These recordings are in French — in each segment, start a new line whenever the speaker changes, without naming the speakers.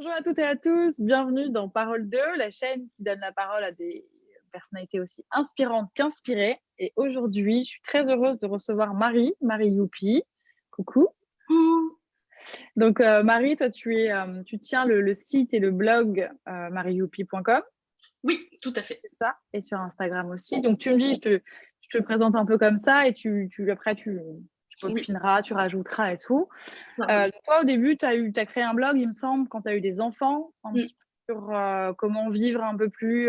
Bonjour à toutes et à tous, bienvenue dans Parole 2, la chaîne qui donne la parole à des personnalités aussi inspirantes qu'inspirées. Et aujourd'hui, je suis très heureuse de recevoir Marie Youpi. Coucou.
Coucou.
Donc Marie, toi tu tiens le site et le blog marieyoupi.com,
Oui, tout à fait.
c'est ça, et sur Instagram aussi. Donc tu me dis, je te présente un peu comme ça et après tu
Oui,
peaufineras, tu rajouteras et tout.
ça roule.
Donc toi, au début, tu as créé un blog, il me semble, quand tu as eu des enfants, un
Mm.
petit peu sur comment vivre un peu plus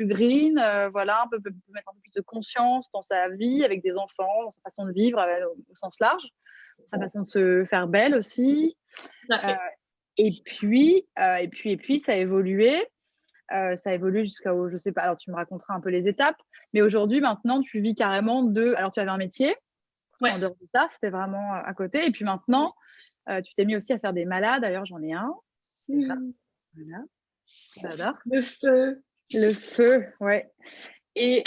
green, voilà, mettre un peu plus de conscience dans sa vie avec des enfants, dans sa façon de vivre au sens large, sa façon de se faire belle aussi.
Tout à
Euh,
fait.
et puis, ça a évolué. Ça a évolué je sais pas, alors tu me raconteras un peu les étapes, mais aujourd'hui, maintenant, tu vis carrément alors tu avais un métier,
Ouais.
en dehors de ça, c'était vraiment à côté, et puis maintenant, tu t'es mis aussi à faire des malades. D'ailleurs, j'en ai un. C'est ça.
Mm.
Voilà. J'adore.
Le feu.
Le feu, ouais. Et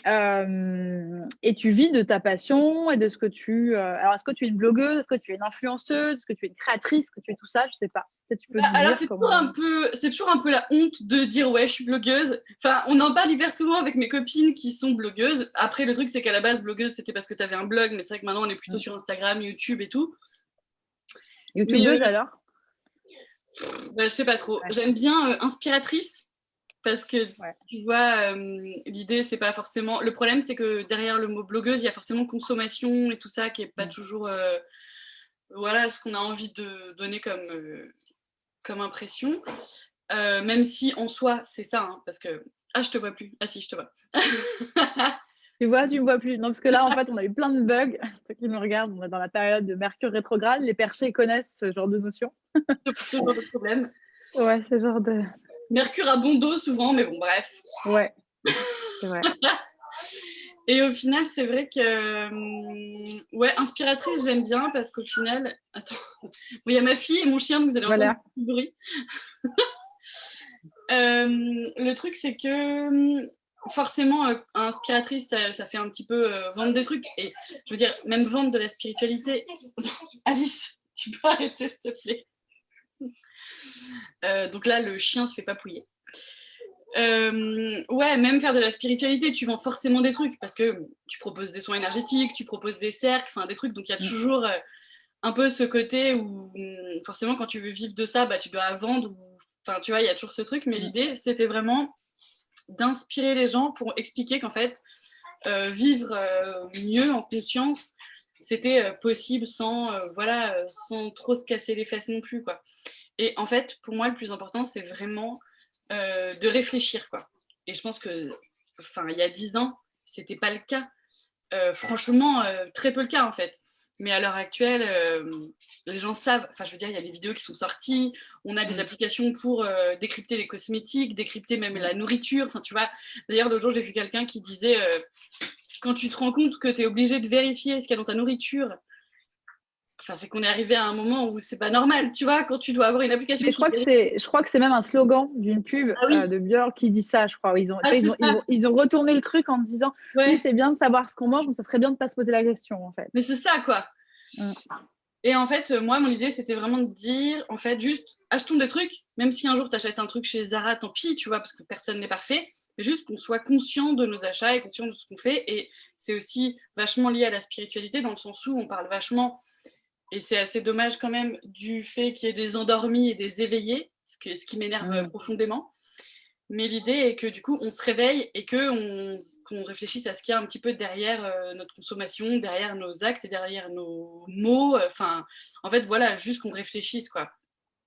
tu vis de ta passion et de ce que alors, est-ce que tu es une blogueuse? Est-ce que tu es une influenceuse? Est-ce que tu es une créatrice? Est-ce que tu es tout ça? Je sais pas. Peut-être tu peux nous
Alors
dire comment.
c'est toujours un peu la honte de dire ouais, je suis blogueuse. Enfin, on en parle hyper souvent avec mes copines qui sont blogueuses. Après, le truc, c'est qu'à la base, blogueuse, c'était parce que tu avais un blog, mais c'est vrai que maintenant, on est plutôt sur Instagram, YouTube et tout. Mais
YouTubeuse alors?
je sais pas trop.
Ouais.
J'aime bien inspiratrice. Parce que
Ouais.
tu vois, l'idée, c'est pas forcément. Le problème, c'est que derrière le mot blogueuse, il y a forcément consommation et tout ça qui est pas toujours voilà, ce qu'on a envie de donner comme impression. Même si en soi, c'est ça, hein, parce que. Ah, je te vois plus. Ah, si, je te vois.
Tu vois, tu me vois plus. Non, parce que là, en fait, on a eu plein de bugs. Ceux qui nous regardent, on est dans la période de Mercure rétrograde. Les perchés connaissent ce genre de notion.
Ce genre de problème.
Ouais, ce genre de.
Mercure a bon dos souvent, mais bon, bref.
Ouais, c'est vrai.
Et au final, c'est vrai que, ouais, inspiratrice, j'aime bien parce qu'au final, attends, il y a ma fille et mon chien, donc vous allez entendre
Voilà.
du bruit. Le truc, c'est que forcément, inspiratrice, ça fait un petit peu vendre des trucs. Et je veux dire, même vendre de la spiritualité. Alice, tu peux arrêter, s'il te plaît. Donc là, le chien se fait papouiller. Ouais, même faire de la spiritualité, tu vends forcément des trucs parce que tu proposes des soins énergétiques, tu proposes des cercles, enfin des trucs. Donc il y a toujours un peu ce côté où forcément quand tu veux vivre de ça, bah, tu dois vendre. Enfin, tu vois, il y a toujours ce truc. Mais l'idée, c'était vraiment d'inspirer les gens pour expliquer qu'en fait, vivre mieux en conscience, c'était possible sans, voilà, sans trop se casser les fesses non plus, quoi. Et en fait, pour moi, le plus important, c'est vraiment de réfléchir, quoi. Et je pense que, enfin, il y a 10 ans, c'était pas le cas. Franchement, très peu le cas, en fait. Mais à l'heure actuelle, les gens savent. Enfin, je veux dire, il y a des vidéos qui sont sorties. On a des applications pour décrypter les cosmétiques, décrypter même la nourriture. Enfin, tu vois. D'ailleurs, l'autre jour, j'ai vu quelqu'un qui disait quand tu te rends compte que tu es obligé de vérifier ce qu'il y a dans ta nourriture, enfin, c'est qu'on est arrivé à un moment où c'est pas normal, tu vois, quand tu dois avoir une application
Mais
qui vérifie.
je crois que c'est même un slogan d'une pub
Ah oui,
de Björk qui dit ça, je crois.
ah, c'est ça.
Ils ont retourné le truc en disant oui,
Ouais,
c'est bien de savoir ce qu'on mange, mais ça serait bien de ne pas se poser la question, en fait.
mais c'est ça, quoi.
Mm.
Et en fait, moi, mon idée, c'était vraiment de dire, en fait, juste achetons des trucs, même si un jour tu achètes un truc chez Zara, tant pis, tu vois, parce que personne n'est parfait, mais juste qu'on soit conscient de nos achats et conscient de ce qu'on fait. Et c'est aussi vachement lié à la spiritualité, dans le sens où on parle vachement, et c'est assez dommage quand même, du fait qu'il y ait des endormis et des éveillés, ce qui m'énerve
Mm.
profondément. Mais l'idée est que du coup, on se réveille et qu'on réfléchisse à ce qu'il y a un petit peu derrière notre consommation, derrière nos actes et derrière nos mots. Enfin, en fait, voilà, juste qu'on réfléchisse, quoi.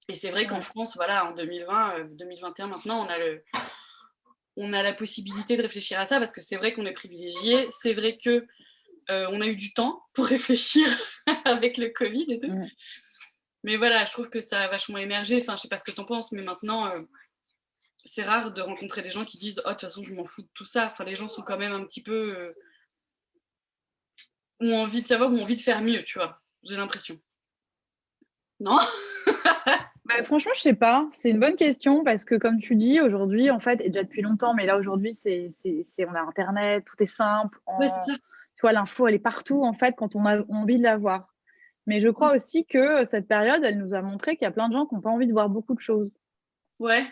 Et c'est vrai qu'en
Ouais.
France, voilà, en 2020, 2021 maintenant, on a la possibilité de réfléchir à ça parce que c'est vrai qu'on est privilégié. C'est vrai que on a eu du temps pour réfléchir avec le Covid et tout.
Mm.
Mais voilà, je trouve que ça a vachement émergé. Enfin, je sais pas ce que t'en penses, mais maintenant, c'est rare de rencontrer des gens qui disent oh de toute façon je m'en fous de tout ça. Enfin, les gens sont quand même un petit peu ont envie de savoir ou ont envie de faire mieux, tu vois. J'ai l'impression. Non.
Bah, franchement, je sais pas. C'est une bonne question parce que, comme tu dis, aujourd'hui, en fait, et déjà depuis longtemps, mais là, aujourd'hui, on a Internet, tout est simple.
Ouais, c'est ça.
Tu vois, l'info, elle est partout, en fait, quand on a envie de la voir. Mais je crois aussi que cette période, elle nous a montré qu'il y a plein de gens qui n'ont pas envie de voir beaucoup de choses.
Ouais.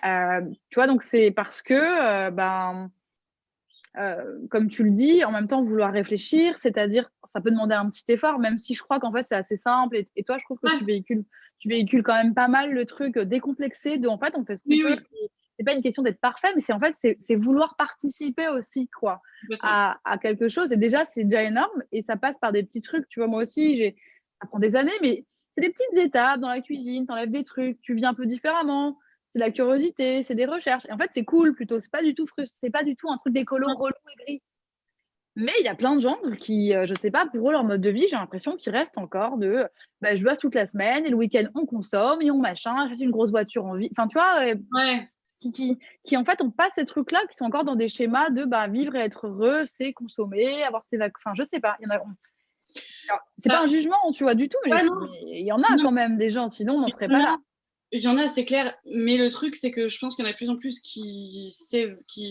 Tu vois, donc c'est parce que, comme tu le dis, en même temps, vouloir réfléchir, c'est-à-dire, ça peut demander un petit effort, même si je crois qu'en fait, c'est assez simple. Et toi, je trouve que
Ouais.
tu véhicules quand même pas mal le truc décomplexé de, en fait, on fait ce qu'on
Oui,
peut.
oui,
C'est pas une question d'être parfait, mais c'est en fait, c'est vouloir participer aussi, quoi,
complètement.
à quelque chose. Et déjà, c'est déjà énorme et ça passe par des petits trucs. Tu vois, moi aussi, ça prend des années, mais c'est des petites étapes dans la cuisine, t'enlèves des trucs, tu vis un peu différemment. C'est de la curiosité, c'est des recherches. Et en fait, c'est cool plutôt. C'est pas du tout un truc d'écolo relou et gris. Mais il y a plein de gens qui, je sais pas, pour eux, leur mode de vie, j'ai l'impression qu'ils restent encore de bah, je bosse toute la semaine et le week-end, on consomme et on machin, j'ai une grosse voiture en vie. Enfin, tu vois,
Ouais.
qui en fait ont pas ces trucs-là, qui sont encore dans des schémas de bah, vivre et être heureux, c'est consommer, avoir ses vacances. Enfin, je sais pas. C'est pas
Bah,
un jugement, tu vois, du tout,
ouais, non.
mais il y en a
Non.
quand même des gens, sinon on n'en
Il
serait
y
pas
en
là.
a, il y en a, c'est clair. Mais le truc, c'est que je pense qu'il y en a de plus en plus
Qui ouvre
qui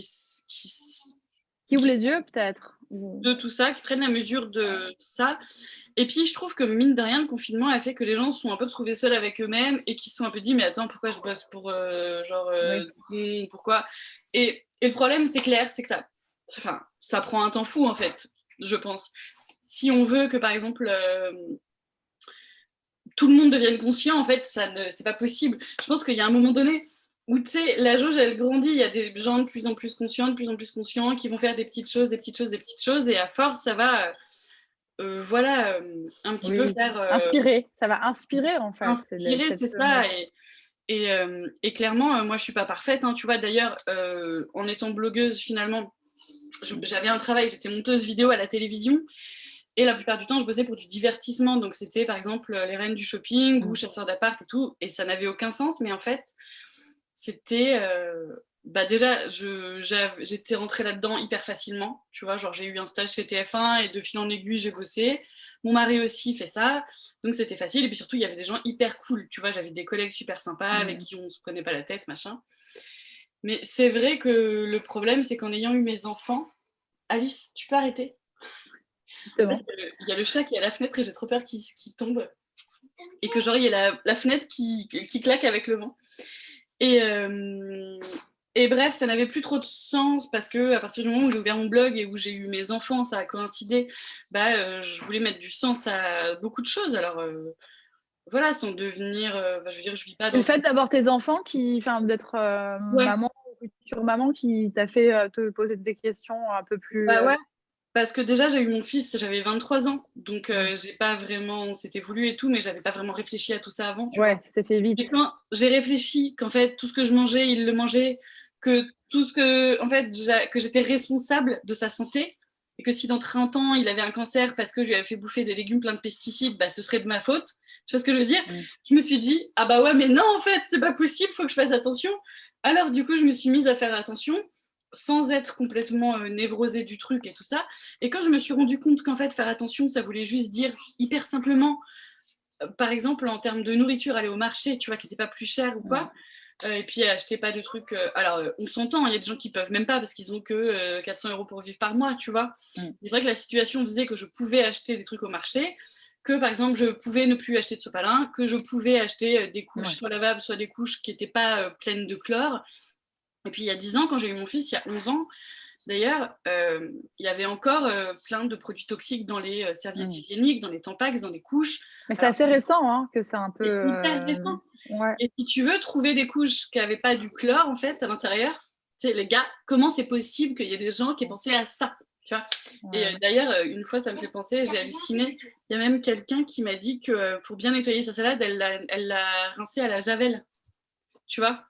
les
savent
yeux, peut-être.
de tout ça, qui prennent la mesure de ça. Et puis, je trouve que mine de rien, le confinement a fait que les gens sont un peu retrouvés seuls avec eux-mêmes et qui se sont un peu dit, mais attends, pourquoi je bosse pour
Oui.
pourquoi et le problème, c'est clair, c'est que ça prend un temps fou en fait, je pense. Si on veut que par exemple tout le monde devienne conscient, en fait, c'est pas possible. Je pense qu'il y a un moment donné où, tu sais, la jauge, elle grandit, il y a des gens de plus en plus conscients, qui vont faire des petites choses, des petites choses, des petites choses, et à force, ça va, un petit peu
Oui.
faire
Inspirer. Ça va inspirer, en fait.
inspirer,
C'est
c'est
ce mot.
ça. Et clairement, moi, je suis pas parfaite, hein, tu vois. D'ailleurs, en étant blogueuse, finalement, j'avais un travail, j'étais monteuse vidéo à la télévision. Et la plupart du temps, je bossais pour du divertissement. Donc, c'était par exemple les reines du shopping ou chasseurs d'appart et tout. Et ça n'avait aucun sens. Mais en fait, c'était. Bah déjà, j'étais rentrée là-dedans hyper facilement. Tu vois, genre j'ai eu un stage chez TF1 et de fil en aiguille, j'ai bossé. Mon mari aussi fait ça. Donc, c'était facile. Et puis surtout, il y avait des gens hyper cool. Tu vois, j'avais des collègues super sympas avec qui on se prenait pas la tête, machin. Mais c'est vrai que le problème, c'est qu'en ayant eu mes enfants, Alice, tu peux arrêter. En fait,
Justement.
il y a le chat qui est à la fenêtre et j'ai trop peur qu'il tombe. Et que genre, il y a la fenêtre qui claque avec le vent. Et, euh, et bref, ça n'avait plus trop de sens parce que à partir du moment où j'ai ouvert mon blog et où j'ai eu mes enfants, ça a coïncidé. Je voulais mettre du sens à beaucoup de choses. Alors voilà, sans devenir, je veux dire, je vis pas
Et
dans
le fait
une.
d'avoir tes enfants enfin, d'être
Ouais,
maman ou future maman qui t'a fait te poser des questions un peu plus.
bah ouais. Parce que déjà, j'ai eu mon fils, j'avais 23 ans, donc
Mm.
j'ai pas vraiment, c'était voulu et tout, mais j'avais pas vraiment réfléchi à tout ça avant, tu vois.
Ouais, ça s'est fait vite.
Et quand j'ai réfléchi qu'en fait tout ce que je mangeais, il le mangeait, que tout ce que en fait que j'étais responsable de sa santé et que si dans 30 ans il avait un cancer parce que je lui avais fait bouffer des légumes pleins de pesticides, bah ce serait de ma faute. Tu vois ce que je veux dire?
Mm.
Je me suis dit ah bah ouais mais non en fait c'est pas possible, faut que je fasse attention. Alors du coup je me suis mise à faire attention sans être complètement névrosée du truc et tout ça. Et quand je me suis rendu compte qu'en fait faire attention ça voulait juste dire hyper simplement par exemple, en termes de nourriture, aller au marché, tu vois, qui n'était pas plus cher ou
Mm.
quoi. Et puis acheter pas de trucs. On s'entend, il y a des gens qui peuvent même pas parce qu'ils ont que 400 € pour vivre par mois, tu vois.
Mm.
C'est vrai que la situation faisait que je pouvais acheter des trucs au marché, que par exemple, je pouvais ne plus acheter de sopalin, que je pouvais acheter des couches
Ouais.
soit lavables, soit des couches qui n'étaient pas pleines de chlore. Et puis il y a 10 ans, quand j'ai eu mon fils, il y a 11 ans, d'ailleurs, il y avait encore plein de produits toxiques dans les serviettes
Mm.
hygiéniques, dans les tampax, dans les couches.
Mais c'est
Alors,
assez récent hein, que c'est un peu.
c'est hyper récent.
Ouais.
Et si tu veux trouver des couches qui n'avaient pas du chlore, en fait, à l'intérieur, tu sais, les gars, comment c'est possible qu'il y ait des gens qui aient pensé à ça, tu vois? Et
Ouais.
d'ailleurs, une fois, ça me fait penser, j'ai halluciné. Il y a même quelqu'un qui m'a dit que pour bien nettoyer sa salade, elle l'a rincée à la javel, tu vois?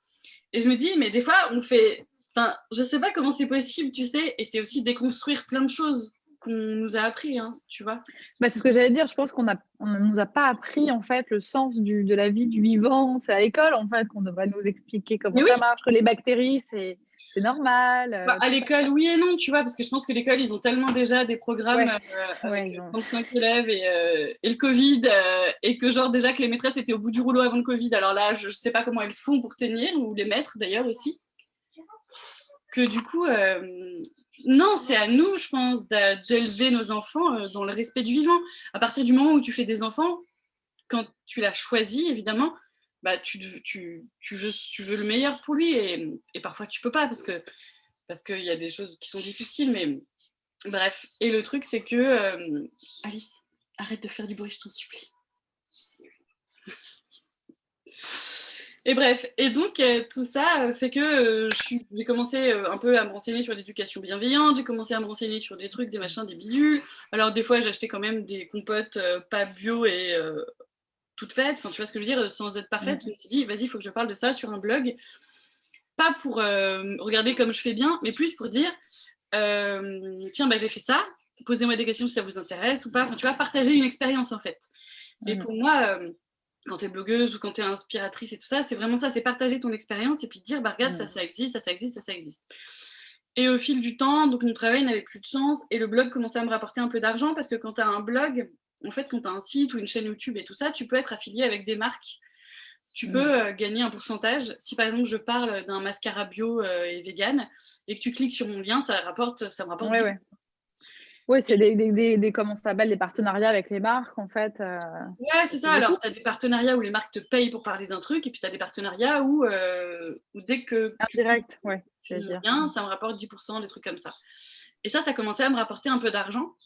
Et je me dis, mais des fois, on fait. Enfin, je sais pas comment c'est possible, tu sais, et c'est aussi déconstruire plein de choses qu'on nous a appris, hein, tu vois.
Bah, c'est ce que j'allais dire. Je pense on ne nous a pas appris en fait le sens de la vie du vivant. C'est à l'école en fait qu'on devrait nous expliquer comment
Mais oui,
ça marche, que les bactéries c'est normal.
bah, à
Tout ça.
l'école, oui et non, tu vois, parce que je pense que l'école, ils ont tellement déjà des programmes
Ouais,
avec
ouais, ils ont-
35 élèves et le Covid, et que genre déjà que les maîtresses étaient au bout du rouleau avant le Covid. Alors là, je sais pas comment elles font pour tenir, ou les maîtres d'ailleurs aussi. Que du coup, non, c'est à nous, je pense, d'élever nos enfants dans le respect du vivant. À partir du moment où tu fais des enfants, quand tu l'as choisi, évidemment, bah, tu veux le meilleur pour lui et parfois tu peux pas parce qu'il y a des choses qui sont difficiles, mais bref. Et le truc, c'est que Alice, arrête de faire du bruit, je t'en supplie. Et bref, et donc tout ça fait que j'ai commencé un peu à me renseigner sur l'éducation bienveillante, j'ai commencé à me renseigner sur des trucs, des machins, des bidules. Alors des fois, j'achetais quand même des compotes pas bio et toutes faites, enfin tu vois ce que je veux dire, sans être parfaite. Je me suis dit, vas-y, il faut que je parle de ça sur un blog, pas pour regarder comme je fais bien, mais plus pour dire, tiens, bah, j'ai fait ça, posez-moi des questions si ça vous intéresse ou pas. Enfin, tu vois, partager une expérience en fait. Et pour moi, quand tu es blogueuse ou quand tu es inspiratrice et tout ça, c'est vraiment ça, c'est partager ton expérience et puis dire, bah regarde, ça existe, ça existe, ça existe. Et au fil du temps, donc mon travail n'avait plus de sens et le blog commençait à me rapporter un peu d'argent parce que quand tu as un blog, en fait, quand tu as un site ou une chaîne YouTube et tout ça, tu peux être affilié avec des marques. Tu peux gagner un pourcentage. Si par exemple je parle d'un mascara bio et vegan et que tu cliques sur mon lien, ça me rapporte 10.
Oui, c'est des comment ça s'appelle, des partenariats avec les marques, en fait.
Ouais, c'est ça. Alors, tu as des partenariats où les marques te payent pour parler d'un truc, et puis tu as des partenariats où dès que
Indirect, ouais.
tu mon lien, ça me rapporte 10%, des trucs comme ça. Et ça commençait à me rapporter un peu d'argent.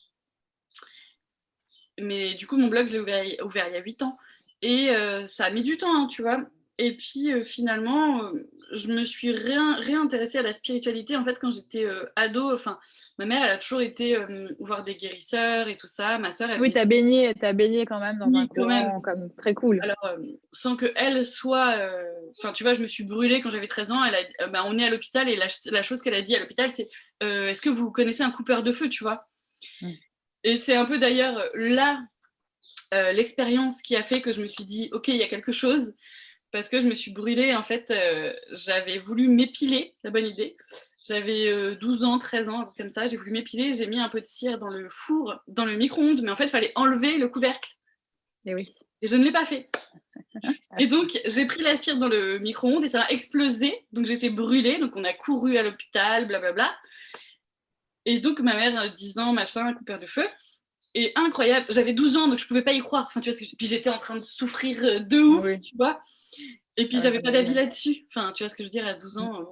Mais du coup, mon blog, je l'ai ouvert il y a 8 ans. Et ça a mis du temps, hein, tu vois. Et puis finalement, je me suis réintéressée à la spiritualité en fait quand j'étais ado. Enfin, ma mère, elle a toujours été voir des guérisseurs et tout ça. Ma sœur, elle
Oui,
faisait...
t'as baigné quand même dans un courant comme très cool.
Alors, sans qu'elle soit... Enfin, tu vois, je me suis brûlée quand j'avais 13 ans. On est à l'hôpital et la chose qu'elle a dit à l'hôpital, c'est est-ce que vous connaissez un coupeur de feu, tu vois. Et c'est un peu d'ailleurs là l'expérience qui a fait que je me suis dit, ok, il y a quelque chose. Parce que je me suis brûlée, en fait, j'avais voulu m'épiler, la bonne idée. J'avais 12 ans, 13 ans, un truc comme ça. J'ai voulu m'épiler, j'ai mis un peu de cire dans le four, dans le micro-ondes, mais en fait, il fallait enlever le couvercle.
Et oui.
Et je ne l'ai pas fait. Et donc, j'ai pris la cire dans le micro-ondes et ça a explosé. Donc, j'étais brûlée. Donc, on a couru à l'hôpital, blablabla. Et donc, ma mère, 10 ans, machin, coupeur de feu. Et incroyable, j'avais 12 ans, donc je pouvais pas y croire. Enfin, tu vois, puis j'étais en train de souffrir de ouf, tu vois. Et puis, j'avais pas d'avis là-dessus. Enfin, tu vois ce que je veux dire, à 12 ans.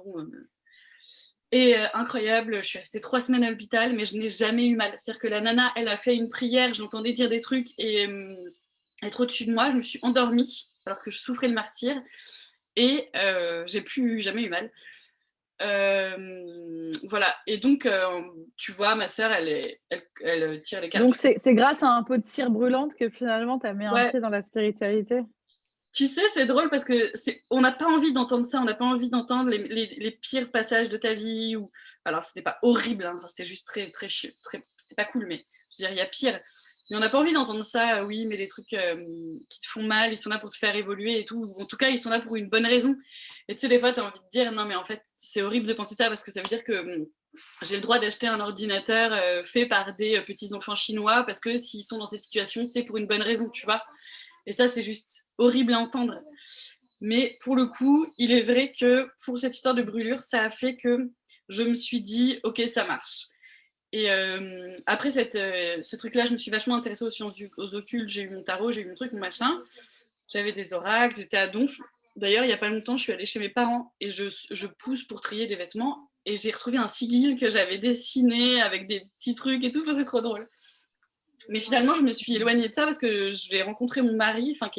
Et incroyable, je suis restée 3 semaines à l'hôpital, mais je n'ai jamais eu mal. C'est-à-dire que la nana, elle a fait une prière, j'entendais dire des trucs et être au-dessus de moi, je me suis endormie alors que je souffrais le martyre et j'ai plus jamais eu mal. Voilà, et donc tu vois, ma sœur, elle tire les cartes.
Donc c'est grâce à un pot de cire brûlante que finalement tu as mis un pied dans la spiritualité.
Tu sais, c'est drôle parce que on n'a pas envie d'entendre ça, on n'a pas envie d'entendre les pires passages de ta vie. Alors, c'était pas horrible, hein, c'était juste très, très chiant, c'était pas cool, mais je veux dire, il y a pire. Mais on n'a pas envie d'entendre ça, oui, mais les trucs qui te font mal, ils sont là pour te faire évoluer et tout. Ou en tout cas, ils sont là pour une bonne raison. Et tu sais, des fois, tu as envie de dire, non, mais en fait, c'est horrible de penser ça parce que ça veut dire que j'ai le droit d'acheter un ordinateur fait par des petits-enfants chinois parce que s'ils sont dans cette situation, c'est pour une bonne raison, tu vois. Et ça, c'est juste horrible à entendre. Mais pour le coup, il est vrai que pour cette histoire de brûlure, ça a fait que je me suis dit, ok, ça marche. Et après ce truc-là, je me suis vachement intéressée aux sciences aux occultes. J'ai eu mon tarot, j'ai eu mon truc, mon machin. J'avais des oracles, j'étais à Donf. D'ailleurs, il n'y a pas longtemps, je suis allée chez mes parents et je pousse pour trier des vêtements. Et j'ai retrouvé un sigil que j'avais dessiné avec des petits trucs et tout. Enfin, c'est trop drôle. Mais finalement, je me suis éloignée de ça parce que j'ai rencontré mon mari, enfin,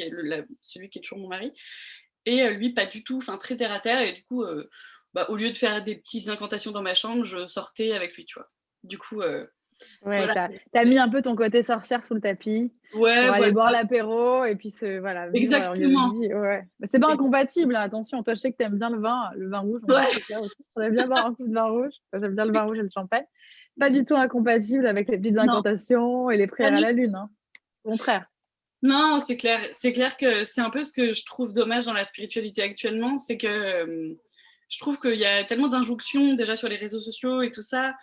celui qui est toujours mon mari, et lui, pas du tout, enfin, très terre à terre. Et du coup, au lieu de faire des petites incantations dans ma chambre, je sortais avec lui, tu vois. Du coup,
voilà. T'as mis un peu ton côté sorcière sous le tapis pour aller boire l'apéro et puis voilà, vivre leur vie. Ouais. Mais c'est pas incompatible, hein, attention. Toi, je sais que t'aimes bien le vin rouge. J'aime bien boire un coup de vin rouge. J'aime bien le vin rouge et le champagne. Pas du tout incompatible avec les petites incantations et les prières à la lune. Hein. Au contraire.
Non, c'est clair. C'est clair que c'est un peu ce que je trouve dommage dans la spiritualité actuellement, c'est que je trouve qu'il y a tellement d'injonctions déjà sur les réseaux sociaux et tout ça.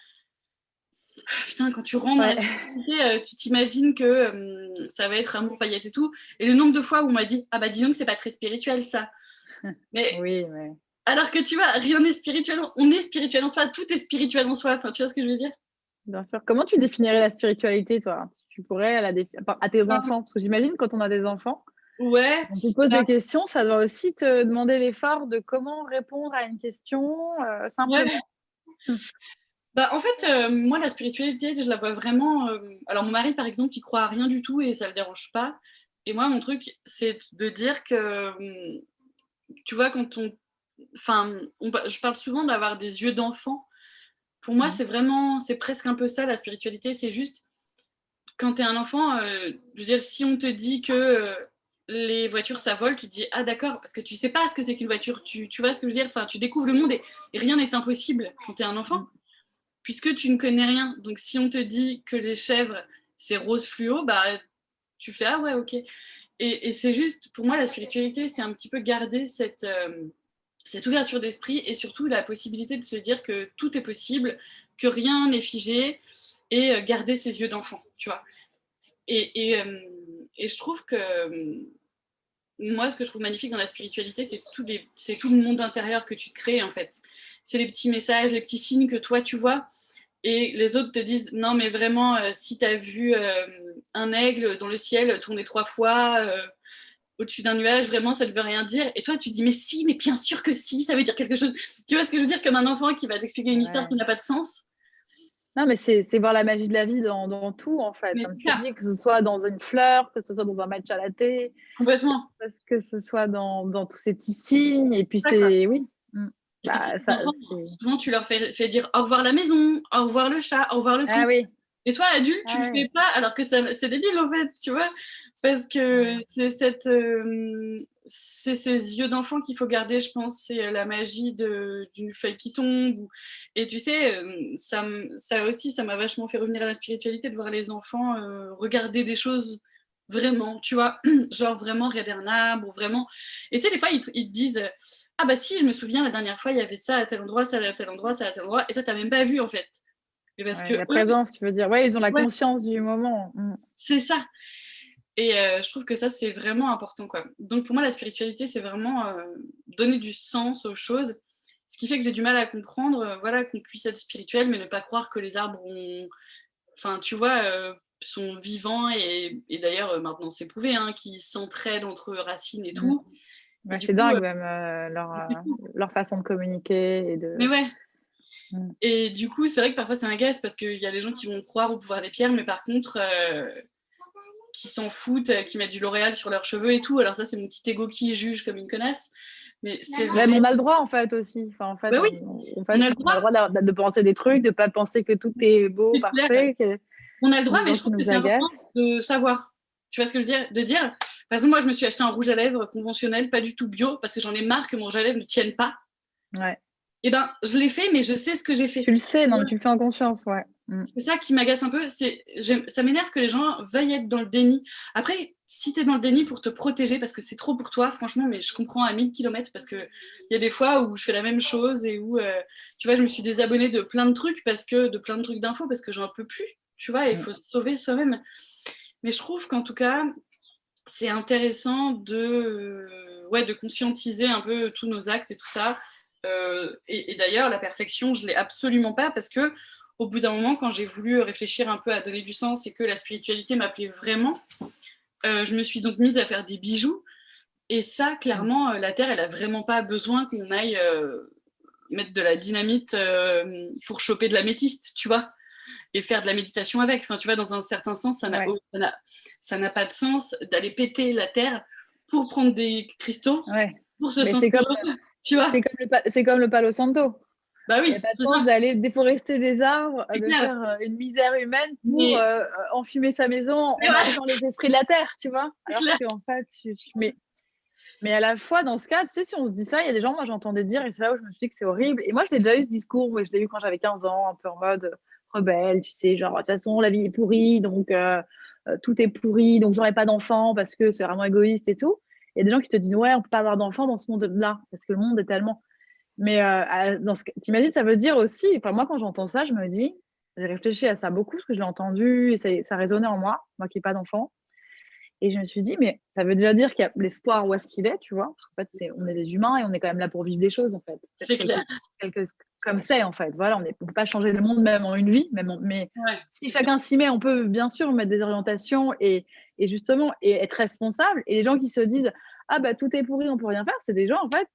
Putain, quand tu rentres dans la spiritualité, tu t'imagines que ça va être amour, paillettes et tout. Et le nombre de fois où on m'a dit « Ah bah dis donc, c'est pas très spirituel ça ». Mais
oui.
alors que tu vois, rien n'est spirituel. On est spirituel en soi, tout est spirituel en soi. Enfin, tu vois ce que je veux dire?
Bien sûr. Comment tu définirais la spiritualité, toi? Tu pourrais à tes enfants? Parce que j'imagine quand on a des enfants,
Ouais.
Quand tu poses des questions, ça doit aussi te demander l'effort de comment répondre à une question
Ouais.
simplement.
Bah, en fait, moi, la spiritualité, je la vois vraiment. Alors, mon mari, par exemple, il croit à rien du tout et ça le dérange pas. Et moi, mon truc, c'est de dire que, tu vois, quand on. Enfin, je parle souvent d'avoir des yeux d'enfant. Pour moi, c'est vraiment. C'est presque un peu ça, la spiritualité. C'est juste, quand t'es un enfant, je veux dire, si on te dit que les voitures, ça vole, tu te dis, ah d'accord, parce que tu sais pas ce que c'est qu'une voiture. Tu vois ce que je veux dire? Enfin, tu découvres le monde et rien n'est impossible quand t'es un enfant puisque tu ne connais rien. Donc, si on te dit que les chèvres, c'est rose fluo, bah, tu fais ah ouais, ok. Et c'est juste, pour moi, la spiritualité, c'est un petit peu garder cette ouverture d'esprit et surtout la possibilité de se dire que tout est possible, que rien n'est figé et garder ses yeux d'enfant, tu vois. Et je trouve que moi, ce que je trouve magnifique dans la spiritualité, c'est tout le monde intérieur que tu te crées, en fait. C'est les petits messages, les petits signes que toi, tu vois. Et les autres te disent, non, mais vraiment, si tu as vu un aigle dans le ciel tourner 3 fois au-dessus d'un nuage, vraiment, ça ne veut rien dire. Et toi, tu dis, mais si, mais bien sûr que si, ça veut dire quelque chose. Tu vois ce que je veux dire? Comme un enfant qui va t'expliquer une histoire
Ouais.
qui n'a pas de sens.
Non, mais c'est voir la magie de la vie dans tout, en fait.
Mais
Comme tu
ça,
dis, que ce soit dans une fleur, que ce soit dans un match à la thé,
complètement.
parce que ce soit dans tous ces petits signes. Et puis,
Ça, quoi.
c'est... Oui.
Et puis,
Bah,
les
ça,
enfants,
c'est...
souvent, tu leur fais dire au revoir la maison, au revoir le chat, au revoir le
Ah
truc.
oui.
Et toi, adulte, tu le
Ah
fais
oui.
pas, alors que c'est débile en fait, tu vois, parce que
Ouais.
c'est ces yeux d'enfant qu'il faut garder, je pense, c'est la magie d'une feuille qui tombe. Et tu sais, ça aussi, ça m'a vachement fait revenir à la spiritualité de voir les enfants regarder des choses vraiment, tu vois, genre vraiment regarder un arbre, ou vraiment. Et tu sais, des fois, ils te disent, ah bah si, je me souviens, la dernière fois, il y avait ça à tel endroit, ça à tel endroit, ça à tel endroit, et toi, t'as même pas vu en fait. Et parce
Ouais,
que
la
eux,
présence, tu veux dire. Ouais, ils ont la
ouais,
conscience du moment.
c'est ça. Et je trouve que ça, c'est vraiment important, quoi. Donc pour moi, la spiritualité, c'est vraiment donner du sens aux choses. Ce qui fait que j'ai du mal à comprendre, voilà, qu'on puisse être spirituel, mais ne pas croire que les arbres ont... Enfin, tu vois, sont vivants et d'ailleurs, maintenant, c'est prouvé, hein, qu'ils s'entraident entre racines et
Mm.
tout. Et
Ouais,
du
c'est
coup,
dingue, même, leur façon de communiquer et
mais
de...
ouais.
Mm.
Et du coup, c'est vrai que parfois, ça m'agace parce qu'il y a des gens qui vont croire au pouvoir des pierres, mais par contre... qui s'en foutent, qui mettent du L'Oréal sur leurs cheveux et tout. Alors ça, c'est mon petit ego qui juge comme une connasse. Mais c'est
Ouais, mais
vrai.
on a le droit, en fait, aussi. Enfin, en fait,
Bah oui,
en
on
fait,
a le
on a
droit.
le droit de penser des trucs, de pas penser que tout est beau,
C'est clair.
parfait, qu'il
On a le
y a
droit,
des
mais
gens
je
qui
trouve que
nous
c'est important
agacent.
de savoir. Tu vois ce que je veux dire? De dire, par exemple, moi, je me suis acheté un rouge à lèvres conventionnel, pas du tout bio, parce que j'en ai marre que mon rouge à lèvres ne tienne pas.
Ouais.
Et ben, je l'ai fait, mais je sais ce que j'ai
Tu
fait.
le sais, non, mais tu le fais en conscience, ouais.
C'est ça qui m'agace un peu. Ça m'énerve que les gens veuillent être dans le déni. Après, si tu es dans le déni pour te protéger, parce que c'est trop pour toi, franchement, mais je comprends à 1000 km parce qu'il y a des fois où je fais la même chose et où, tu vois, je me suis désabonnée de plein de trucs, de plein de trucs d'infos, parce que j'en peux plus, tu vois, il faut se sauver soi-même. Mais je trouve qu'en tout cas, c'est intéressant ouais, de conscientiser un peu tous nos actes et tout ça. Et d'ailleurs, la perfection, je l'ai absolument pas parce que au bout d'un moment, quand j'ai voulu réfléchir un peu à donner du sens et que la spiritualité m'appelait vraiment, je me suis donc mise à faire des bijoux. Et ça, clairement, la Terre, elle a vraiment pas besoin qu'on aille mettre de la dynamite pour choper de la métiste, tu vois, et faire de la méditation avec. Enfin, tu vois, dans un certain sens,
Ouais,
ça n'a pas de sens d'aller péter la Terre pour prendre des cristaux,
ouais.
pour se
Mais
sentir heureux, tu vois.
c'est comme le Palo Santo.
Bah
Il n'y a
oui,
pas de
c'est
sens
ça,
d'aller déforester des arbres,
c'est
de
clair.
faire une misère humaine pour
Mais,
enfumer sa maison
mais
en
ouais,
margeant les esprits de la terre, tu vois.
c'est
Alors
clair.
qu'en fait, mais à la fois, dans ce cas, tu sais, si on se dit ça, il y a des gens, moi j'entendais dire, et c'est là où je me suis dit que c'est horrible. Et moi, je l'ai déjà eu ce discours, moi, je l'ai eu quand j'avais 15 ans, un peu en mode rebelle, tu sais, genre, de toute façon, la vie est pourrie, donc tout est pourri, donc j'aurai pas d'enfants parce que c'est vraiment égoïste et tout. Il y a des gens qui te disent, ouais, on peut pas avoir d'enfants dans ce monde-là, parce que le monde est tellement. Mais t'imagines, ça veut dire aussi, enfin, moi, quand j'entends ça, je me dis, j'ai réfléchi à ça beaucoup, parce que je l'ai entendu, et ça résonnait en moi qui n'ai pas d'enfant. Et je me suis dit, mais ça veut déjà dire qu'il y a l'espoir où est-ce qu'il est, tu vois. Parce qu'en fait, on est des humains et on est quand même là pour vivre des choses, en fait.
C'est clair.
Comme c'est, en fait. Voilà, on ne peut pas changer le monde même en une vie. Mais
Ouais,
si
c'est clair.
chacun s'y met, on peut bien sûr mettre des orientations et Et justement, et être responsable. Et les gens qui se disent, ah bah tout est pourri, on peut rien faire, c'est des gens en fait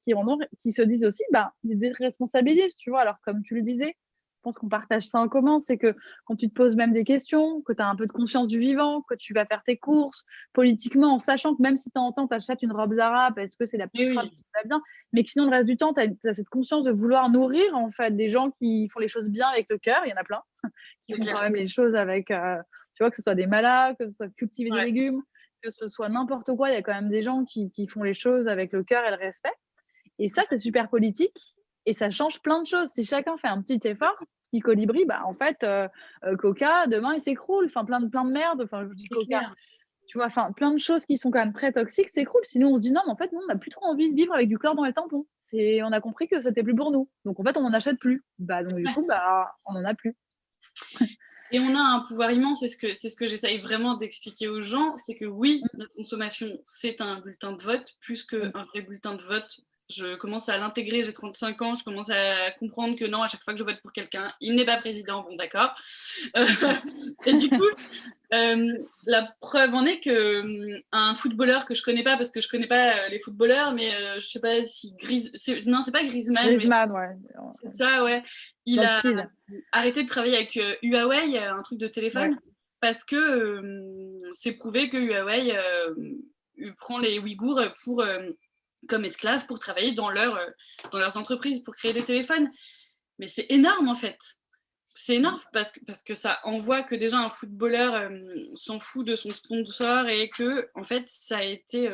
qui se disent aussi, bah ils se déresponsabilisent, tu vois. Alors comme tu le disais, je pense qu'on partage ça en commun, c'est que quand tu te poses même des questions, que tu as un peu de conscience du vivant, que tu vas faire tes courses politiquement en sachant que même si de temps en temps tu achètes une robe Zara parce que c'est la petite robe qui va bien, mais que sinon le reste du temps tu as cette conscience de vouloir nourrir en fait des gens qui font les choses bien avec le cœur, il y en a plein qui font quand même les choses avec, tu vois, que ce soit des malades, que ce soit cultiver des légumes, que ce soit n'importe quoi, il y a quand même des gens qui font les choses avec le cœur et le respect. Et ça, c'est super politique et ça change plein de choses. Si chacun fait un petit effort, petit colibri, bah en fait, Coca, demain, il s'écroule. Enfin, plein de merde. Enfin, je dis Coca. Tu vois, enfin, plein de choses qui sont quand même très toxiques s'écroulent. Sinon, on se dit non, mais en fait, nous, on n'a plus trop envie de vivre avec du chlore dans les tampons. On a compris que c'était plus pour nous. Donc, en fait, on n'en achète plus. Bah, donc, du coup, bah, on n'en a plus.
Et on a un pouvoir immense, c'est ce que j'essaye vraiment d'expliquer aux gens, c'est que oui, notre consommation, c'est un bulletin de vote, plus qu'un vrai bulletin de vote. Je commence à l'intégrer, j'ai 35 ans, je commence à comprendre que non, à chaque fois que je vote pour quelqu'un, il n'est pas président, bon d'accord. Et du coup, la preuve en est que un footballeur que je connais pas, parce que je connais pas les footballeurs, mais je sais pas si non, c'est pas Griezmann,
Griezmann, ouais.
C'est ça, ouais. Il a arrêté de travailler avec Huawei, un truc de téléphone, parce que c'est prouvé que Huawei prend les Ouïghours comme esclaves pour travailler dans leurs entreprises, pour créer des téléphones. Mais c'est énorme, en fait. C'est énorme parce que ça envoie que déjà un footballeur s'en fout de son sponsor et que, en fait, ça a été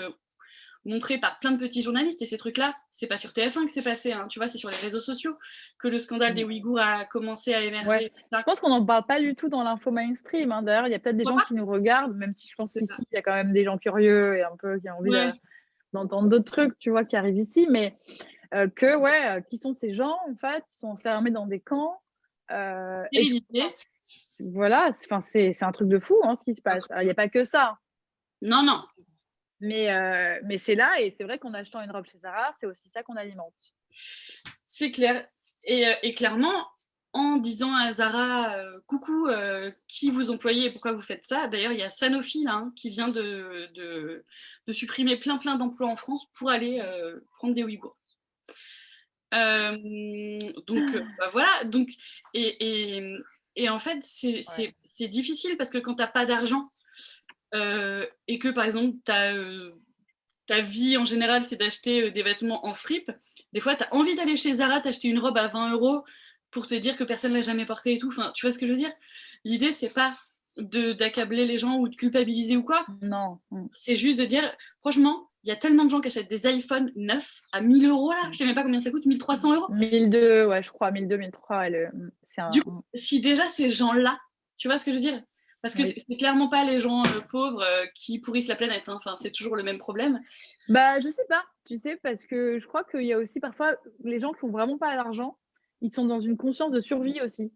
montré par plein de petits journalistes, et ces trucs-là, c'est pas sur TF1 que c'est passé, hein, tu vois, c'est sur les réseaux sociaux que le scandale des Ouïghours a commencé à émerger.
Ouais. Je pense qu'on n'en parle pas du tout dans l'info mainstream, hein. D'ailleurs, il y a peut-être des gens qui nous regardent, même si je pense qu'ici, il y a quand même des gens curieux et un peu qui ont envie d'entendre d'autres trucs, tu vois, qui arrivent ici, mais qui sont ces gens, en fait, qui sont enfermés dans des camps. Voilà, c'est un truc de fou, hein, ce qui se passe. Il n'y a pas que ça.
Non, non.
Mais c'est là, et c'est vrai qu'en achetant une robe chez Zara, c'est aussi ça qu'on alimente.
C'est clair. Et clairement, en disant à Zara, coucou, qui vous employez et pourquoi vous faites ça. D'ailleurs, il y a Sanofi là, qui vient de supprimer plein d'emplois en France pour aller prendre des Ouïghours. Donc voilà. Donc, et en fait, c'est difficile parce que quand tu n'as pas d'argent et que par exemple, ta vie en général, c'est d'acheter des vêtements en fripe. Des fois, tu as envie d'aller chez Zara, t'acheter une robe à 20 € pour te dire que personne ne l'a jamais portée et tout. Enfin, tu vois ce que je veux dire? L'idée, c'est pas d'accabler les gens ou de culpabiliser ou quoi.
Non.
C'est juste de dire, franchement, il y a tellement de gens qui achètent des iPhones neufs à 1000 € là. Je sais même pas combien ça coûte, 1300 €.
1200, ouais, je crois, 1200, 1300.
Du coup, si déjà ces gens-là, tu vois ce que je veux dire? Parce que c'est clairement pas les gens pauvres qui pourrissent la planète. Hein. Enfin, c'est toujours le même problème.
Bah, je sais pas, tu sais, parce que je crois qu'il y a aussi parfois les gens qui ont vraiment pas d'argent, ils sont dans une conscience de survie aussi.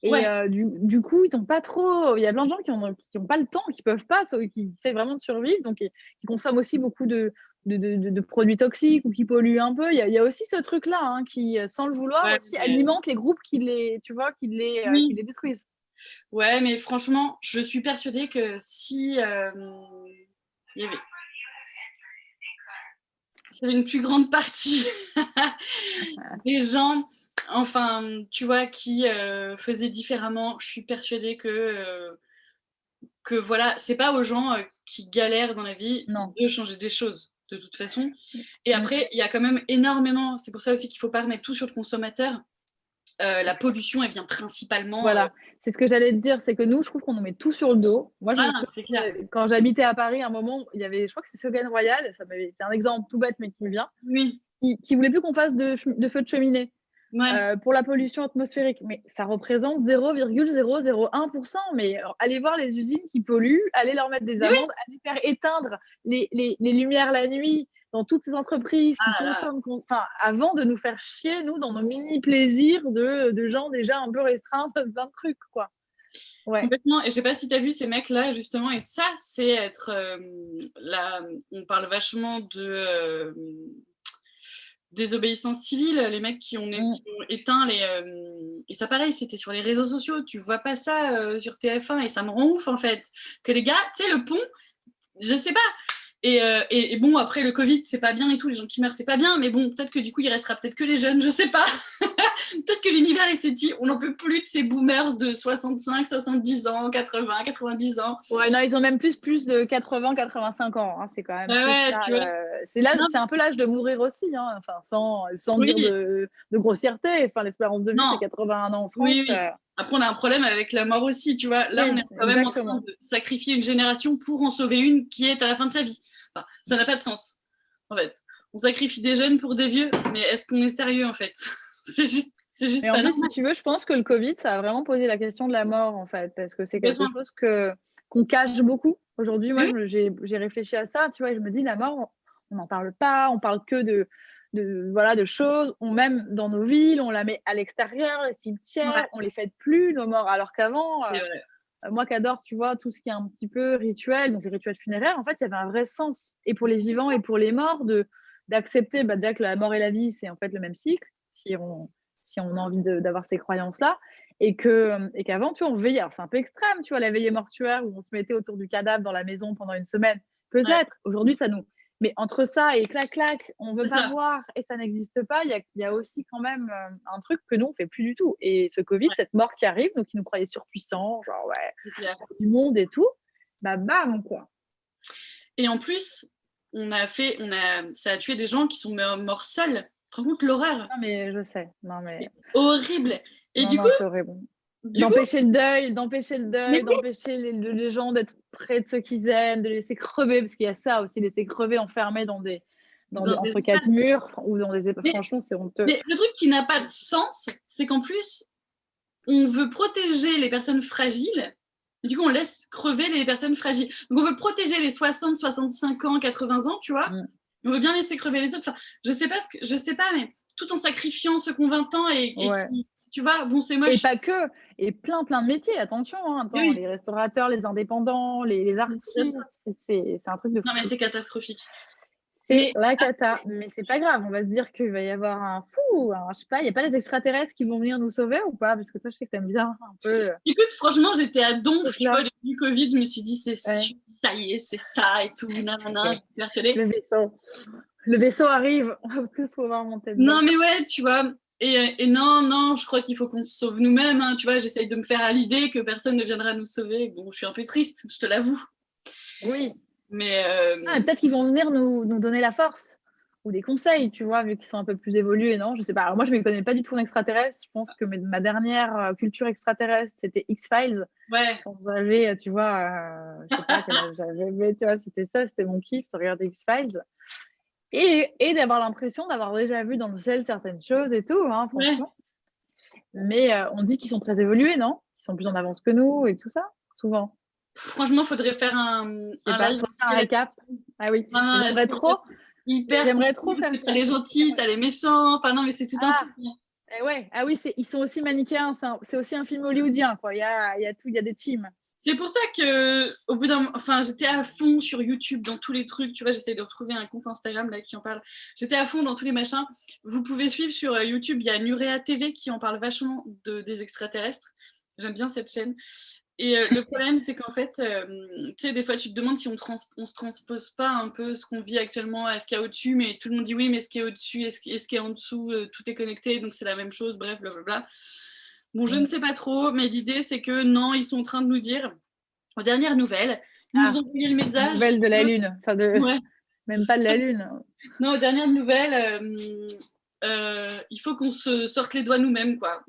Et du coup, ils n'ont pas trop. Il y a plein de gens qui ont pas le temps, qui peuvent pas, qui essaient vraiment de survivre, donc qui consomment aussi beaucoup de produits toxiques ou qui polluent un peu. Il y a aussi ce truc-là, hein, qui, sans le vouloir, aussi alimente les groupes qui les détruisent.
Ouais, mais franchement, je suis persuadée que si il y avait une plus grande partie des gens, enfin, tu vois, qui faisaient différemment, je suis persuadée que voilà, c'est pas aux gens qui galèrent dans la vie de changer des choses, de toute façon. Et après, il y a quand même énormément, c'est pour ça aussi qu'il faut pas remettre tout sur le consommateur. La pollution, elle vient principalement.
Voilà, c'est ce que j'allais te dire, c'est que nous, je trouve qu'on nous met tout sur le dos. Moi,
c'est clair.
Quand j'habitais à Paris, à un moment, il y avait, je crois que c'est Ségolène Royal, c'est un exemple tout bête, mais qui me vient, qui voulait plus qu'on fasse de feu de cheminée pour la pollution atmosphérique. Mais ça représente 0,001%. Mais alors, allez voir les usines qui polluent, allez leur mettre des amendes, allez faire éteindre les lumières la nuit dans toutes ces entreprises qui consomment, avant de nous faire chier, nous, dans nos mini-plaisirs de gens déjà un peu restreints de plein de trucs, quoi. Ouais.
Complètement. Et je sais pas si tu as vu ces mecs-là, justement, et ça, c'est être là, on parle vachement de désobéissance civile, les mecs qui ont éteint les... et ça, pareil, c'était sur les réseaux sociaux, tu vois pas ça sur TF1, et ça me rend ouf, en fait, que les gars, tu sais, le pont, je sais pas. Et bon, après, le Covid, c'est pas bien et tout, les gens qui meurent, c'est pas bien, mais bon, peut-être que du coup, il restera peut-être que les jeunes, je sais pas. Peut-être que l'univers, il s'est dit, on n'en peut plus de ces boomers de 65, 70 ans, 80, 90 ans.
Ouais, non, ils ont même plus de 80, 85 ans. Hein. C'est quand même plus ça.
Tu vois.
C'est un peu l'âge de mourir aussi, hein. Enfin, sans
Oui.
dire de grossièreté. Enfin, l'espérance de vie, c'est 81 ans en France.
Oui. Après, on a un problème avec la mort aussi, tu vois. Là, on est quand même en train de sacrifier une génération pour en sauver une qui est à la fin de sa vie. Enfin, ça n'a pas de sens, en fait. On sacrifie des jeunes pour des vieux, mais est-ce qu'on est sérieux, en fait? C'est juste
mais en plus, si tu veux, je pense que le Covid, ça a vraiment posé la question de la mort, en fait, parce que c'est quelque chose qu'on cache beaucoup. Aujourd'hui, moi, j'ai réfléchi à ça, tu vois, et je me dis, la mort, on n'en parle pas, on parle que de choses, même dans nos villes, on la met à l'extérieur, les cimetières, on les fête plus, nos morts, alors qu'avant, moi qui adore, tu vois, tout ce qui est un petit peu rituel, donc les rituels funéraires, en fait, il y avait un vrai sens, et pour les vivants et pour les morts, d'accepter déjà que la mort et la vie, c'est en fait le même cycle, si on a envie d'avoir ces croyances-là, et qu'avant, tu vois, on veillait. Alors, c'est un peu extrême, tu vois, la veillée mortuaire où on se mettait autour du cadavre dans la maison pendant une semaine. Peut-être. Aujourd'hui, ça nous... Mais entre ça et clac, on veut pas voir et ça n'existe pas, il y a aussi quand même un truc que nous, on fait plus du tout. Et ce Covid, cette mort qui arrive, donc qui nous croyait surpuissants, genre, du monde et tout, bah, bam, quoi.
Et en plus, ça a tué des gens qui sont morts seuls. Tu te rends compte l'horreur?
Non, mais je sais. Non, mais...
C'est horrible. Et du coup,
c'est horrible. D'empêcher le deuil, d'empêcher les gens d'être près de ceux qu'ils aiment, de les laisser crever, parce qu'il y a ça aussi, laisser crever enfermés entre quatre murs ou dans des époques. Franchement, c'est honteux.
Mais le truc qui n'a pas de sens, c'est qu'en plus, on veut protéger les personnes fragiles. Et du coup, on laisse crever les personnes fragiles. Donc, on veut protéger les 60, 65 ans, 80 ans, tu vois. On veut bien laisser crever les autres. Enfin, je sais pas, mais tout en sacrifiant ceux qui ont 20 ans et qui, tu vois, bon, c'est moche.
Et pas que, et plein de métiers, attention, hein, les restaurateurs, les indépendants, les artistes, c'est un truc de fou.
Non, mais c'est catastrophique.
C'est la cata, mais c'est pas grave, on va se dire qu'il va y avoir un fou, je sais pas, il n'y a pas des extraterrestres qui vont venir nous sauver ou pas? Parce que toi, je sais que t'aimes bien un peu.
Écoute, franchement, j'étais à donf, tu vois, depuis le Covid, je me suis dit, ça y est, c'est ça et tout, nanana, j'étais persuadée.
Le vaisseau arrive, on va tous pouvoir monter dedans.
Non, mais ouais, tu vois, et non, je crois qu'il faut qu'on se sauve nous-mêmes, hein, tu vois, j'essaye de me faire à l'idée que personne ne viendra nous sauver. Bon, je suis un peu triste, je te l'avoue.
Oui.
Mais
peut-être qu'ils vont venir nous donner la force ou des conseils, tu vois, vu qu'ils sont un peu plus évolués, non? Je sais pas. Alors moi, je ne me connais pas du tout en extraterrestre. Je pense que ma dernière culture extraterrestre, c'était X-Files.
Ouais.
Quand j'avais, tu vois, je sais pas quel âge j'avais, mais tu vois, c'était mon kiff de regarder X-Files. Et d'avoir l'impression d'avoir déjà vu dans le ciel certaines choses et tout, hein, franchement. Ouais. Mais on dit qu'ils sont très évolués, non? Ils sont plus en avance que nous et tout ça, souvent.
Franchement, il faudrait faire un
récap. Ah oui, j'aimerais trop.
J'aimerais trop faire ça. T'as les gentils, t'as les méchants. Enfin non, mais c'est tout un truc.
Ah oui, ils sont aussi manichéens. C'est aussi un film hollywoodien, quoi. Il y a tout, il y a des teams.
C'est pour ça que, au bout j'étais à fond sur YouTube dans tous les trucs. Tu vois, j'essaie de retrouver un compte Instagram là qui en parle. J'étais à fond dans tous les machins. Vous pouvez suivre sur YouTube. Il y a Nurea TV qui en parle vachement des extraterrestres. J'aime bien cette chaîne. Et le problème, c'est qu'en fait, tu sais, des fois, tu te demandes si on se transpose pas un peu ce qu'on vit actuellement à ce qu'il y a au-dessus, mais tout le monde dit oui, mais ce qui est au-dessus et ce qui est en dessous, tout est connecté, donc c'est la même chose, bref, blablabla. Bon, je ne sais pas trop, mais l'idée, c'est que non, ils sont en train de nous dire, aux dernières nouvelles, ils nous ont envoyé le message.
Nouvelles de la Lune, enfin même pas de la Lune.
Non, aux dernières nouvelles, il faut qu'on se sorte les doigts nous-mêmes, quoi.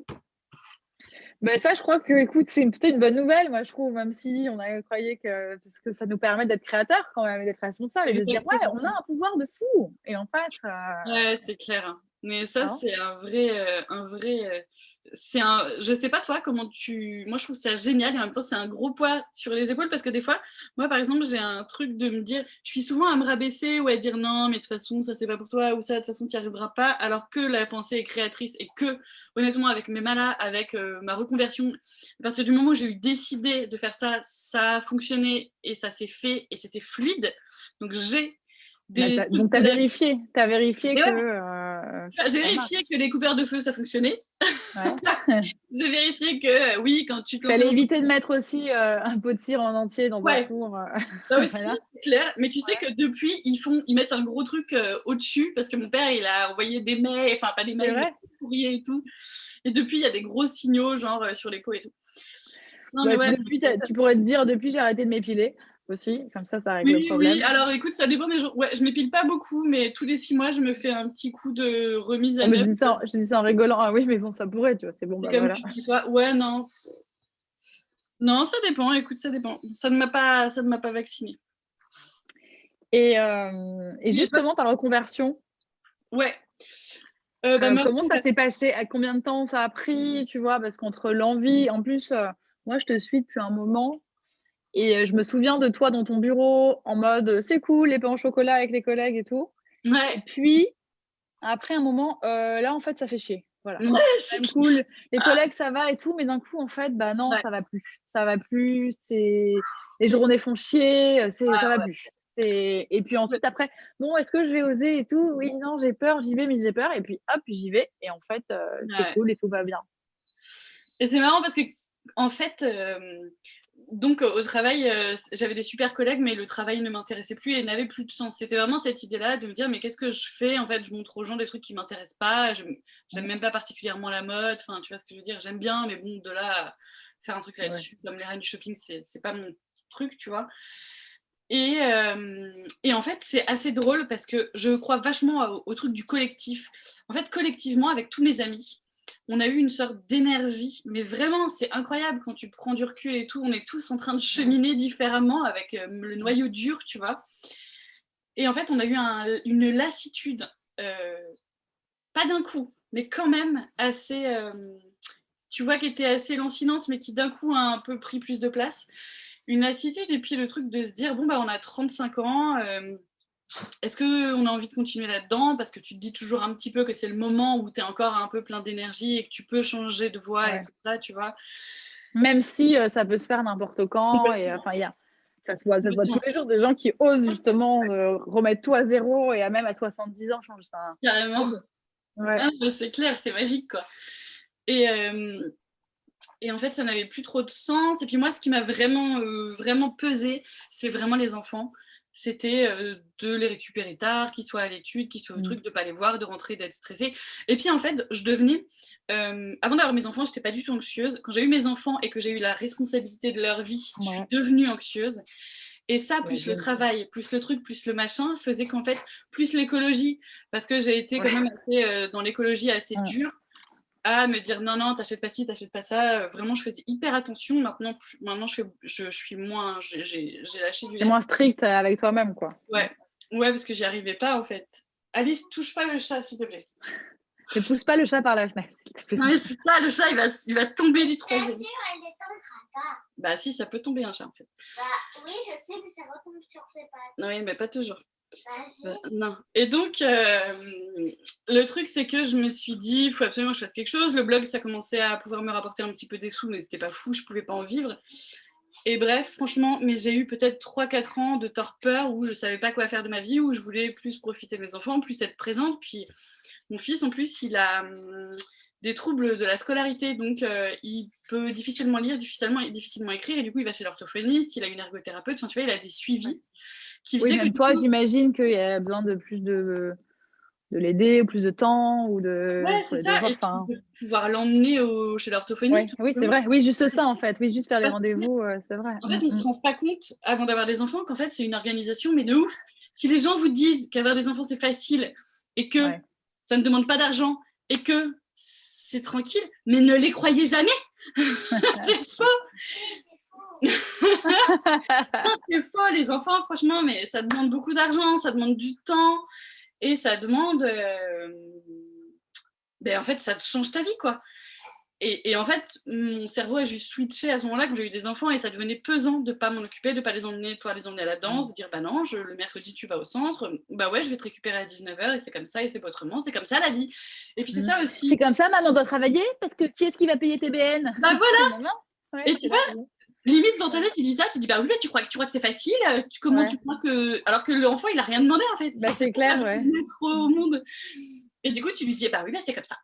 Ben ça, je crois que, écoute, c'est peut-être une bonne nouvelle, moi, je trouve, même si on a croyé parce que ça nous permet d'être créateurs quand même, et d'être responsables, et de se dire, ouais, on a un pouvoir de fou. Et en fait...
Ouais, c'est clair. Mais ça, c'est un vrai... je sais pas, toi, comment tu... Moi, je trouve ça génial, et en même temps, c'est un gros poids sur les épaules, parce que des fois, moi, par exemple, j'ai un truc de me dire... Je suis souvent à me rabaisser ou à dire non, mais de toute façon, ça, c'est pas pour toi, ou ça, de toute façon, tu n'y arriveras pas, alors que la pensée est créatrice, et que, honnêtement, avec mes malas, avec ma reconversion, à partir du moment où j'ai eu décidé de faire ça, ça a fonctionné, et ça s'est fait, et c'était fluide. Donc, j'ai...
Donc, tu as vérifié que
J'ai vérifié que les coupeurs de feu, ça fonctionnait.
Ouais.
J'ai vérifié que, oui, quand tu te
Fallait éviter de mettre aussi un pot de cire en entier dans un four.
Ça aussi,
Voilà.
c'est clair. Mais tu sais que depuis, ils mettent un gros truc au-dessus parce que mon père, il a envoyé des mails, enfin pas des mails, mais des courriers et tout. Et depuis, il y a des gros signaux, genre sur les pots et tout.
Non, mais depuis, tu pourrais te dire, depuis, j'ai arrêté de m'épiler aussi. Comme ça règle le problème.
Oui, alors écoute, ça dépend des jours. Ouais, je m'épile pas beaucoup, mais tous les 6 mois, je me fais un petit coup de remise à neuf.
Je dis ça en rigolant. Ah oui, mais bon, ça pourrait, tu vois. C'est bon,
c'est comme tu dis, toi. Ouais, non. Non, ça dépend, écoute, ça dépend. Ça ne m'a pas vaccinée.
Et justement, ta reconversion.
Ouais.
Comment ça s'est passé? À combien de temps ça a pris, tu vois? Parce qu'entre l'envie, en plus, moi, je te suis depuis un moment et je me souviens de toi dans ton bureau en mode c'est cool, les pains au chocolat avec les collègues et tout.
Ouais.
Et puis, après un moment, là, en fait, ça fait chier. Voilà.
Ouais,
c'est quand même cool. Les collègues, ça va et tout, mais d'un coup, en fait, bah non, ça va plus. Ça va plus. Les journées font chier. Ça va plus. Et puis ensuite, après, bon, est-ce que je vais oser et tout? Oui, non, j'ai peur, j'y vais, mais j'ai peur. Et puis, hop, j'y vais. Et en fait, c'est cool et tout va bien.
Et c'est marrant parce que, en fait, donc au travail, j'avais des super collègues, mais le travail ne m'intéressait plus et n'avait plus de sens. C'était vraiment cette idée-là de me dire, mais qu'est-ce que je fais? En fait, je montre aux gens des trucs qui m'intéressent pas. J'aime même pas particulièrement la mode. Enfin, tu vois ce que je veux dire? J'aime bien, mais bon, de là à faire un truc là-dessus, comme les reines du shopping, c'est pas mon truc, tu vois. Et en fait, c'est assez drôle parce que je crois vachement au truc du collectif. En fait, collectivement, avec tous mes amis, on a eu une sorte d'énergie, mais vraiment, c'est incroyable quand tu prends du recul et tout. On est tous en train de cheminer différemment avec le noyau dur, tu vois. Et en fait, on a eu une lassitude, pas d'un coup, mais quand même assez, tu vois, qui était assez lancinante, mais qui d'un coup a un peu pris plus de place. Une lassitude et puis le truc de se dire, bon, bah, on a 35 ans, est-ce qu'on a envie de continuer là-dedans? Parce que tu te dis toujours un petit peu que c'est le moment où tu es encore un peu plein d'énergie et que tu peux changer de voie et tout ça, tu vois.
Même si ça peut se faire n'importe quand. Et enfin, ça se voit tous les jours des gens qui osent justement remettre tout à zéro et même à 70 ans changer. Enfin,
carrément.
Ouais.
Ah, c'est clair, c'est magique, quoi. Et en fait, ça n'avait plus trop de sens. Et puis moi, ce qui m'a vraiment, vraiment pesé, c'est vraiment les enfants. C'était de les récupérer tard, qu'ils soient à l'étude, qu'ils soient au truc, de ne pas les voir, de rentrer, d'être stressée. Et puis en fait, je devenais... avant d'avoir mes enfants, je n'étais pas du tout anxieuse. Quand j'ai eu mes enfants et que j'ai eu la responsabilité de leur vie, je suis devenue anxieuse. Et ça, plus le travail, plus le truc, plus le machin, faisait qu'en fait, plus l'écologie, parce que j'ai été quand même assez, dans l'écologie assez dure, à me dire non, t'achètes pas ci, t'achètes pas ça. Vraiment, je faisais hyper attention. Maintenant je suis moins, j'ai lâché du lest.
C'est moins strict avec toi-même, quoi.
Ouais, parce que j'y arrivais pas, en fait. Alice, touche pas le chat, s'il te plaît.
Ne pousse pas le chat par la fenêtre, s'il te plaît.
Non, mais c'est ça, le chat, il va tomber du troisième.
Bien sûr, elle ne tombera pas.
Bah si, ça peut tomber un chat, en fait.
Bah oui, je sais, mais ça retombe sur ses pattes.
Oui, mais pas toujours.
Bah si.
Non. Et donc, le truc, c'est que je me suis dit, il faut absolument que je fasse quelque chose. Le blog, ça commençait à pouvoir me rapporter un petit peu des sous, mais c'était pas fou, je pouvais pas en vivre. Et bref, franchement, mais j'ai eu peut-être 3-4 ans de torpeur où je savais pas quoi faire de ma vie, où je voulais plus profiter de mes enfants, plus être présente. Puis mon fils, en plus, il a des troubles de la scolarité, donc il peut difficilement lire, difficilement écrire, et du coup, il va chez l'orthophoniste, il a une ergothérapeute, enfin, tu vois, il a des suivis.
Oui, même toi, j'imagine qu'il y a besoin de plus de l'aider, ou plus de temps, ou de...
Ouais, c'est ça, et de pouvoir l'emmener chez l'orthophoniste.
Oui, c'est vrai. Oui, juste ça, en fait. Oui, juste faire les rendez-vous, c'est vrai.
En fait, on ne se rend pas compte, avant d'avoir des enfants, qu'en fait, c'est une organisation, mais de ouf. Si les gens vous disent qu'avoir des enfants, c'est facile, et que ça ne demande pas d'argent, et que c'est tranquille, mais ne les croyez jamais. C'est faux. Non, c'est faux, les enfants, franchement, mais ça demande beaucoup d'argent, ça demande du temps, et ça demande... en fait, ça te change ta vie, quoi. Et en fait, mon cerveau a juste switché à ce moment-là, quand j'ai eu des enfants, et ça devenait pesant de ne pas m'en occuper, de ne pas pouvoir les emmener à la danse, de dire, bah non, le mercredi, tu vas au centre, bah ouais, je vais te récupérer à 19h, et c'est comme ça, et c'est pas autrement, c'est comme ça la vie. Et puis c'est ça aussi.
C'est comme ça, maman doit travailler, parce que qui est-ce qui va payer tes BN?
Bah voilà. Et tu vois, limite dans ta tête, tu dis ça, tu dis, bah oui, mais tu crois que c'est facile, comment tu crois que... Alors que l'enfant, il a rien demandé, en fait.
Bah c'est clair,
mettre au monde. Et du coup, tu lui dis, bah oui, bah, c'est comme ça.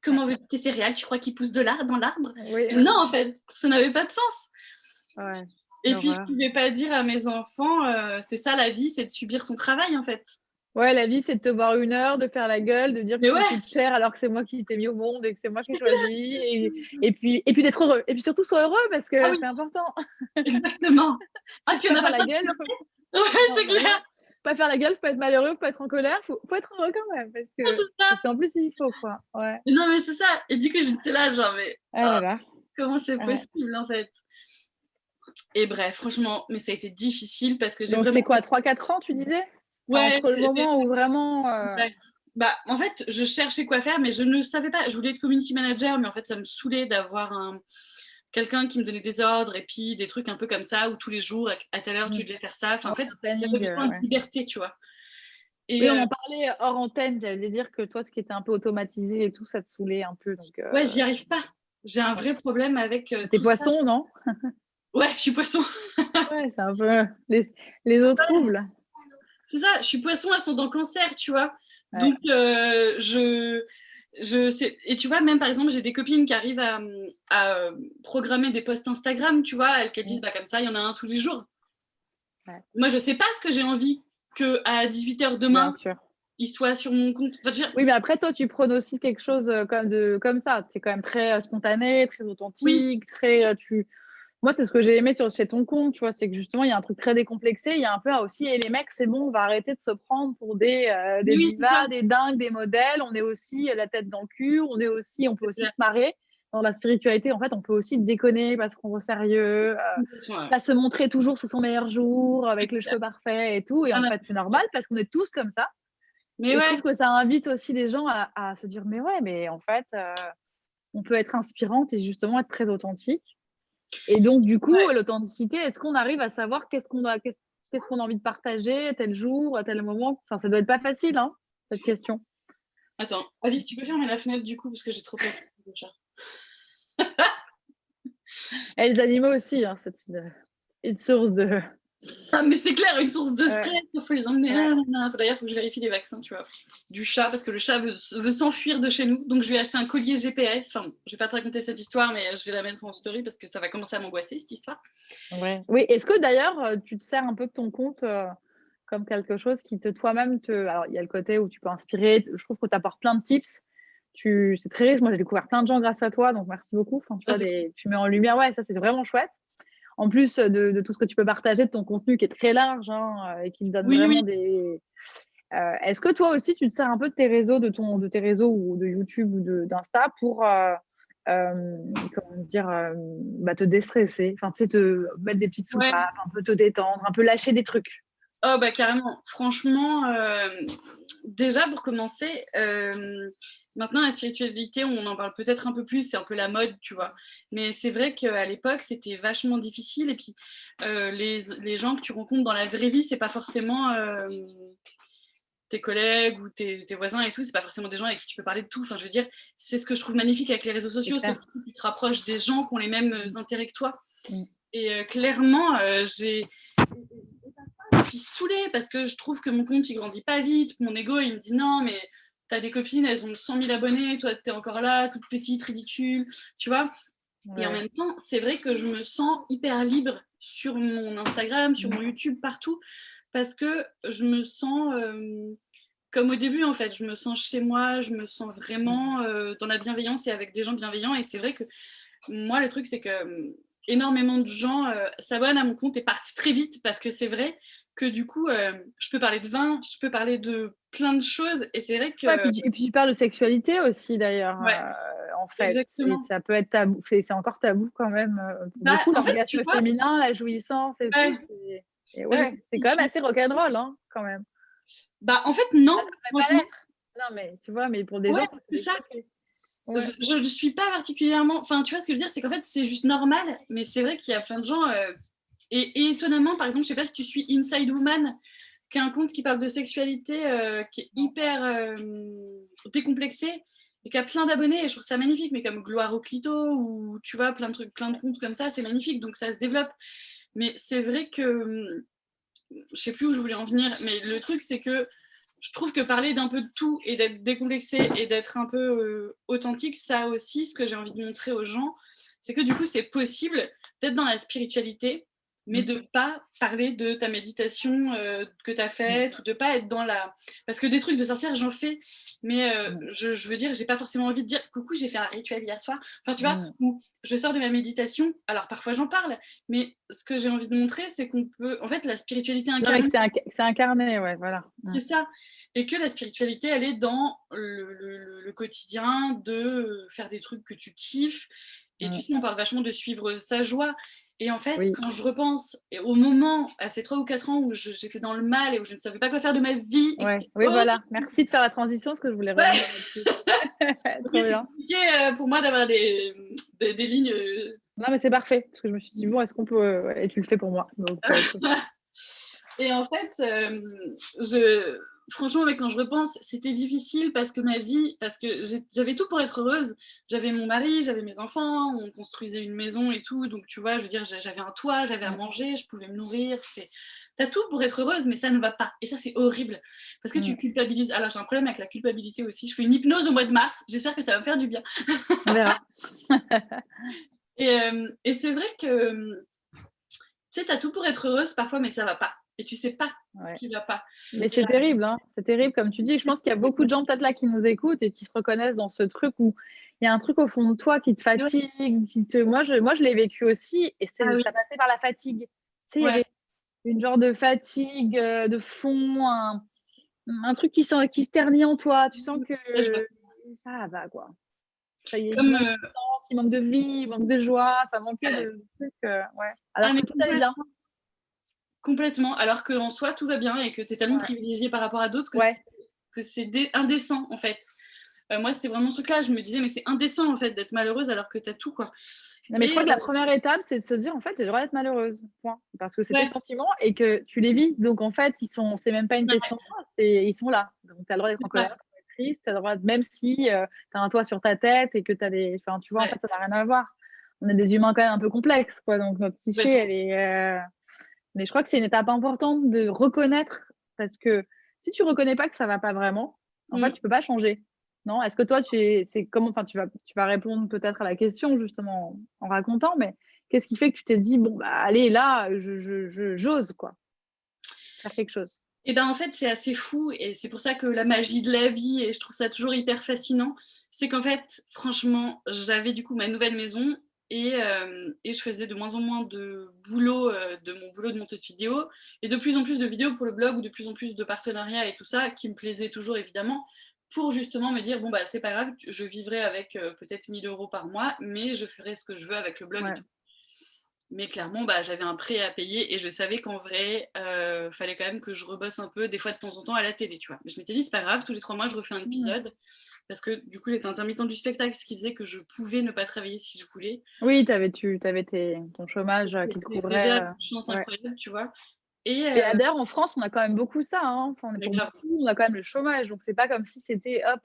Comment veux-tu tes céréales? Tu crois qu'ils poussent dans l'arbre?
Oui.
Non, en fait, ça n'avait pas de sens.
Ouais.
Et puis, je ne pouvais pas dire à mes enfants, c'est ça la vie, c'est de subir son travail, en fait.
Ouais, la vie, c'est de te voir 1 heure, de faire la gueule, de dire que tu coûtes cher alors que c'est moi qui t'ai mis au monde et que c'est moi qui ai choisi. Et puis d'être heureux. Et puis surtout, sois heureux parce que c'est important.
Exactement. Ah, puis on a
pas
pas
la gueule.
Ouais, c'est clair.
Pas faire la gueule, faut pas être malheureux, faut pas être en colère, faut être heureux quand même. Parce qu'en plus, il faut quoi. Ouais.
Mais non, mais c'est ça. Et du coup, j'étais là, genre, mais comment c'est possible en fait? Et bref, franchement, mais ça a été difficile parce que j'ai
Donc, c'est quoi, 3-4 ans, tu disais?
Ouais.
Entre le moment où vraiment.
Ouais. Bah, en fait, je cherchais quoi faire, mais je ne savais pas. Je voulais être community manager, mais en fait, ça me saoulait d'avoir quelqu'un qui me donnait des ordres et puis des trucs un peu comme ça, où tous les jours, à telle heure, tu devais faire ça. Enfin, en fait, j'avais besoin de liberté, tu vois.
Et oui, on en parlait hors antenne. J'allais dire que toi, ce qui était un peu automatisé et tout, ça te saoulait un peu. Donc,
ouais, j'y arrive pas. J'ai un vrai problème avec.
T'es poisson, non?
Ouais, je suis poisson.
Ouais, c'est un peu les autres troubles.
C'est ça, je suis poisson ascendant cancer, tu vois. Ouais. Donc, je sais. Et tu vois, même par exemple, j'ai des copines qui arrivent à programmer des posts Instagram, tu vois, elles disent, bah comme ça, il y en a un tous les jours. Ouais. Moi, je sais pas ce que j'ai envie qu'à 18h demain, il soit sur mon compte. Enfin,
oui, mais après, toi, tu prônes aussi quelque chose comme ça. C'est quand même très spontané, très authentique, très. Moi, c'est ce que j'ai aimé chez ton compte, tu vois, c'est que justement, il y a un truc très décomplexé. Il y a un peu aussi, et les mecs, c'est bon, on va arrêter de se prendre pour des divas, des dingues, des modèles. On est aussi la tête dans le cul, on peut aussi se marrer. Dans la spiritualité, en fait, on peut aussi déconner, pas se prendre au sérieux, pas se montrer toujours sous son meilleur jour, avec les cheveux parfaits et tout. Et en fait, c'est normal parce qu'on est tous comme ça. Mais je trouve que ça invite aussi les gens à se dire, mais ouais, mais en fait, on peut être inspirante et justement être très authentique. Et donc, du coup, l'authenticité, est-ce qu'on arrive à savoir qu'est-ce qu'on a envie de partager tel jour, à tel moment? Enfin, ça doit être pas facile, hein, cette question.
Attends, Alice, tu peux fermer la fenêtre du coup, parce que j'ai trop peur de chat.
Et les animaux aussi, hein, c'est une source de...
Ah, mais c'est clair, une source de stress, il faut les emmener. D'ailleurs, il faut que je vérifie les vaccins, tu vois, du chat, parce que le chat veut s'enfuir de chez nous. Donc, je lui ai acheté un collier GPS. Enfin, je vais pas te raconter cette histoire, mais je vais la mettre en story parce que ça va commencer à m'angoisser, cette histoire.
Ouais. Oui, est-ce que d'ailleurs, tu te sers un peu de ton compte comme quelque chose qui toi-même Alors, il y a le côté où tu peux inspirer. Je trouve que tu apportes plein de tips. C'est très riche. Moi, j'ai découvert plein de gens grâce à toi, donc merci beaucoup. Enfin, tu mets en lumière. Ouais, ça, c'est vraiment chouette. En plus de tout ce que tu peux partager de ton contenu qui est très large et qui me donne vraiment des... est-ce que toi aussi, tu te sers un peu de tes réseaux, de tes réseaux ou de YouTube ou d'Insta pour comment dire, te déstresser, enfin, tu sais, te mettre des petites soupapes, un peu te détendre, un peu lâcher des trucs?
Oh, bah carrément. Franchement, déjà, pour commencer, maintenant, la spiritualité, on en parle peut-être un peu plus, c'est un peu la mode, tu vois. Mais c'est vrai qu'à l'époque, c'était vachement difficile. Et puis, les gens que tu rencontres dans la vraie vie, c'est pas forcément tes collègues ou tes voisins et tout, c'est pas forcément des gens avec qui tu peux parler de tout. Enfin, je veux dire, c'est ce que je trouve magnifique avec les réseaux sociaux, c'est que tu te rapproches des gens qui ont les mêmes intérêts que toi. Et clairement, j'ai puis saoulée parce que je trouve que mon compte il grandit pas vite, mon ego il me dit non mais t'as des copines, elles ont 100 000 abonnés, toi t'es encore là, toute petite, ridicule, tu vois. Et en même temps, c'est vrai que je me sens hyper libre sur mon Instagram, sur mon YouTube, partout, parce que je me sens comme au début en fait, je me sens chez moi, je me sens vraiment dans la bienveillance et avec des gens bienveillants. Et c'est vrai que moi le truc c'est que énormément de gens s'abonnent à mon compte et partent très vite parce que c'est vrai que du coup, je peux parler de vin, je peux parler de plein de choses et c'est vrai que...
Ouais, et puis tu parles de sexualité aussi d'ailleurs, en fait. Ça peut être tabou, c'est encore tabou quand même. Pour beaucoup, l'orgasme féminin, la jouissance et tout. C'est quand même assez rock'n'roll, hein, quand même.
Bah en fait, non.
Franchement... Non, mais tu vois, mais pour des gens...
c'est ça. Je ne suis pas particulièrement... Enfin, tu vois ce que je veux dire, c'est qu'en fait, c'est juste normal, mais c'est vrai qu'il y a plein de gens... Et étonnamment, par exemple, je ne sais pas si tu suis Inside Woman, qui est un compte qui parle de sexualité, qui est hyper décomplexé, et qui a plein d'abonnés, et je trouve ça magnifique, mais comme Gloire au Clito, ou tu vois, plein de trucs, plein de comptes comme ça, c'est magnifique, donc ça se développe. Mais c'est vrai que... Je ne sais plus où je voulais en venir, mais le truc, c'est que je trouve que parler d'un peu de tout et d'être décomplexé et d'être un peu authentique, ça aussi, ce que j'ai envie de montrer aux gens, c'est que du coup, c'est possible d'être dans la spiritualité, mais de pas parler de ta méditation que tu as faite, ou de pas être dans la... Parce que des trucs de sorcière, j'en fais, mais je veux dire, j'ai pas forcément envie de dire « Coucou, j'ai fait un rituel hier soir ». Enfin, tu vois, où je sors de ma méditation, alors parfois j'en parle, mais ce que j'ai envie de montrer, c'est qu'on peut... En fait, la spiritualité incarnée...
C'est incarné, ouais, voilà.
C'est ça. Et que la spiritualité, elle est dans le quotidien, de faire des trucs que tu kiffes. Et tu sais, on parle vachement de suivre sa joie. Et en fait, quand je repense au moment, à ces 3 ou 4 ans où j'étais dans le mal et où je ne savais pas quoi faire de ma vie.
Oui, voilà. Merci de faire la transition, parce que je voulais revenir là-dessus.
C'est compliqué pour moi d'avoir des lignes.
Non, mais c'est parfait, parce que je me suis dit, bon, est-ce qu'on peut... Et tu le fais pour moi. Donc,
et en fait, franchement, quand je repense, c'était difficile parce que ma vie, parce que j'avais tout pour être heureuse. J'avais mon mari, j'avais mes enfants, on construisait une maison et tout. Donc, tu vois, je veux dire, j'avais un toit, j'avais à manger, je pouvais me nourrir. T'as tout pour être heureuse, mais ça ne va pas. Et ça, c'est horrible. Parce que tu culpabilises. Alors, j'ai un problème avec la culpabilité aussi. Je fais une hypnose au mois de mars. J'espère que ça va me faire du bien.
On verra.
Et c'est vrai que, tu sais, t'as tout pour être heureuse parfois, mais ça va pas. Et tu sais pas ce qui va pas.
Mais c'est terrible, hein. C'est terrible, comme tu dis. Je pense qu'il y a beaucoup de gens peut-être là qui nous écoutent et qui se reconnaissent dans ce truc où il y a un truc au fond de toi qui te fatigue, Moi, je l'ai vécu aussi, et ça passait par la fatigue. Tu sais, il y avait une genre de fatigue de fond, un truc qui se ternit en toi. Tu sens que ça va, quoi. Ça y est, il manque de sens, il manque de vie, il manque de joie, ça manquait de trucs. Alors que tout allait bien.
Complètement, alors qu'en soi, tout va bien et que tu es tellement privilégié par rapport à d'autres que c'est indécent, en fait. Moi, c'était vraiment ce truc-là. Je me disais, mais c'est indécent, en fait, d'être malheureuse alors que tu as tout, quoi.
Non, mais je crois que la première étape, c'est de se dire, en fait, j'ai le droit d'être malheureuse. Point. Parce que c'est tes sentiments et que tu les vis. Donc, en fait, c'est même pas une question de moi, ils sont là. Donc, tu as le droit d'être en colère, d'être triste, tu as le droit, même si tu as un toit sur ta tête et que tu as des. Enfin, tu vois, en fait, ça n'a rien à voir. On est des humains quand même un peu complexes, quoi. Donc, notre psyché, elle est. Mais je crois que c'est une étape importante de reconnaître, parce que si tu reconnais pas que ça va pas vraiment, en fait, tu peux pas changer. Non? Est-ce que toi, c'est comment, enfin, tu vas répondre peut-être à la question justement en racontant, mais qu'est-ce qui fait que tu t'es dit, bon, bah, allez, là, j'ose, quoi, faire quelque chose?
Et ben en fait, c'est assez fou, et c'est pour ça que la magie de la vie, et je trouve ça toujours hyper fascinant, c'est qu'en fait, franchement, j'avais du coup ma nouvelle maison. Et je faisais de moins en moins de boulot, de mon boulot de monteuse vidéo, et de plus en plus de vidéos pour le blog, ou de plus en plus de partenariats et tout ça, qui me plaisait toujours évidemment, pour justement me dire, bon bah c'est pas grave, je vivrai avec peut-être 1 000 € par mois, mais je ferai ce que je veux avec le blog et tout. Mais clairement, bah, j'avais un prêt à payer, et je savais qu'en vrai, fallait quand même que je rebosse un peu, des fois de temps en temps à la télé, tu vois. Mais je m'étais dit, c'est pas grave, tous les 3 mois, je refais un épisode, parce que du coup, j'étais intermittente du spectacle, ce qui faisait que je pouvais ne pas travailler si je voulais.
Oui, t'avais ton chômage qui te couvrait.
Déjà une chance incroyable, tu vois. Et
d'ailleurs, en France, on a quand même beaucoup ça. Hein. Enfin, on a quand même le chômage, donc c'est pas comme si c'était hop,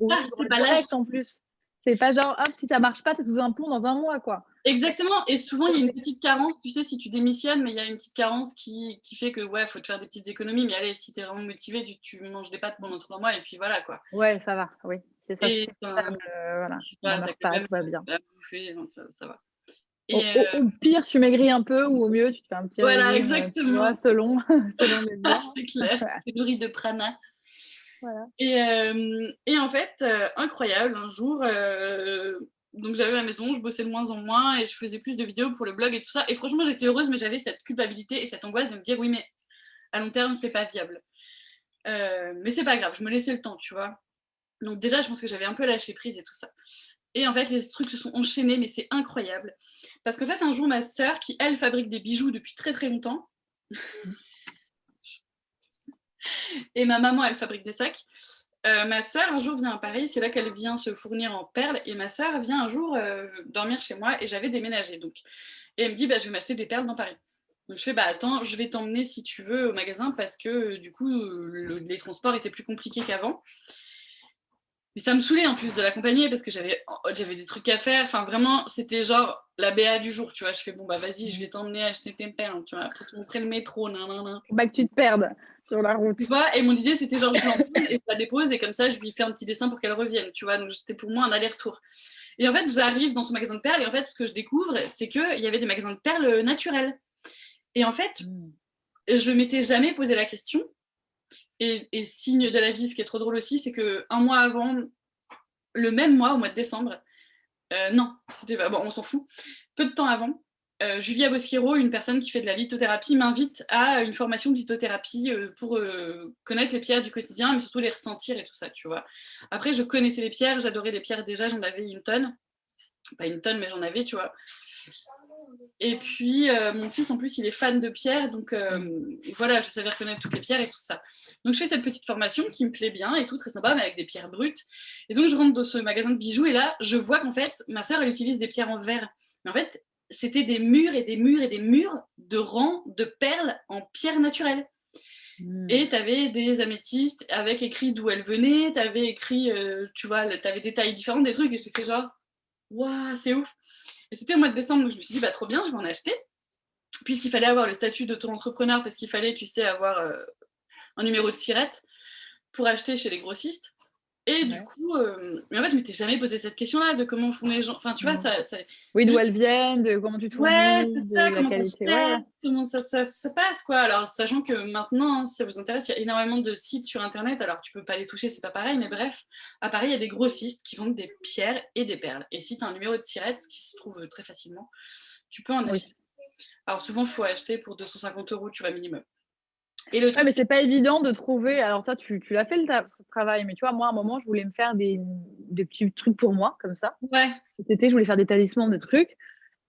rouler direct en plus. C'est pas genre hop, si ça marche pas, t'es sous un pont dans un mois, quoi.
Exactement, et souvent il y a une petite carence, tu sais, si tu démissionnes, mais il y a une petite carence qui fait que faut te faire des petites économies, mais allez, si t'es vraiment motivé, tu manges des pâtes pendant 3 mois, et puis voilà, quoi.
Ouais, ça va, oui, c'est ça.
Et
voilà,
t'as quand même
tout va bien.
à bouffer, donc ça va.
Et au pire, tu maigris un peu, ou au mieux, tu te fais un petit
voilà,
régime,
exactement.
tu vois, selon les jours.
C'est clair, tu te nourris de prana.
Voilà.
Et en fait, incroyable, un jour... Donc j'avais ma maison, je bossais de moins en moins, et je faisais plus de vidéos pour le blog et tout ça. Et franchement, j'étais heureuse, mais j'avais cette culpabilité et cette angoisse de me dire, oui, mais à long terme, c'est pas viable. Mais c'est pas grave, je me laissais le temps, tu vois. Donc déjà, je pense que j'avais un peu lâché prise et tout ça. Et en fait, les trucs se sont enchaînés, mais c'est incroyable. Parce qu'en fait, un jour, ma sœur, qui, elle, fabrique des bijoux depuis très très longtemps, et ma maman, elle fabrique des sacs. Ma sœur, un jour, vient à Paris, c'est là qu'elle vient se fournir en perles, et ma sœur vient un jour dormir chez moi, et j'avais déménagé, donc. Et elle me dit, bah, je vais m'acheter des perles dans Paris. Donc je fais, bah attends, je vais t'emmener si tu veux au magasin, parce que du coup, les transports étaient plus compliqués qu'avant. Mais ça me saoulait en plus de l'accompagner parce que j'avais des trucs à faire. Enfin, vraiment, c'était genre la BA du jour, tu vois. Je fais, bon, bah vas-y, je vais t'emmener acheter tes perles, tu vois, pour te montrer le métro, nanana.
Faut pas que tu te perdes sur la route.
Tu vois, et mon idée, c'était genre, je l'emmène et je la dépose et comme ça, je lui fais un petit dessin pour qu'elle revienne, tu vois. Donc, c'était pour moi un aller-retour. Et en fait, j'arrive dans son magasin de perles et en fait, ce que je découvre, c'est qu'il y avait des magasins de perles naturels. Et en fait, je m'étais jamais posé la question. Et signe de la vie, ce qui est trop drôle aussi, c'est qu'un mois avant, le même mois, au mois de décembre, non, c'était pas, bon, on s'en fout, peu de temps avant, Julia Bosquero, une personne qui fait de la lithothérapie, m'invite à une formation de lithothérapie pour connaître les pierres du quotidien, mais surtout les ressentir et tout ça, tu vois. Après, je connaissais les pierres, j'adorais les pierres déjà, j'en avais une tonne. Pas une tonne, mais j'en avais, tu vois. Et puis, mon fils, en plus, il est fan de pierres, donc voilà, je savais reconnaître toutes les pierres et tout ça. Donc, je fais cette petite formation qui me plaît bien et tout, très sympa, mais avec des pierres brutes. Et donc, je rentre dans ce magasin de bijoux et là, je vois qu'en fait, ma sœur, elle utilise des pierres en verre. Mais en fait, c'était des murs et des murs et des murs de rangs de perles en pierre naturelle. Et tu avais des améthystes avec écrit d'où elles venaient, tu avais écrit, tu vois, tu avais des tailles différentes, des trucs, et j'ai fait genre, waouh, c'est ouf. Et c'était au mois de décembre, donc je me suis dit, bah trop bien, je vais en acheter. Puisqu'il fallait avoir le statut d'auto-entrepreneur, parce qu'il fallait, tu sais, avoir un numéro de SIRET pour acheter chez les grossistes. Et du coup, mais en fait, je m'étais jamais posé cette question-là de comment font les gens. Enfin, tu vois, ça.
Oui, d'où elles viennent, de comment tu te fournis,
ouais, c'est ça,
de la
comment
qualité.
comment ça passe, quoi. Alors, sachant que maintenant, hein, si ça vous intéresse, il y a énormément de sites sur Internet. Alors, tu peux pas les toucher, c'est pas pareil, mais bref, à Paris, il y a des grossistes qui vendent des pierres et des perles. Et si tu as un numéro de SIRET, ce qui se trouve très facilement, tu peux en acheter. Alors, souvent, il faut acheter pour 250 €, tu vois, minimum. Et le truc,
mais c'est pas évident de trouver. Alors, toi, tu l'as fait le travail, mais tu vois, moi, à un moment, je voulais me faire des petits trucs pour moi, comme ça.
Ouais.
Cet été, je voulais faire des talismans, des trucs.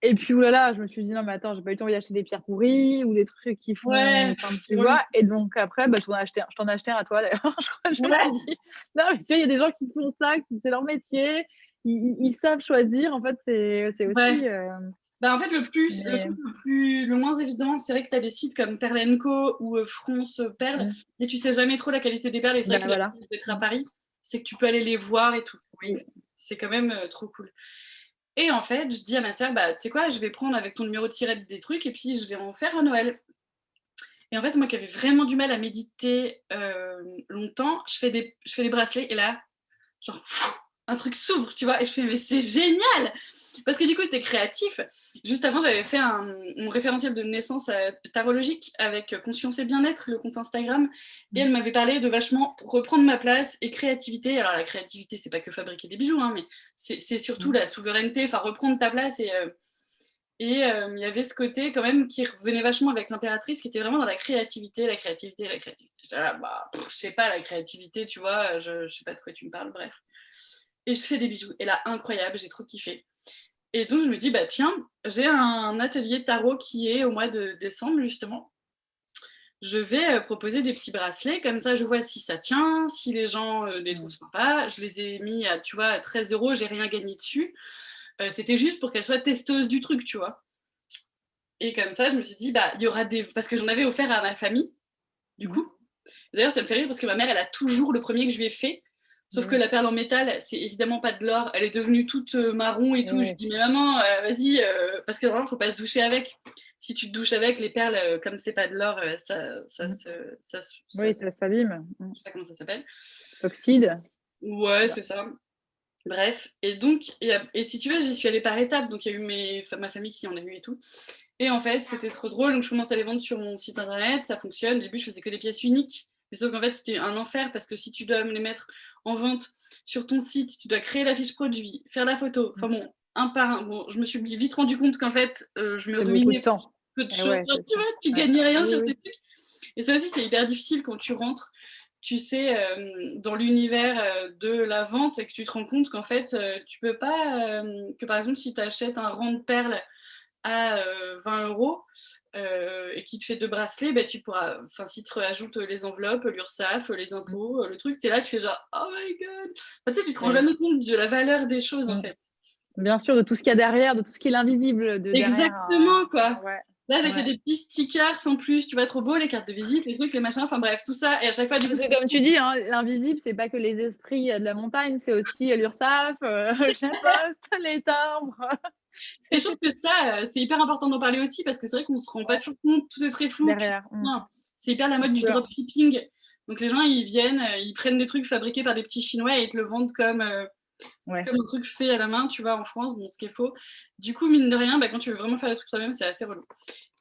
Et puis, oulala, je me suis dit, non, mais attends, j'ai pas eu le temps d'acheter des pierres pourries ou des trucs qui font.
Ouais,
enfin, tu vois. Et donc, après, bah, je t'en ai acheté un à toi, d'ailleurs. Je me suis dit, non, mais tu vois, il y a des gens qui font ça, c'est leur métier. Ils savent choisir. En fait, c'est aussi.
Bah, en fait, le truc le moins évident, c'est vrai que tu as des sites comme Perle & Co ou France Perles, et tu sais jamais trop la qualité des perles. Et c'est vrai que la chance d'être à Paris, c'est que tu peux aller les voir et tout. Oui. C'est quand même trop cool. Et en fait, je dis à ma sœur, bah, tu sais quoi, je vais prendre avec ton numéro de SIRET des trucs et puis je vais en faire à Noël. Et en fait, moi qui avais vraiment du mal à méditer longtemps, je fais des bracelets et là, genre, un truc s'ouvre, tu vois, et je fais, mais c'est génial! Parce que du coup, t'es créatif. Juste avant, j'avais fait mon référentiel de naissance tarologique avec Conscience et Bien-être, le compte Instagram, et elle m'avait parlé de vachement reprendre ma place et créativité. Alors, la créativité, c'est pas que fabriquer des bijoux, hein, mais c'est surtout la souveraineté, enfin, reprendre ta place. Et il y avait ce côté quand même qui revenait vachement avec l'impératrice, qui était vraiment dans la créativité. J'étais là, bah, je sais pas, la créativité, tu vois, je sais pas de quoi tu me parles, bref. Et je fais des bijoux. Et là, incroyable, j'ai trop kiffé. Et donc, je me dis, bah tiens, j'ai un atelier tarot qui est au mois de décembre, justement. Je vais proposer des petits bracelets, comme ça, je vois si ça tient, si les gens les trouvent sympas. Je les ai mis à, tu vois, à 13 €, j'ai rien gagné dessus. C'était juste pour qu'elles soient testeuses du truc, tu vois. Et comme ça, je me suis dit, bah, il y aura des... Parce que j'en avais offert à ma famille, du coup. D'ailleurs, ça me fait rire parce que ma mère, elle a toujours le premier que je lui ai fait. Sauf que la perle en métal, c'est évidemment pas de l'or. Elle est devenue toute marron et tout. Je lui dis, mais maman, vas-y, parce que vraiment, faut pas se doucher avec. Si tu te douches avec, les perles, comme c'est pas de l'or, ça
s'abîme.
Je sais pas comment ça s'appelle.
S'oxyde.
Ouais, c'est ça. Bref. Et donc, et si tu veux, j'y suis allée par étapes. Donc, il y a eu ma famille qui en a eu et tout. Et en fait, c'était trop drôle. Donc, je commence à les vendre sur mon site internet. Ça fonctionne. Au début, je faisais que des pièces uniques. Mais sauf qu'en fait, c'était un enfer parce que si tu dois me les mettre en vente sur ton site, tu dois créer la fiche produit, faire la photo. Enfin bon, un par un. Bon, je me suis vite rendu compte qu'en fait, je me ruinais peu de choses. Tu vois, tu gagnais rien sur tes trucs. Et ça aussi, c'est hyper difficile quand tu rentres, tu sais, dans l'univers de la vente et que tu te rends compte qu'en fait, tu peux pas. Que par exemple, si tu achètes un rang de perles à 20 € et qui te fait 2 bracelets, bah, tu pourras, enfin, si tu rajoutes les enveloppes, l'URSSAF, les impôts, le truc, tu es là, tu fais genre, oh my god. Enfin, tu sais, tu te rends jamais compte de la valeur des choses, en fait.
Bien sûr, de tout ce qu'il y a derrière, de tout ce qui est l'invisible.
Exactement, quoi.
Ouais.
Là, j'ai fait des petits stickers en plus, tu vois, trop beau, les cartes de visite, les trucs, les machins, enfin bref, tout ça. Et à chaque fois, du coup,
Parce que comme tu dis, hein, l'invisible, c'est pas que les esprits de la montagne, c'est aussi l'URSSAF, la poste, les timbres.
et je trouve que ça, c'est hyper important d'en parler aussi parce que c'est vrai qu'on se rend pas toujours compte, tout est très flou.
Derrière.
C'est hyper la mode du dropshipping. Donc les gens, ils viennent, ils prennent des trucs fabriqués par des petits Chinois et ils te le vendent comme un truc fait à la main, tu vois, en France, bon, ce qui est faux. Du coup, mine de rien, quand tu veux vraiment faire les trucs toi-même, c'est assez relou.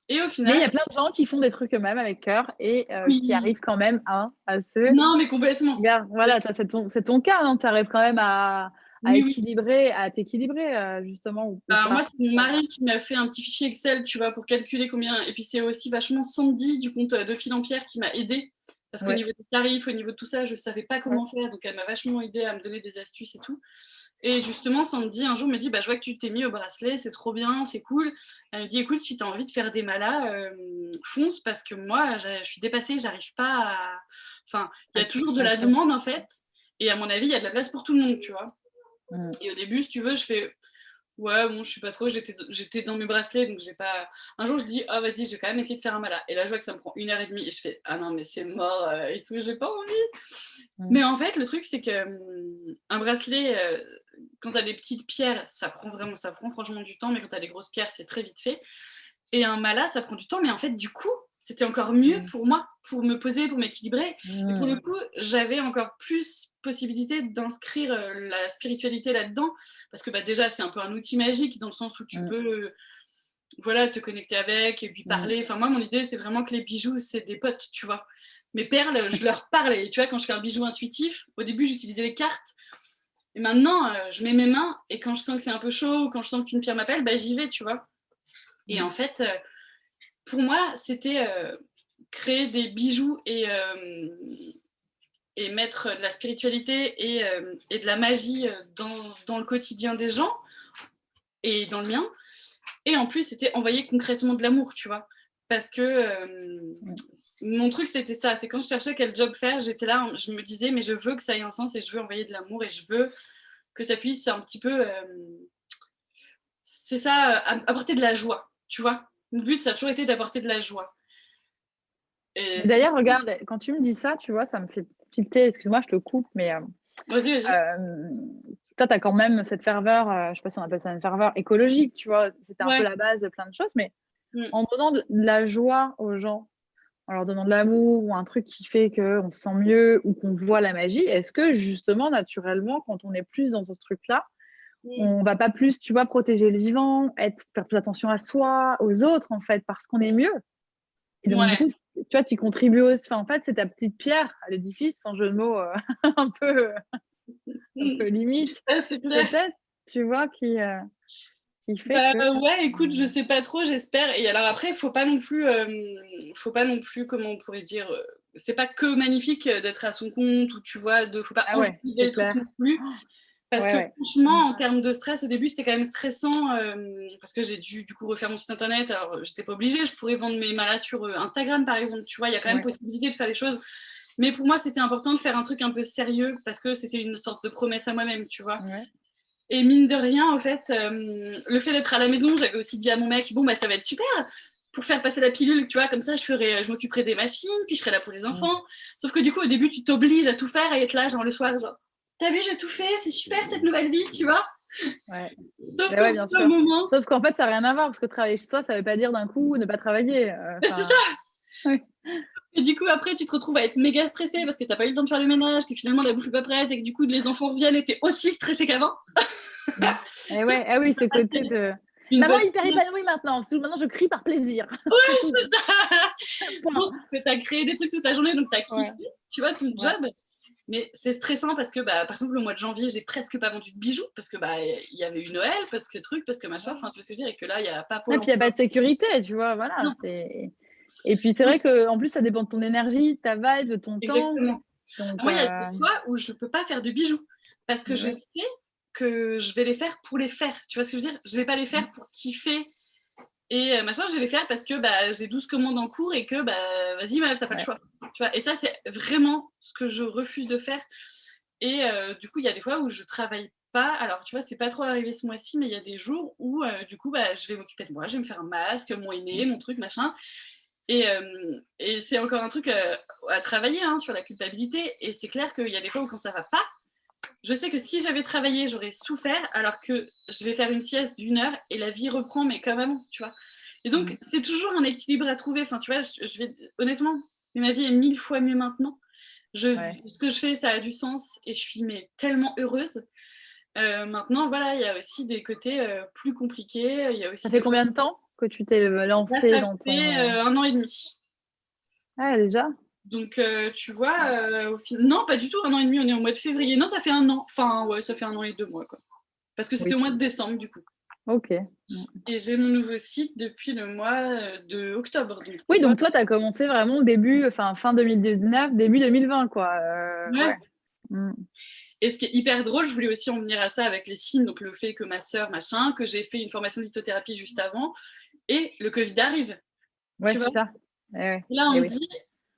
Et au final...
Mais il y a plein de gens qui font des trucs eux-mêmes avec cœur et qui arrivent quand même à se...
Non, mais complètement.
Regarde, voilà, c'est ton cas, tu arrives quand même à équilibrer, à t'équilibrer, justement.
Alors moi, c'est mon mari qui m'a fait un petit fichier Excel, tu vois, pour calculer combien... Et puis c'est aussi vachement Sandy du compte de Fil en Pierre qui m'a aidée. Parce qu'au niveau des tarifs, au niveau de tout ça, je ne savais pas comment faire. Donc elle m'a vachement aidée à me donner des astuces et tout. Et justement, Sandy, un jour, me dit, je vois que tu t'es mis au bracelet, c'est trop bien, c'est cool. Elle me dit, écoute, si tu as envie de faire des malas, fonce, parce que moi, je suis dépassée, j'arrive pas à... Enfin, il y a toujours de la demande, en fait. Et à mon avis, il y a de la place pour tout le monde, tu vois. Et au début, si tu veux, je fais... Ouais, bon, je suis pas trop, j'étais dans mes bracelets, donc j'ai pas... Un jour, je dis, vas-y, je vais quand même essayer de faire un mala. Et là, je vois que ça me prend 1h30, et je fais, ah non, mais c'est mort, et tout, j'ai pas envie. Mais en fait, le truc, c'est que un bracelet, quand t'as des petites pierres, ça prend franchement du temps, mais quand t'as des grosses pierres, c'est très vite fait. Et un mala, ça prend du temps, mais en fait, du coup, c'était encore mieux pour moi, pour me poser, pour m'équilibrer. Et pour le coup, j'avais encore plus possibilité d'inscrire la spiritualité là-dedans, parce que déjà, c'est un peu un outil magique, dans le sens où tu peux te connecter avec, et puis parler. Enfin, moi, mon idée, c'est vraiment que les bijoux, c'est des potes, tu vois. Mes perles, je leur parle. Et tu vois, quand je fais un bijou intuitif, au début, j'utilisais les cartes. Et maintenant, je mets mes mains, et quand je sens que c'est un peu chaud, ou quand je sens qu'une pierre m'appelle, j'y vais, tu vois. Et en fait, pour moi, c'était créer des bijoux et mettre de la spiritualité et de la magie dans le quotidien des gens et dans le mien. Et en plus, c'était envoyer concrètement de l'amour, tu vois. Parce que mon truc, c'était ça. C'est quand je cherchais quel job faire, j'étais là, je me disais, mais je veux que ça ait un sens et je veux envoyer de l'amour et je veux que ça puisse un petit peu... c'est ça, apporter de la joie, tu vois. Le but, ça a toujours été d'apporter de la joie.
D'ailleurs, regarde, quand tu me dis ça, tu vois, ça me fait tilter. Excuse-moi, je te coupe, mais
vas-y.
toi, tu as quand même cette ferveur, je ne sais pas si on appelle ça une ferveur écologique, tu vois. C'était un peu la base de plein de choses, mais en donnant de la joie aux gens, en leur donnant de l'amour ou un truc qui fait qu'on se sent mieux ou qu'on voit la magie, est-ce que justement, naturellement, quand on est plus dans ce truc-là, on va pas plus, tu vois, protéger le vivant, faire plus attention à soi, aux autres, en fait, parce qu'on est mieux. Et donc, du coup, tu vois, tu contribues aussi. Enfin, en fait, c'est ta petite pierre à l'édifice, sans jeu de mots un peu limite. Peut-être, tu vois, qui fait que...
Ouais, écoute, je sais pas trop, j'espère. Et alors après, faut pas non plus, comment on pourrait dire, c'est pas que magnifique d'être à son compte ou tu vois, faut pas enlever le truc non plus. Parce que franchement, en termes de stress, au début, c'était quand même stressant parce que j'ai dû du coup refaire mon site internet. Alors, j'étais pas obligée, je pourrais vendre mes malas sur Instagram par exemple. Tu vois, il y a quand même possibilité de faire des choses. Mais pour moi, c'était important de faire un truc un peu sérieux parce que c'était une sorte de promesse à moi-même, tu vois. Et mine de rien, en fait, le fait d'être à la maison, j'avais aussi dit à mon mec, ça va être super pour faire passer la pilule, tu vois, comme ça, je m'occuperai des machines, puis je serai là pour les enfants. Sauf que du coup, au début, tu t'obliges à tout faire et être là, genre le soir, genre, t'as vu, j'ai tout fait, c'est super cette nouvelle vie, tu vois.
Sauf bien sûr. Moment... Sauf qu'en fait, ça n'a rien à voir, parce que travailler chez soi, ça ne veut pas dire d'un coup ne pas travailler.
C'est ça. Et du coup, après, tu te retrouves à être méga stressée parce que t'as pas eu le temps de faire le ménage, que finalement la bouffe est pas prête et que du coup, les enfants reviennent et t'es aussi stressée qu'avant.
Oui, ce côté de... Maman hyper épanouie maintenant. Maintenant, je crie par plaisir.
Ouais, c'est ça. Parce que t'as créé des trucs toute la journée, donc t'as kiffé, tu vois, ton job. Mais c'est stressant parce que, par exemple, le mois de janvier, j'ai presque pas vendu de bijoux parce que il y avait eu Noël, parce que truc, parce que machin, enfin, tu veux se dire, et que là, il y a pas
Pôle emploi. Et puis, il n'y a pas de sécurité, tu vois, voilà. Et puis, c'est vrai qu'en plus, ça dépend de ton énergie, de ta vibe, de ton temps.
Exactement. Donc, moi, il y a des fois où je peux pas faire de bijoux parce que je sais que je vais les faire pour les faire. Tu vois ce que je veux dire? Je vais pas les faire pour kiffer et machin, je vais les faire parce que j'ai 12 commandes en cours et que vas-y, meuf, t'as pas le choix. Tu vois, et ça, c'est vraiment ce que je refuse de faire. Et du coup, il y a des fois où je travaille pas. Alors, tu vois, c'est pas trop arrivé ce mois-ci, mais il y a des jours où, du coup, bah, je vais m'occuper de moi, je vais me faire un masque, mon henné, mon truc, machin. Et c'est encore un truc à travailler hein, sur la culpabilité. Et c'est clair qu'il y a des fois où quand ça va pas, je sais que si j'avais travaillé, j'aurais souffert, alors que je vais faire une sieste d'1 heure et la vie reprend, mais comme avant, tu vois. Et donc, c'est toujours un équilibre à trouver. Enfin, tu vois, je vais honnêtement, mais ma vie est 1000 fois mieux maintenant. Ce que je fais, ça a du sens et je suis mais tellement heureuse. Maintenant, voilà, il y a aussi des côtés plus compliqués. Il y a aussi
Ça fait combien de temps que tu t'es lancée
ça
dans ton...
fait 1 an et demi.
Ah, déjà?
Donc, tu vois, non, pas du tout, 1 an et demi, on est au mois de février. Non, ça fait 1 an. Enfin, ouais, ça fait 1 an et 2 mois, quoi. Parce que c'était au mois de décembre, du coup.
Ok.
Et j'ai mon nouveau site depuis le mois de octobre. Donc,
oui, donc toi, tu as commencé vraiment fin 2019, début 2020, quoi.
Ouais.
Mm.
Et ce qui est hyper drôle, je voulais aussi en venir à ça avec les signes, donc le fait que ma sœur, machin, que j'ai fait une formation de lithothérapie juste avant, et le Covid arrive.
Ouais,
tu vois
c'est ça. Ouais.
Là, on me dit,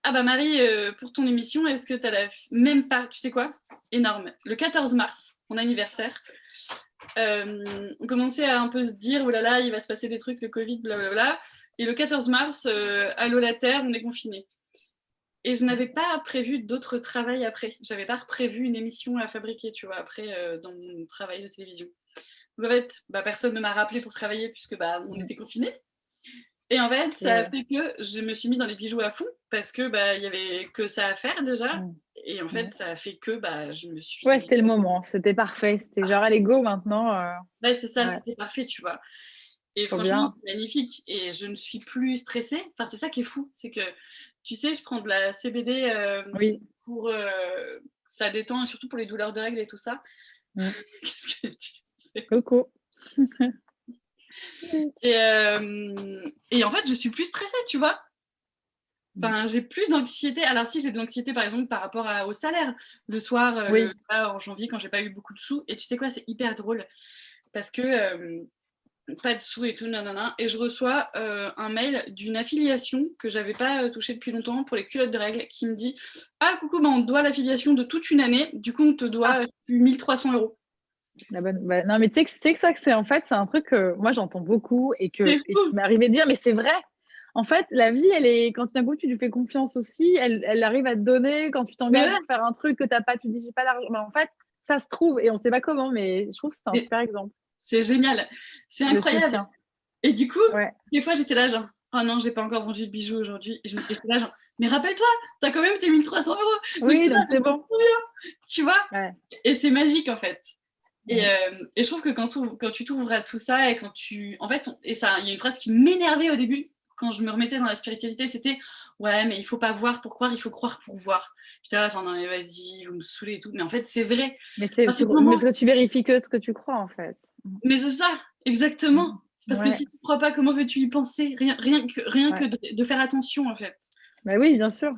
ah bah Marie, pour ton émission, est-ce que tu as même pas, tu sais quoi? Énorme. Le 14 mars, mon anniversaire, on commençait à un peu se dire, oh là là, il va se passer des trucs, le Covid, blablabla. Et le 14 mars, allô la Terre, on est confinés. Et je n'avais pas prévu d'autres travail après. J'avais pas prévu une émission à fabriquer, tu vois, après dans mon travail de télévision. Donc en fait, personne ne m'a rappelé pour travailler puisque on était confinés. Et en fait, ça a fait que je me suis mis dans les bijoux à fond parce que il y avait que ça à faire déjà. Et en fait, ça a fait que je me suis.
Ouais, c'était le moment, c'était parfait. C'était genre, allez, go maintenant.
Ouais, c'est ça, c'était parfait, tu vois. Et franchement, c'est magnifique. Et je ne suis plus stressée. Enfin, c'est ça qui est fou. C'est que, tu sais, je prends de la CBD pour. Ça détend, et surtout pour les douleurs de règles et tout ça. Qu'est-ce que tu fais ?
Coco.
Et en fait, je suis plus stressée, tu vois. Enfin, j'ai plus d'anxiété. Alors si, j'ai de l'anxiété, par exemple, par rapport au salaire. Le soir, en janvier, quand j'ai pas eu beaucoup de sous. Et tu sais quoi, c'est hyper drôle. Parce que pas de sous et tout, nanana. Et je reçois un mail d'une affiliation que j'avais pas touchée depuis longtemps pour les culottes de règles qui me dit « Ah, coucou, on te doit l'affiliation de toute une année. Du coup, on te doit 1300 €.
La bonne... non, mais tu sais que ça, c'est en fait, c'est un truc que moi, j'entends beaucoup et qui m'est arrivé de dire, mais c'est vrai. En fait, la vie, elle est, quand d'un coup, tu lui fais confiance aussi, elle arrive à te donner, quand tu t'engages pour faire un truc que t'as pas, tu dis, j'ai pas l'argent. En fait, ça se trouve, et on sait pas comment, mais je trouve que c'est un super exemple.
C'est génial. C'est incroyable. Et du coup, des fois, j'étais là, genre, oh non, j'ai pas encore vendu de bijoux aujourd'hui. Et j'étais là, genre, mais rappelle-toi, t'as quand même tes 1300 €.
Oui, donc c'est bon.
Tu vois ? Et c'est magique, en fait. Et je trouve que quand tu t'ouvres à tout ça et quand tu... En fait, il y a une phrase qui m'énervait au début quand je me remettais dans la spiritualité, c'était « Ouais, mais il faut pas voir pour croire, il faut croire pour voir. » J'étais là, genre « Non, mais vas-y, vous me saoulez et tout. » Mais en fait, c'est vrai.
Mais c'est parce que tu vérifies que ce que tu crois, en fait.
Mais c'est ça, exactement. Parce que si tu ne crois pas, comment veux-tu y penser ? Rien que de faire attention, en fait.
Bah oui, bien sûr.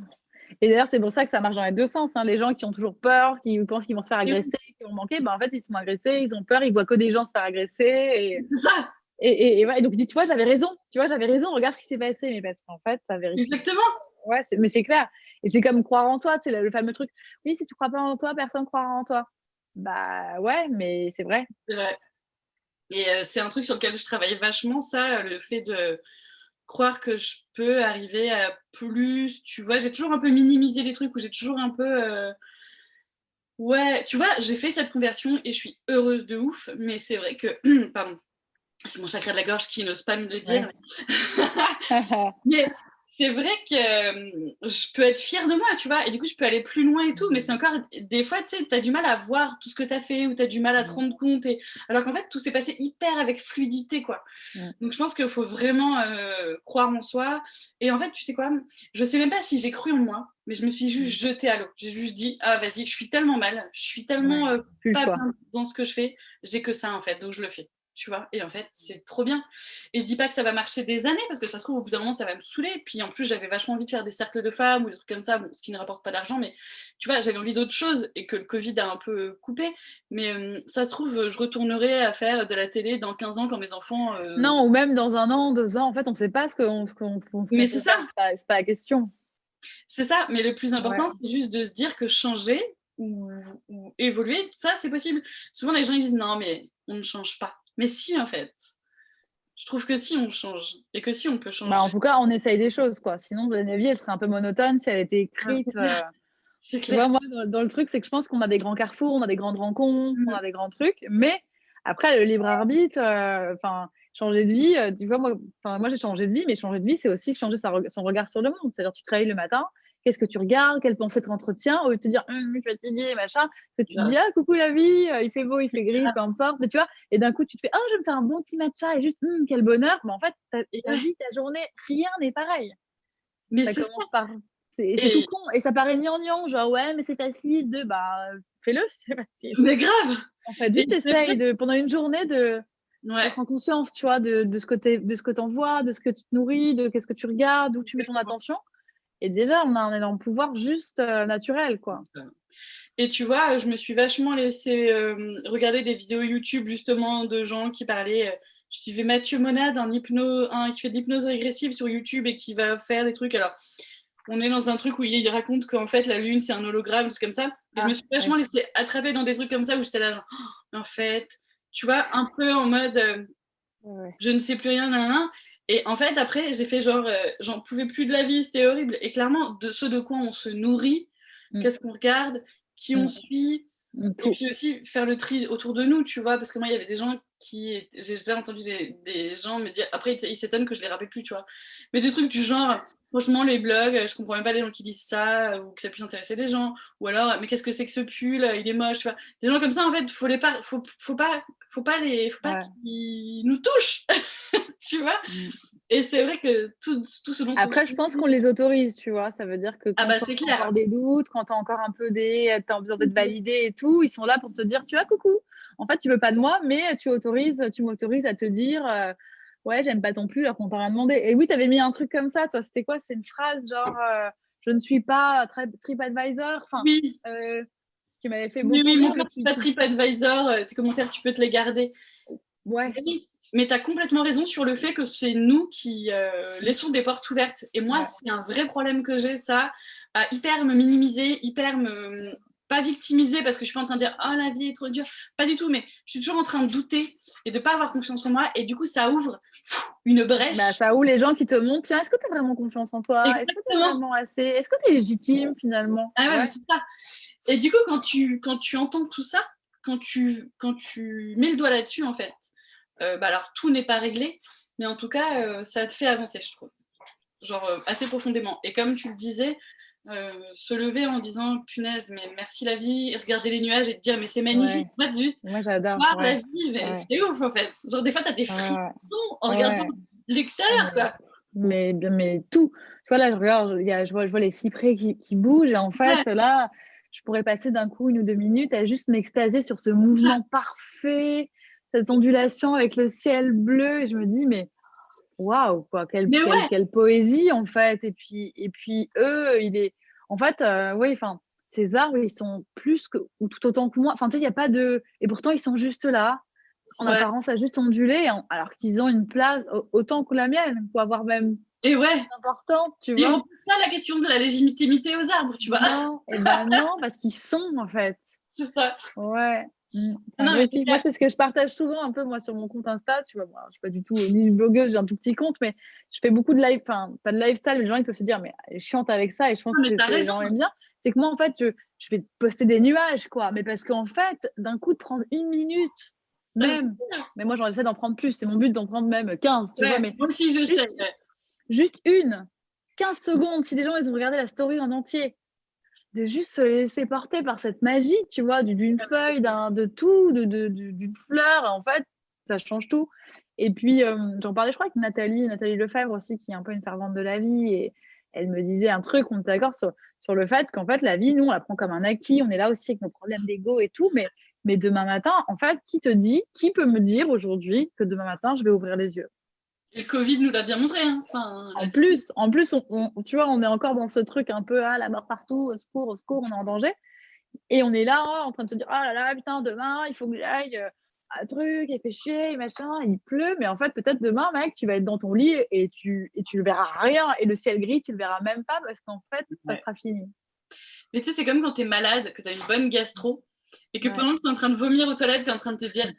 Et d'ailleurs, c'est pour ça que ça marche dans les deux sens. Hein. Les gens qui ont toujours peur, qui pensent qu'ils vont se faire agresser, qui vont manquer, en fait, ils se font agresser, ils ont peur, ils voient que des gens se faire agresser. Et...
C'est ça.
Et donc, tu vois, j'avais raison. Tu vois, j'avais raison. Regarde ce qui s'est passé. Mais parce qu'en fait, ça vérifie.
Exactement.
Ouais, mais c'est clair. Et c'est comme croire en toi. C'est le fameux truc. Oui, si tu crois pas en toi, personne croira en toi. Bah ouais, mais c'est vrai.
C'est vrai. Et c'est un truc sur lequel je travaille vachement, ça, le fait de croire que je peux arriver à plus. Tu vois, j'ai toujours un peu minimisé les trucs, ou j'ai toujours un peu... Ouais, tu vois, j'ai fait cette conversion et je suis heureuse de ouf, mais c'est vrai que... Pardon, c'est mon chakra de la gorge qui n'ose pas me le dire. Ouais. Mais c'est vrai que je peux être fière de moi, tu vois, et du coup, je peux aller plus loin et tout, mais c'est encore des fois, tu sais, t'as du mal à voir tout ce que t'as fait ou t'as du mal à te rendre compte, alors qu'en fait, tout s'est passé hyper avec fluidité, quoi. Donc, je pense qu'il faut vraiment croire en soi. Et en fait, tu sais quoi, je sais même pas si j'ai cru en moi, mais je me suis juste jetée à l'eau. J'ai juste dit, ah, vas-y, je suis tellement mal, je suis tellement pas bien dans ce que je fais, j'ai que ça, en fait, donc je le fais. Tu vois, et en fait, c'est trop bien. Et je dis pas que ça va marcher des années, parce que ça se trouve, au bout d'un moment, ça va me saouler. Puis en plus, j'avais vachement envie de faire des cercles de femmes ou des trucs comme ça, bon, ce qui ne rapporte pas d'argent, mais tu vois, j'avais envie d'autre chose et que le Covid a un peu coupé. Mais ça se trouve, je retournerai à faire de la télé dans 15 ans quand mes enfants.
Non, ou même dans 1 an, 2 ans, en fait, on sait pas ce qu'on
mais c'est ça.
C'est pas la question.
C'est ça, mais le plus important, c'est juste de se dire que changer, ou évoluer, ça c'est possible. Souvent les gens ils disent non mais on ne change pas. Mais si en fait, je trouve que si on change et que si on peut changer.
Bah, en tout cas, on essaye des choses, quoi. Sinon, la vie, elle serait un peu monotone si elle était écrite.
C'est
Tu
clair.
vois, moi, dans le truc, c'est que je pense qu'on a des grands carrefours, on a des grandes rencontres, on a des grands trucs. Mais après, le libre arbitre, changer de vie, tu vois, moi, j'ai changé de vie, mais changer de vie, c'est aussi changer son regard sur le monde. C'est-à-dire, tu te réveilles le matin, qu'est-ce que tu regardes, quelle pensée te entretient, au lieu de te dire, je suis fatiguée, machin, que tu te dis, ah, coucou la vie, il fait beau, il fait gris, peu importe. Mais tu vois, et d'un coup, tu te fais, oh, je vais me faire un bon petit matcha, et juste, quel bonheur. Mais en fait, ta vie, ta journée, rien n'est pareil.
Mais
Ça
c'est
commence
ça.
par. C'est tout con. Et ça paraît gnangnan, genre, ouais, mais c'est facile fais-le, c'est facile.
Mais grave.
En fait, juste essaye pendant une journée d'être en conscience, tu vois, de ce que t'envoies, de ce que tu te nourris, de qu'est-ce que tu regardes, où tu mets ton attention. Et déjà, on a un énorme pouvoir juste naturel, quoi.
Et tu vois, je me suis vachement laissée regarder des vidéos YouTube justement de gens qui parlaient. Je suivais Mathieu Monade, qui fait de l'hypnose régressive sur YouTube et qui va faire des trucs. Alors, on est dans un truc où il raconte qu'en fait la lune c'est un hologramme, un truc comme ça. Et je me suis vachement laissée attraper dans des trucs comme ça où j'étais là genre, en fait, tu vois, un peu en mode je ne sais plus rien, nanana. Et en fait, après, j'ai fait genre, j'en pouvais plus de la vie, c'était horrible. Et clairement, de ce de quoi on se nourrit, qu'est-ce qu'on regarde, qui on suit, et puis aussi faire le tri autour de nous, tu vois, parce que moi, il y avait des gens j'ai déjà entendu des gens me dire, après, ils s'étonnent que je les rappelle plus, tu vois, mais des trucs du genre, franchement, les blogs, je comprends même pas les gens qui disent ça, ou que ça puisse intéresser des gens, ou alors, mais qu'est-ce que c'est que ce pull, il est moche, tu vois. Des gens comme ça, en fait, faut pas qu'ils nous touchent, tu vois. Et c'est vrai que tout ce dont
Après, je pense qu'on les autorise, tu vois. Ça veut dire que quand tu as encore des doutes, quand tu as encore un peu t'as besoin d'être validé et tout, ils sont là pour te dire, tu vois, coucou. En fait, tu veux pas de moi, mais tu m'autorises à te dire, ouais, j'aime pas ton pull alors qu'on t'a rien demandé. Et oui, tu avais mis un truc comme ça, toi. C'était quoi? C'est une phrase genre, je ne suis pas TripAdvisor. Enfin,
oui.
Qui m'avait fait beaucoup
rire.
Mon
corps, pas TripAdvisor, tes commentaires, tu peux te les garder.
Ouais.
Mais tu as complètement raison sur le fait que c'est nous qui laissons des portes ouvertes. Et moi, c'est un vrai problème que j'ai, ça, à hyper me minimiser, pas victimiser parce que je suis pas en train de dire oh la vie est trop dure, pas du tout, mais je suis toujours en train de douter et de pas avoir confiance en moi, et du coup ça ouvre une brèche.
Ça ouvre les gens qui te montrent, tiens, est-ce que tu as vraiment confiance en toi?
Exactement.
Est-ce que tu es vraiment assez? Est-ce que tu es légitime finalement?
Ah ouais, mais c'est ça. Et du coup, quand tu entends tout ça, quand tu mets le doigt là-dessus, en fait, alors tout n'est pas réglé, mais en tout cas, ça te fait avancer, je trouve. Genre assez profondément. Et comme tu le disais, se lever en disant punaise, mais merci la vie, regarder les nuages et te dire mais c'est magnifique, pas juste
moi j'adore
voir la vie, mais c'est ouf en fait. Genre des fois t'as des frissons en regardant l'extérieur, quoi.
Mais tout. Tu vois, là, je regarde, je vois les cyprès qui bougent, et en fait, là, je pourrais passer d'un coup 1 ou 2 minutes à juste m'extasier sur ce mouvement parfait, cette ondulation avec le ciel bleu, et je me dis, mais waouh, quoi, quelle poésie, en fait. Et puis eux, en fait, enfin, ces arbres, ils sont plus que, ou tout autant que moi. Enfin, tu sais, il n'y a pas de. Et pourtant, ils sont juste là, en apparence, à juste onduler, alors qu'ils ont une place autant que la mienne, pour avoir même.
Et
important, tu vois.
Ils repoussent pas la question de la légitimité aux arbres, tu vois.
Non, non, parce qu'ils sont, en fait.
C'est ça.
Ouais. Moi, c'est ce que je partage souvent un peu, moi, sur mon compte Insta. Tu vois, moi, je suis pas du tout ni blogueuse, j'ai un tout petit compte, mais je fais beaucoup de live, enfin, pas de lifestyle, mais les gens, ils peuvent se dire, mais elle est chiante avec ça, et je pense que les gens aiment bien. C'est que moi, en fait, je vais poster des nuages, quoi, mais parce qu'en fait, d'un coup, de prendre 1 minute, même, mais moi, j'essaie d'en prendre plus, c'est mon but d'en prendre même 15, tu vois, mais.
Moi aussi, je sais.
Juste 15 secondes, si les gens, ils ont regardé la story en entier, de juste se laisser porter par cette magie, tu vois, d'une feuille, de tout, d'une fleur, en fait, ça change tout. Et puis, j'en parlais, je crois, avec Nathalie Lefebvre aussi, qui est un peu une fervente de la vie, et elle me disait un truc, on était d'accord sur le fait qu'en fait, la vie, nous, on la prend comme un acquis, on est là aussi avec nos problèmes d'ego et tout, mais demain matin, en fait, qui peut me dire aujourd'hui que demain matin, je vais ouvrir les yeux?
Et le Covid nous l'a bien montré. Hein.
En plus, tu vois, on est encore dans ce truc un peu, la mort partout, au secours, on est en danger. Et on est là, en train de se dire, ah là là, putain, demain, il faut que j'aille à un truc, il fait chier, machin, il pleut. Mais en fait, peut-être demain, mec, tu vas être dans ton lit et tu ne verras rien. Et le ciel gris, tu le verras même pas parce qu'en fait, ça sera fini.
Mais tu sais, c'est comme quand t'es malade, que t'as une bonne gastro, et que
Ouais.
pendant que t'es en train de vomir aux toilettes, t'es en train de te dire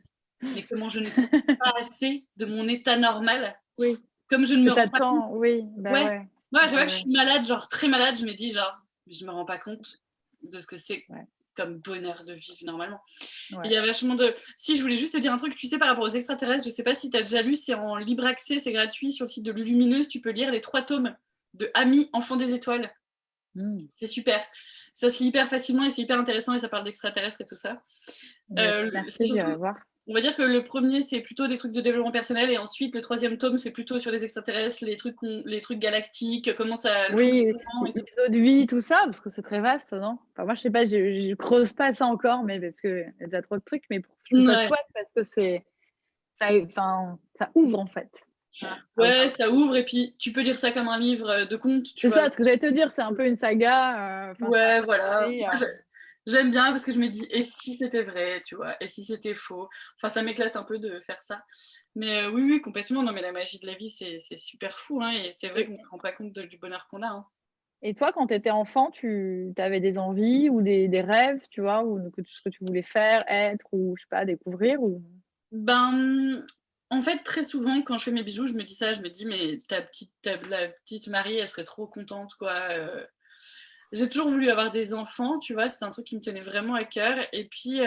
mais comment je ne comprends pas assez de mon état normal,
Oui.
comme je ne me
Que
rends pas compte.
t'attends, oui, bah
Ouais,
ouais.
moi, je
Ouais,
vois que je
ouais,
suis malade, genre très malade, je me dis genre, mais je me rends pas compte de ce que c'est
ouais,
comme bonheur de vivre normalement. Il
ouais.
y a vachement de... Si, je voulais juste te dire un truc, tu sais, par rapport aux extraterrestres, je sais pas si tu as déjà lu, c'est en libre accès, c'est gratuit sur le site de Lulumineuse, tu peux lire les 3 tomes de Ami, Enfant des étoiles. C'est super. Ça se lit hyper facilement et c'est hyper intéressant et ça parle d'extraterrestres et tout ça. C'est
Merci,
surtout,
j'irai voir.
on va dire que le premier, c'est plutôt des trucs de développement personnel et ensuite, le 3e tome, c'est plutôt sur les extraterrestres, les trucs galactiques, comment ça, le
Oui,
fonctionnement et tout.
les autres vies, tout ça, parce que c'est très vaste, non? Enfin, moi, je sais pas, je creuse pas ça encore, mais parce qu'il y a déjà trop de trucs, mais je trouve ça
Ouais.
chouette parce que enfin, ça ouvre en fait. Voilà.
Ouais, ça ouvre et puis tu peux lire ça comme un livre de contes, tu
C'est
vois.
ça, ce que j'allais te dire, c'est un peu une saga. Enfin, c'est un
Ouais,
peu
voilà.
fait,
J'aime bien parce que je me dis, et si c'était vrai, tu vois, et si c'était faux? Enfin, ça m'éclate un peu de faire ça. Mais oui, oui, complètement. Non, mais la magie de la vie, c'est super fou, hein, et c'est vrai
Et,
qu'on ne se rend pas compte du bonheur qu'on a, hein.
et toi, quand tu étais enfant, tu avais des envies ou des rêves, tu vois, ou ce que tu voulais faire, être, ou je sais pas, découvrir ou...
Ben, en fait, très souvent, quand je fais mes bijoux, je me dis ça, je me dis, mais la petite Marie, elle serait trop contente, quoi. J'ai toujours voulu avoir des enfants, tu vois, c'est un truc qui me tenait vraiment à cœur. Et puis,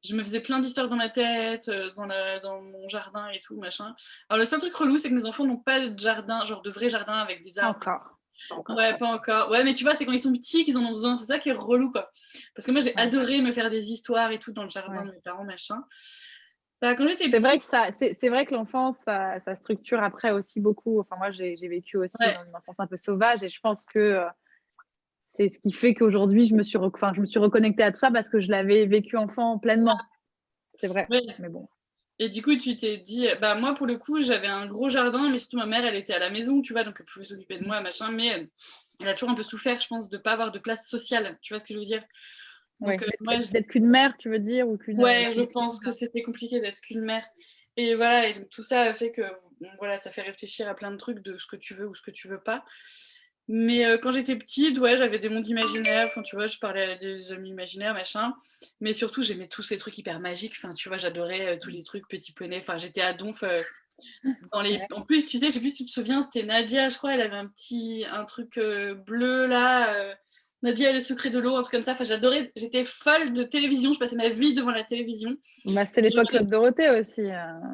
je me faisais plein d'histoires dans ma tête, dans mon jardin et tout, machin. Alors, le seul truc relou, c'est que mes enfants n'ont pas de jardin, genre de vrai jardin avec des
Pas
arbres.
encore. Pas encore.
Ouais, pas encore. Ouais, mais tu vois, c'est quand ils sont petits qu'ils en ont besoin. C'est ça qui est relou, quoi. Parce que moi, j'ai
Ouais,
adoré me faire des histoires et tout dans le jardin
ouais.
de mes parents, machin. Bah, quand j'étais
C'est vrai
petite,
que c'est vrai que l'enfance, ça structure après aussi beaucoup. Enfin, moi, j'ai vécu aussi
ouais.
dans une enfance un peu sauvage et je pense que c'est ce qui fait qu'aujourd'hui, je me suis reconnectée à tout ça parce que je l'avais vécu enfant pleinement. C'est vrai.
Ouais.
Mais bon.
Et du coup, tu t'es dit, bah moi pour le coup, j'avais un gros jardin, mais surtout ma mère, elle était à la maison, tu vois, donc elle pouvait s'occuper de moi, machin, mais elle a toujours un peu souffert, je pense, de pas avoir de place sociale, tu vois ce que je veux dire?
Ouais.
Donc moi,
D'être qu'une mère, tu veux dire, ou
ouais, je
qu'une
pense
fille,
que
hein.
c'était compliqué d'être qu'une mère. Et voilà, et donc tout ça a fait que, bon, voilà, ça fait réfléchir à plein de trucs de ce que tu veux ou ce que tu veux pas. Mais quand j'étais petite, ouais, j'avais des mondes imaginaires, enfin, tu vois, je parlais à des amis imaginaires, machin. Mais surtout, j'aimais tous ces trucs hyper magiques, enfin, tu vois, j'adorais tous les trucs Petit Poney, enfin, j'étais à donf dans les...
Ouais.
En plus, tu sais, je sais plus si tu te souviens, c'était Nadia, je crois, elle avait un truc bleu, là, Nadia et le secret de l'eau, un truc comme ça, enfin, j'adorais, j'étais folle de télévision, je passais ma vie devant la télévision.
Bah, c'était l'époque Club Dorothée aussi.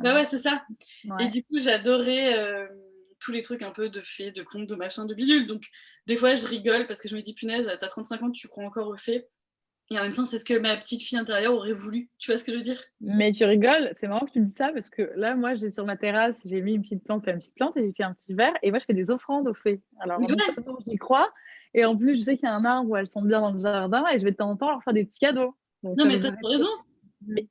Bah ouais, c'est ça. Et
Ouais.
du coup, j'adorais tous les trucs un peu de fées, de contes, de machin, de bidule. Donc, des fois, je rigole parce que je me dis, punaise, t'as 35 ans, tu crois encore aux fées. Et en même temps, c'est ce que ma petite fille intérieure aurait voulu. Tu vois ce que je veux dire?
Mais tu rigoles, c'est marrant que tu dis ça parce que là, moi, j'ai sur ma terrasse, j'ai mis une petite plante, enfin, une petite plante et j'ai fait un petit verre et moi, je fais des offrandes aux fées. Alors,
Mais
non
ouais,
seulement j'y crois et en plus, je sais qu'il y a un arbre où elles sont bien dans le jardin et je vais de temps en temps leur faire des petits cadeaux. Donc,
non,
ça
mais
me
t'as
paraît
raison.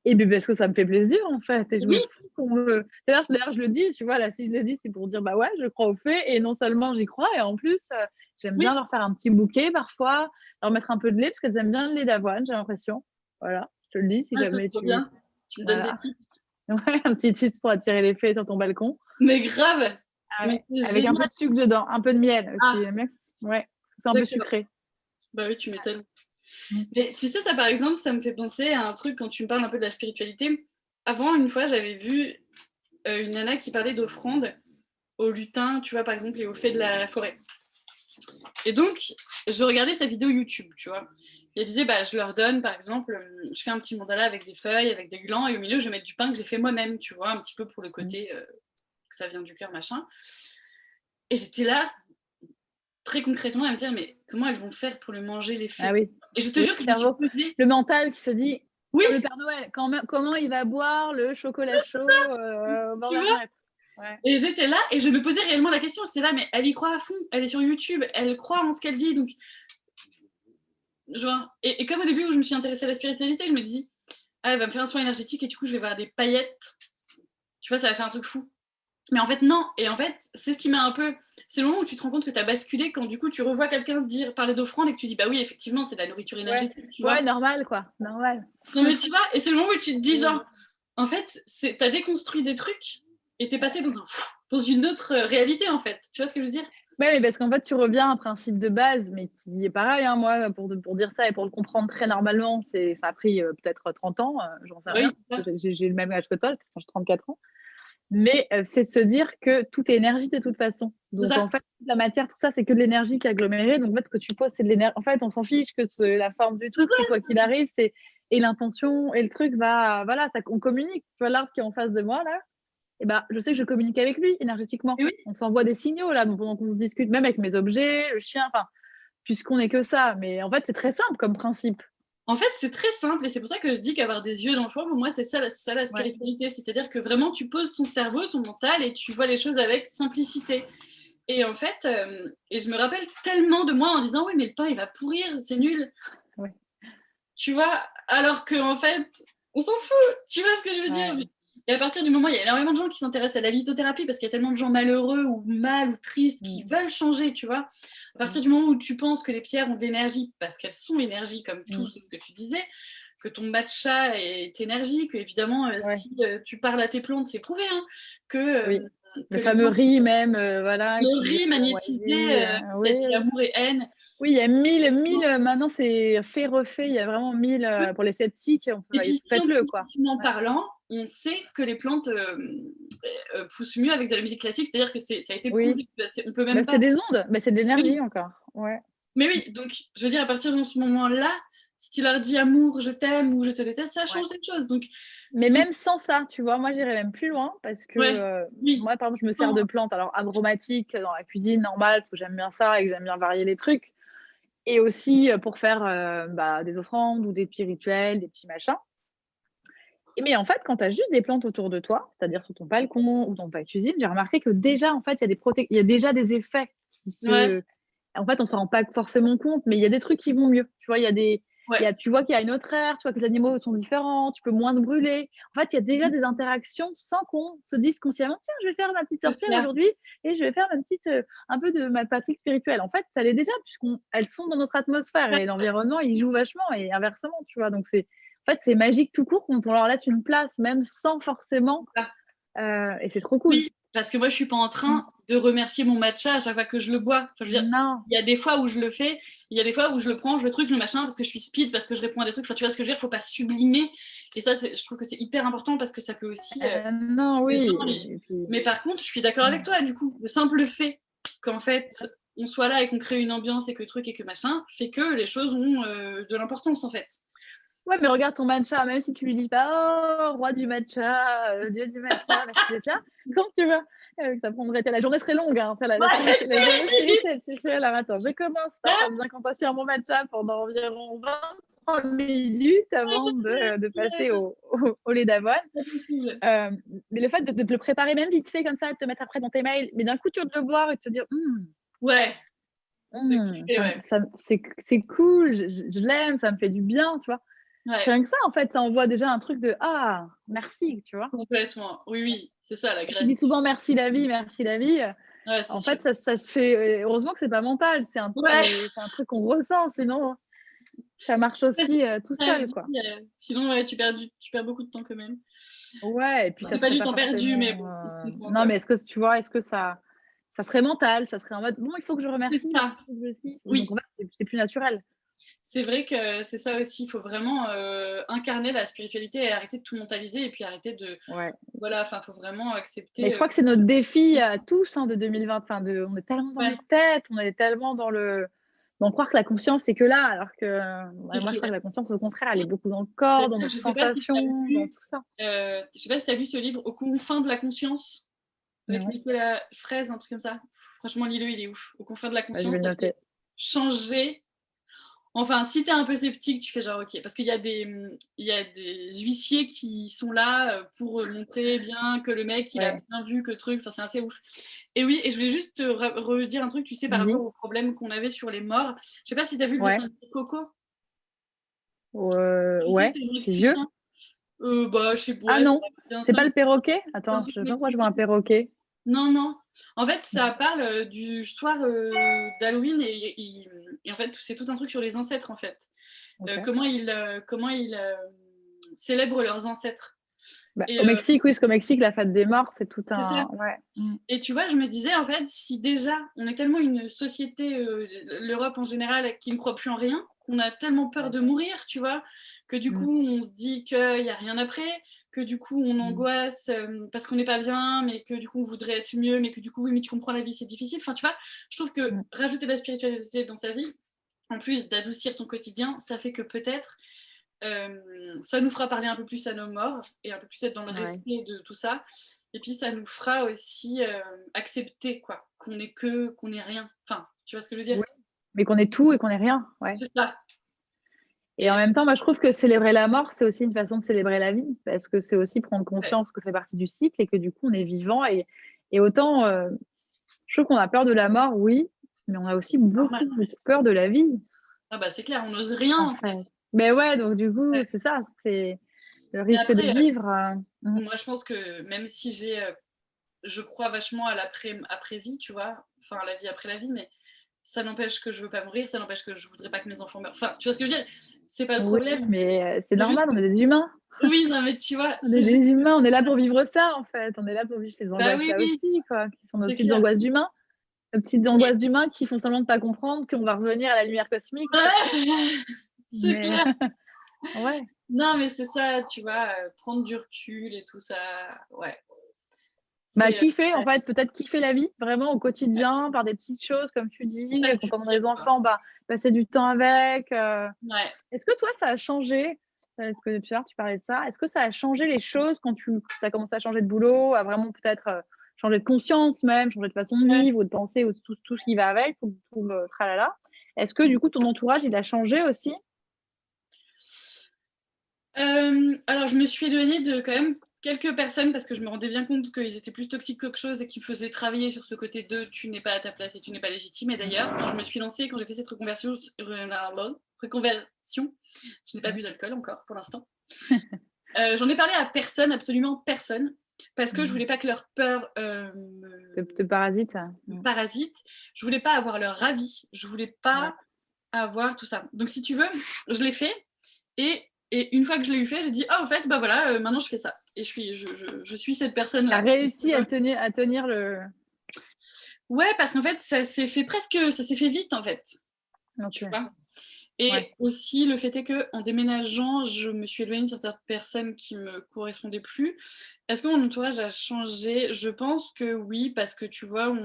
et puis parce que ça me fait plaisir en fait et je
Oui,
me fous qu'on me. D'ailleurs, je le dis, tu vois, là, si je le dis, c'est pour dire bah ouais, je crois aux fées et non seulement j'y crois et en plus, j'aime bien
oui.
leur faire un petit bouquet parfois, leur mettre un peu de lait parce qu'elles aiment bien le lait d'avoine, j'ai l'impression. Voilà, je te le dis si
Ah, c'est
jamais
trop
tu.
bien. Tu me donnes des
Voilà.
tips.
Ouais, un petit tips pour attirer les fées sur ton balcon.
Mais grave.
Ah
Mais
ouais.
c'est
Avec un peu
génial.
de sucre dedans, un peu de miel aussi.
Ah,
J'aime bien ouais, que ce soit un peu
d'accord.
sucré.
Bah oui, tu m'étonnes.
Mm.
Mais tu sais, ça, par exemple, ça me fait penser à un truc quand tu me parles un peu de la spiritualité. Avant, une fois, j'avais vu une nana qui parlait d'offrandes aux lutins, tu vois, par exemple, et aux fées de la forêt. Et donc, je regardais sa vidéo YouTube, tu vois. Et elle disait, bah, je leur donne, par exemple, je fais un petit mandala avec des feuilles, avec des glands, et au milieu, je vais mettre du pain que j'ai fait moi-même, tu vois, un petit peu pour le côté que ça vient du cœur, machin. Et j'étais là, très concrètement, à me dire, mais comment elles vont faire pour le manger, les
Ah
fées?
oui,
Et je te
le
jure que je me suis
cerveau,
posée,
le mental qui se dit,
oui,
comme le Père Noël, comment il va boire le chocolat chaud au bord
tu
de la
vois.
fenêtre. Ouais.
Et j'étais là, et je me posais réellement la question, j'étais là, mais elle y croit à fond, elle est sur YouTube, elle croit en ce qu'elle dit, donc, genre, et comme au début où je me suis intéressée à la spiritualité, je me disais, ah, elle va me faire un soin énergétique, et du coup, je vais voir des paillettes, tu vois, ça va faire un truc fou. Mais en fait, non. Et en fait, c'est ce qui m'a un peu. C'est le moment où tu te rends compte que tu as basculé quand du coup tu revois quelqu'un dire parler d'offrande et que tu dis bah oui, effectivement, c'est de la nourriture
Ouais.
énergétique, tu
Ouais,
vois.
normal, quoi. Normal.
Non, mais tu vois, et c'est le moment où tu te dis
Oui.
genre, en fait, t'as déconstruit des trucs et t'es passé dans une autre réalité en fait. Tu vois ce que je veux dire?
Ouais, mais parce qu'en fait, tu reviens à un principe de base, mais qui est pareil, hein, moi, pour dire ça et pour le comprendre très normalement, ça a pris peut-être 30 ans, j'en sais rien.
Oui, c'est ça.
J'ai le même âge que toi, j'ai 34 ans. Mais c'est de se dire que tout est énergie de toute façon.
C'est
Donc,
ça.
en fait, la matière, tout ça, c'est que de l'énergie qui est agglomérée. Donc, en fait, ce que tu poses, c'est de l'énergie. En fait, on s'en fiche que la forme du truc, c'est quoi qu'il arrive, et l'intention, et le truc va, voilà, ça, on communique. Tu vois, l'arbre qui est en face de moi, là, et ben, je sais que je communique avec lui énergétiquement.
Et oui.
On s'envoie des signaux, là, pendant qu'on se discute, même avec mes objets, le chien, enfin, puisqu'on n'est que ça. Mais en fait, c'est très simple comme principe.
En fait, c'est très simple et c'est pour ça que je dis qu'avoir des yeux d'enfant, pour moi, c'est ça la
Ouais.
spiritualité. C'est-à-dire que vraiment, tu poses ton cerveau, ton mental et tu vois les choses avec simplicité. Et en fait, et je me rappelle tellement de moi en disant, oui, mais le pain, il va pourrir, c'est nul.
Ouais.
Tu vois, alors qu'en fait, on s'en fout. Tu vois ce que je veux dire?
Ouais.
Et à partir du moment, il y a énormément de gens qui s'intéressent à la lithothérapie parce qu'il y a tellement de gens malheureux ou mal ou tristes qui veulent changer, tu vois. À partir du moment où tu penses que les pierres ont de l'énergie, parce qu'elles sont énergie comme tout, c'est ce que tu disais, que ton matcha est énergique, évidemment,
Ouais.
si tu parles à tes plantes, c'est prouvé, hein, que,
Oui.
que
Le
les
fameux
plantes,
riz même, voilà,
le
qui
riz magnétisé,
oui,
qui a dit
oui.
amour et haine.
Oui, il y a mille, maintenant c'est fait, refait, il y a vraiment 1000, pour les sceptiques,
Et puis
faites-le, quoi.
scientifiquement
Ouais.
parlant, on sait que les plantes poussent mieux avec de la musique classique, c'est-à-dire que ça a été
Oui,
prouvé. On peut
bah,
même
c'est
pas.
des ondes, bah, c'est de l'énergie
Oui,
encore. Ouais.
mais oui, donc je veux dire, à partir de ce moment-là, si tu leur dis amour, je t'aime ou je te déteste, ça
Ouais.
change des choses. Donc,
Mais même sans ça, tu vois, moi j'irais même plus loin parce que
ouais, oui,
moi, par exemple, je me sers
sans,
de plantes alors aromatiques dans la cuisine normale, parce que j'aime bien ça et que j'aime bien varier les trucs. Et aussi pour faire des offrandes ou des petits rituels, des petits machins. Mais en fait, quand tu as juste des plantes autour de toi, c'est-à-dire sur ton balcon ou dans ta cuisine, j'ai remarqué que déjà, en fait, il y a déjà des effets qui
ouais,
se. En fait, on s'en rend pas forcément compte, mais il y a des trucs qui vont mieux. Tu vois,
ouais,
tu vois qu'il y a une autre ère, tu vois que les animaux sont différents, tu peux moins te brûler. En fait, il y a déjà des interactions sans qu'on se dise consciemment, tiens, je vais faire ma petite
c'est
sorcière
ça.
aujourd'hui et je vais faire un peu de ma pratique spirituelle. En fait, ça l'est déjà puisqu'elles sont dans notre atmosphère et l'environnement, il joue vachement et inversement, tu vois. Donc, en fait, c'est magique tout court quand on leur laisse une place, même sans forcément. Et c'est trop cool.
Oui, parce que moi, je suis pas en train de remercier mon matcha à chaque fois que je le bois. Enfin, je veux dire,
Non.
il y a des fois où je le fais, il y a des fois où je le prends, je le truc, le machin, parce que je suis speed, parce que je réponds à des trucs. Enfin, tu vois ce que je veux dire, faut pas sublimer. Et ça, je trouve que c'est hyper important parce que ça peut aussi.
Non,
Les
oui.
gens,
Et puis,
mais par contre, je suis d'accord avec toi, du coup. Le simple fait qu'en fait, on soit là et qu'on crée une ambiance et que truc et que machin, fait que les choses ont de l'importance, en fait.
ouais, mais regarde ton matcha, même si tu lui dis pas, oh, roi du matcha, dieu du matcha, merci d'être là. Quand tu vas, ça prendrait, la journée serait longue, hein, la
Ouais,
journée
j'imagine.
spirituelle, tu fais, alors attends, je commence par faire des incantations à mon matcha pendant environ 23 minutes avant de passer au lait d'avoine.
C'est pas possible.
Mais le fait de te le préparer même vite fait comme ça, de te mettre après dans tes mails, mais d'un coup tu vas te le boire et te dire,
Ouais, c'est kiffé, ouais.
c'est cool, je l'aime, ça me fait du bien, tu vois.
Ouais,
Rien que ça, en fait, ça envoie déjà un truc de ah, merci, tu vois.
complètement. Oui, oui, c'est ça, la
Tu dis
gratitude.
souvent merci la vie, merci la vie.
Ouais, c'est
En
sûr.
fait, ça se fait. Heureusement que c'est pas mental,
Ouais,
c'est un truc qu'on ressent, sinon ça marche aussi tout
ouais,
seul, quoi.
sinon, ouais, tu perds beaucoup de temps quand même.
Ouais, et puis ça
C'est pas
serait
du
pas
temps perdu, mais
forcément.
bon, on comprend,
Non,
quoi.
mais est-ce que tu vois, est-ce que ça serait mental, ça serait en mode bon, il faut que je
C'est
remercie,
ça.
il faut que je aussi. Donc
Oui,
en fait, c'est plus naturel.
c'est vrai que c'est ça aussi. Il faut vraiment incarner la spiritualité et arrêter de tout mentaliser et puis arrêter de.
Ouais.
Voilà, enfin, faut vraiment
Mais je
accepter.
crois que c'est notre défi à tous hein, de 2020. Enfin, on est tellement dans
Ouais,
notre tête, on est tellement dans croire que la conscience c'est que là, alors que
c'est
moi je crois
clair.
que la conscience au contraire, elle est beaucoup dans le corps, dans nos
Je sais pas si tu as
sensations, dans
vu,
tout ça.
je sais pas si tu as lu ce livre Aux confins de la conscience avec
Non,
Nicolas Fraise, un truc comme ça. Franchement, lis-le, il est ouf. Aux confins de la
bah, je vais
conscience,
le
ça fait
noter.
changer. Enfin, si t'es un peu sceptique, tu fais genre ok. Parce il y a des huissiers qui sont là pour montrer bien que le mec, il a
Ouais,
bien vu que le truc. Enfin, c'est assez ouf. Et oui, et je voulais juste te redire un truc, tu sais, par rapport
dis,
au problème qu'on avait sur les morts. Je sais pas si t'as vu le
ouais,
dessin de Coco. Tu sais,
ouais,
c'est
c'est vieux.
mexicain. Bah, je sais
Ah
pas, ça
non,
va bien
c'est pas
5
le perroquet.
c'est un
Attends,
truc
je sais pas pourquoi je vois
mexicain.
un perroquet.
Non, non. En fait, ça parle du soir d'Halloween et en fait, c'est tout un truc sur les ancêtres en fait.
Ok.
Comment ils célèbrent leurs ancêtres. Et,
Au Mexique, oui, parce qu'au Mexique, la fête des morts, c'est tout
c'est ça.
un... Ouais.
Et tu vois, je me disais, en fait, si déjà, on est tellement une société, l'Europe en général, qui ne croit plus en rien, qu'on a tellement peur de mourir, tu vois, que du coup, on se dit qu'il n'y a rien après, que du coup, on angoisse parce qu'on n'est pas bien, mais que du coup, on voudrait être mieux, mais que du coup, oui, mais tu comprends, la vie, c'est difficile. Enfin, tu vois, je trouve que rajouter de la spiritualité dans sa vie, en plus d'adoucir ton quotidien, ça fait que peut-être ça nous fera parler un peu plus à nos morts et un peu plus être dans le respect de tout ça. Et puis ça nous fera aussi accepter quoi, qu'on est rien. Enfin, tu vois ce que je veux dire?
Oui. Mais qu'on est tout et qu'on est rien. Ouais.
C'est ça.
Et en même temps, moi, je trouve que célébrer la mort, c'est aussi une façon de célébrer la vie, parce que c'est aussi prendre conscience que ça fait partie du cycle et que du coup, on est vivant. Et autant, je trouve qu'on a peur de la mort, oui, mais on a aussi beaucoup peur de la vie.
Ah bah c'est clair, on n'ose rien en fait.
Mais ouais, donc du coup, c'est ça, c'est le risque de vivre.
Moi, je pense que même si je crois vachement à l'après-vie, tu vois, enfin la vie après la vie, mais ça n'empêche que je veux pas mourir, ça n'empêche que je voudrais pas que mes enfants meurent. Enfin, tu vois ce que je veux dire? C'est pas le problème.
Mais c'est normal, on est des humains.
Oui, non, mais tu vois,
on est des humains, on est là pour vivre ça en fait. On est là pour vivre ces angoisses-là aussi, quoi, qui sont nos petites angoisses d'humains. Nos petites angoisses d'humains qui font semblant de pas comprendre qu'on va revenir à la lumière cosmique.
C'est clair.
Ouais.
Non, mais c'est ça, tu vois, prendre du recul et tout ça, ouais.
Kiffer, en fait, peut-être kiffer la vie, vraiment au quotidien, par des petites choses, comme tu dis, quand on a des enfants, passer du temps avec. Est-ce que toi, ça a changé, parce que depuis l'heure, tu parlais de ça, est-ce que ça a changé les choses quand tu as commencé à changer de boulot, à vraiment peut-être changer de conscience même, changer de façon de vivre ou de penser, ou tout ce qui va avec, tout le tralala. Est-ce que du coup, ton entourage, il a changé aussi?
Alors, je me suis éloignée de quand même quelques personnes parce que je me rendais bien compte qu'ils étaient plus toxiques qu'autre chose et qu'ils me faisaient travailler sur ce côté de tu n'es pas à ta place et tu n'es pas légitime. Et d'ailleurs, quand je me suis lancée, quand j'ai fait cette reconversion, je n'ai pas bu d'alcool encore pour l'instant. J'en ai parlé à personne, absolument personne, parce que je voulais pas que leur peur
te parasite.
Parasite. Je voulais pas avoir leur avis. Je voulais pas avoir tout ça. Donc, si tu veux, je l'ai fait et une fois que je l'ai eu fait, j'ai dit en fait, bah voilà, maintenant je fais ça. Et je suis cette personne-là.
Tu as réussi à tenir le.
Ouais, parce qu'en fait, ça s'est fait vite en fait. Tu vois. Et aussi, le fait est qu'en déménageant, je me suis éloignée de certaines personnes qui ne me correspondaient plus. Est-ce que mon entourage a changé? Je pense que oui, parce que tu vois,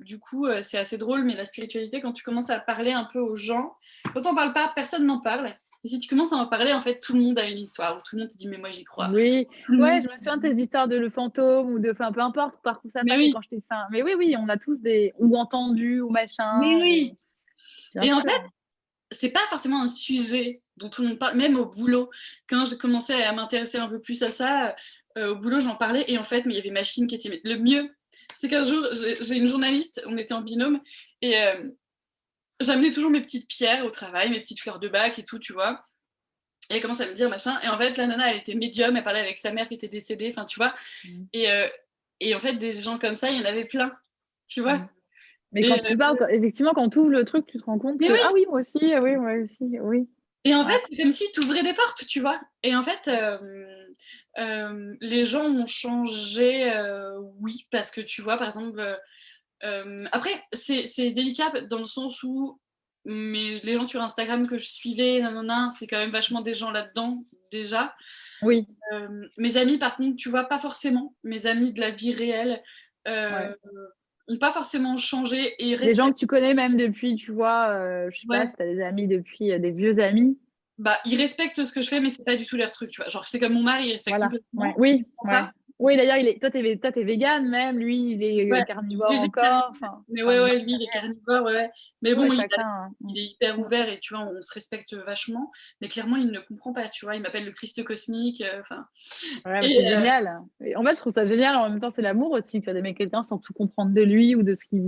du coup, c'est assez drôle, mais la spiritualité, quand tu commences à parler un peu aux gens, quand on ne parle pas, personne n'en parle. Et si tu commences à en parler, en fait, tout le monde a une histoire, où tout le monde te dit, mais moi, j'y crois.
Oui, je me souviens de ces histoires de le fantôme, ou peu importe, par contre, ça passe, quand je t'ai fait. Mais oui, on a tous ou entendu, ou machin.
Mais oui. Et en fait, c'est pas forcément un sujet dont tout le monde parle, même au boulot. Quand j'ai commencé à m'intéresser un peu plus à ça, au boulot, j'en parlais, et en fait, mais il y avait Machine qui était... Le mieux, c'est qu'un jour, j'ai une journaliste, on était en binôme, et j'amenais toujours mes petites pierres au travail, mes petites fleurs de bac et tout, tu vois. Et elle commence à me dire, machin, et en fait, la nana, elle était médium, elle parlait avec sa mère qui était décédée, enfin, tu vois. Et en fait, des gens comme ça, il y en avait plein, tu vois.
Mais quand tu parles, effectivement, quand tu ouvres le truc, tu te rends compte que, ah oui, moi aussi, oui.
Et en fait, c'est comme si tu ouvrais des portes, tu vois. Et en fait, les gens ont changé, oui, parce que tu vois, par exemple, après, c'est délicat dans le sens où les gens sur Instagram que je suivais, c'est quand même vachement des gens là-dedans, déjà.
Oui.
Mes amis, par contre, tu vois, pas forcément. Mes amis de la vie réelle n'ont pas forcément changé. Et
des gens que tu connais même depuis, tu vois, je sais pas si tu as des amis depuis, des vieux amis.
Bah, ils respectent ce que je fais, mais c'est pas du tout leur truc, tu vois. Genre, c'est comme mon mari, il respecte complètement.
Oui, d'ailleurs, toi, t'es vegan même, lui, il est carnivore encore.
Mais lui, il est carnivore, ouais. Mais bon, il est hyper ouvert et tu vois, on se respecte vachement. Mais clairement, il ne comprend pas, tu vois. Il m'appelle le Christ cosmique,
c'est génial. Et en fait, je trouve ça génial. En même temps, c'est l'amour aussi, d'aimer quelqu'un sans tout comprendre de lui ou de ce qu'il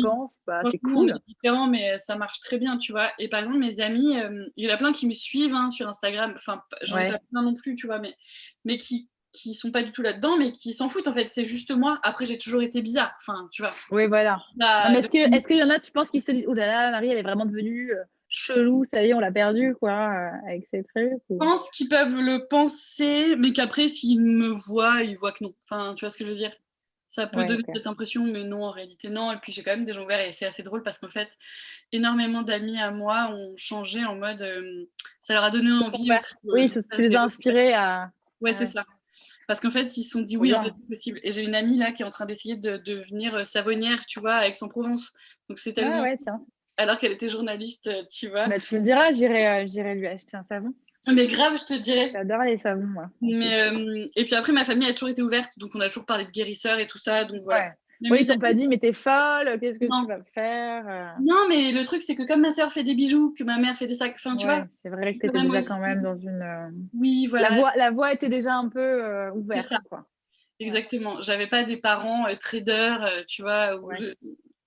pense. C'est cool.
C'est différent, mais ça marche très bien, tu vois. Et par exemple, mes amis, il y en a plein qui me suivent sur Instagram. Enfin, j'en ai pas plein non plus, tu vois, mais qui sont pas du tout là-dedans, mais qui s'en foutent en fait. C'est juste moi. Après, j'ai toujours été bizarre. Enfin, tu vois.
Oui, voilà. Mais est-ce qu'il y en a, tu penses, qui se disent, oh là là, Marie, elle est vraiment devenue, je chelou, ça y est, on l'a perdu, quoi, avec ces trucs.
Je pense qu'ils peuvent le penser, mais qu'après, s'ils me voient, ils voient que non. Enfin, tu vois ce que je veux dire? Ça peut
Ouais,
donner
ok.
cette impression, mais non, en réalité, non. Et puis, j'ai quand même des gens ouverts et c'est assez drôle parce qu'en fait, énormément d'amis à moi ont changé en mode. Ça leur a donné
Ils sont
envie
ouverts.
aussi
Oui,
de
tu
faire
les
des
as
reconversions.
inspirés à.
Ouais,
Ah
c'est
ouais,
ça. Parce qu'en fait, ils se sont dit
trop
oui, en fait,
bien.
c'est possible. Et j'ai une amie là qui est en train d'essayer de devenir savonnière, tu vois, à Aix-en-Provence. Donc c'est
Ah
tellement.
ouais, tiens.
Alors qu'elle était journaliste, tu vois.
Bah, tu me diras, j'irai lui acheter un savon.
Mais grave, je te dirais.
J'adore les savons, moi, en plus.
Mais, et puis après, ma famille a toujours été ouverte, donc on a toujours parlé de guérisseurs et tout ça, donc voilà.
Ouais.
Mais
Oui, ils
mes
t'ont pas
amis,
dit, mais t'es folle, qu'est-ce que tu
non.
vas faire
Non, mais le truc, c'est que comme ma sœur fait des bijoux, que ma mère fait des sacs, enfin, tu vois,
Ouais, c'est
je
vrai que
suis
tu
quand
étais
même
déjà quand
aussi.
même dans une.
Oui, voilà,
La voie était déjà un peu
c'est
ouverte,
ça,
quoi. Ouais,
exactement. J'avais pas des parents traders, tu vois,
ouais,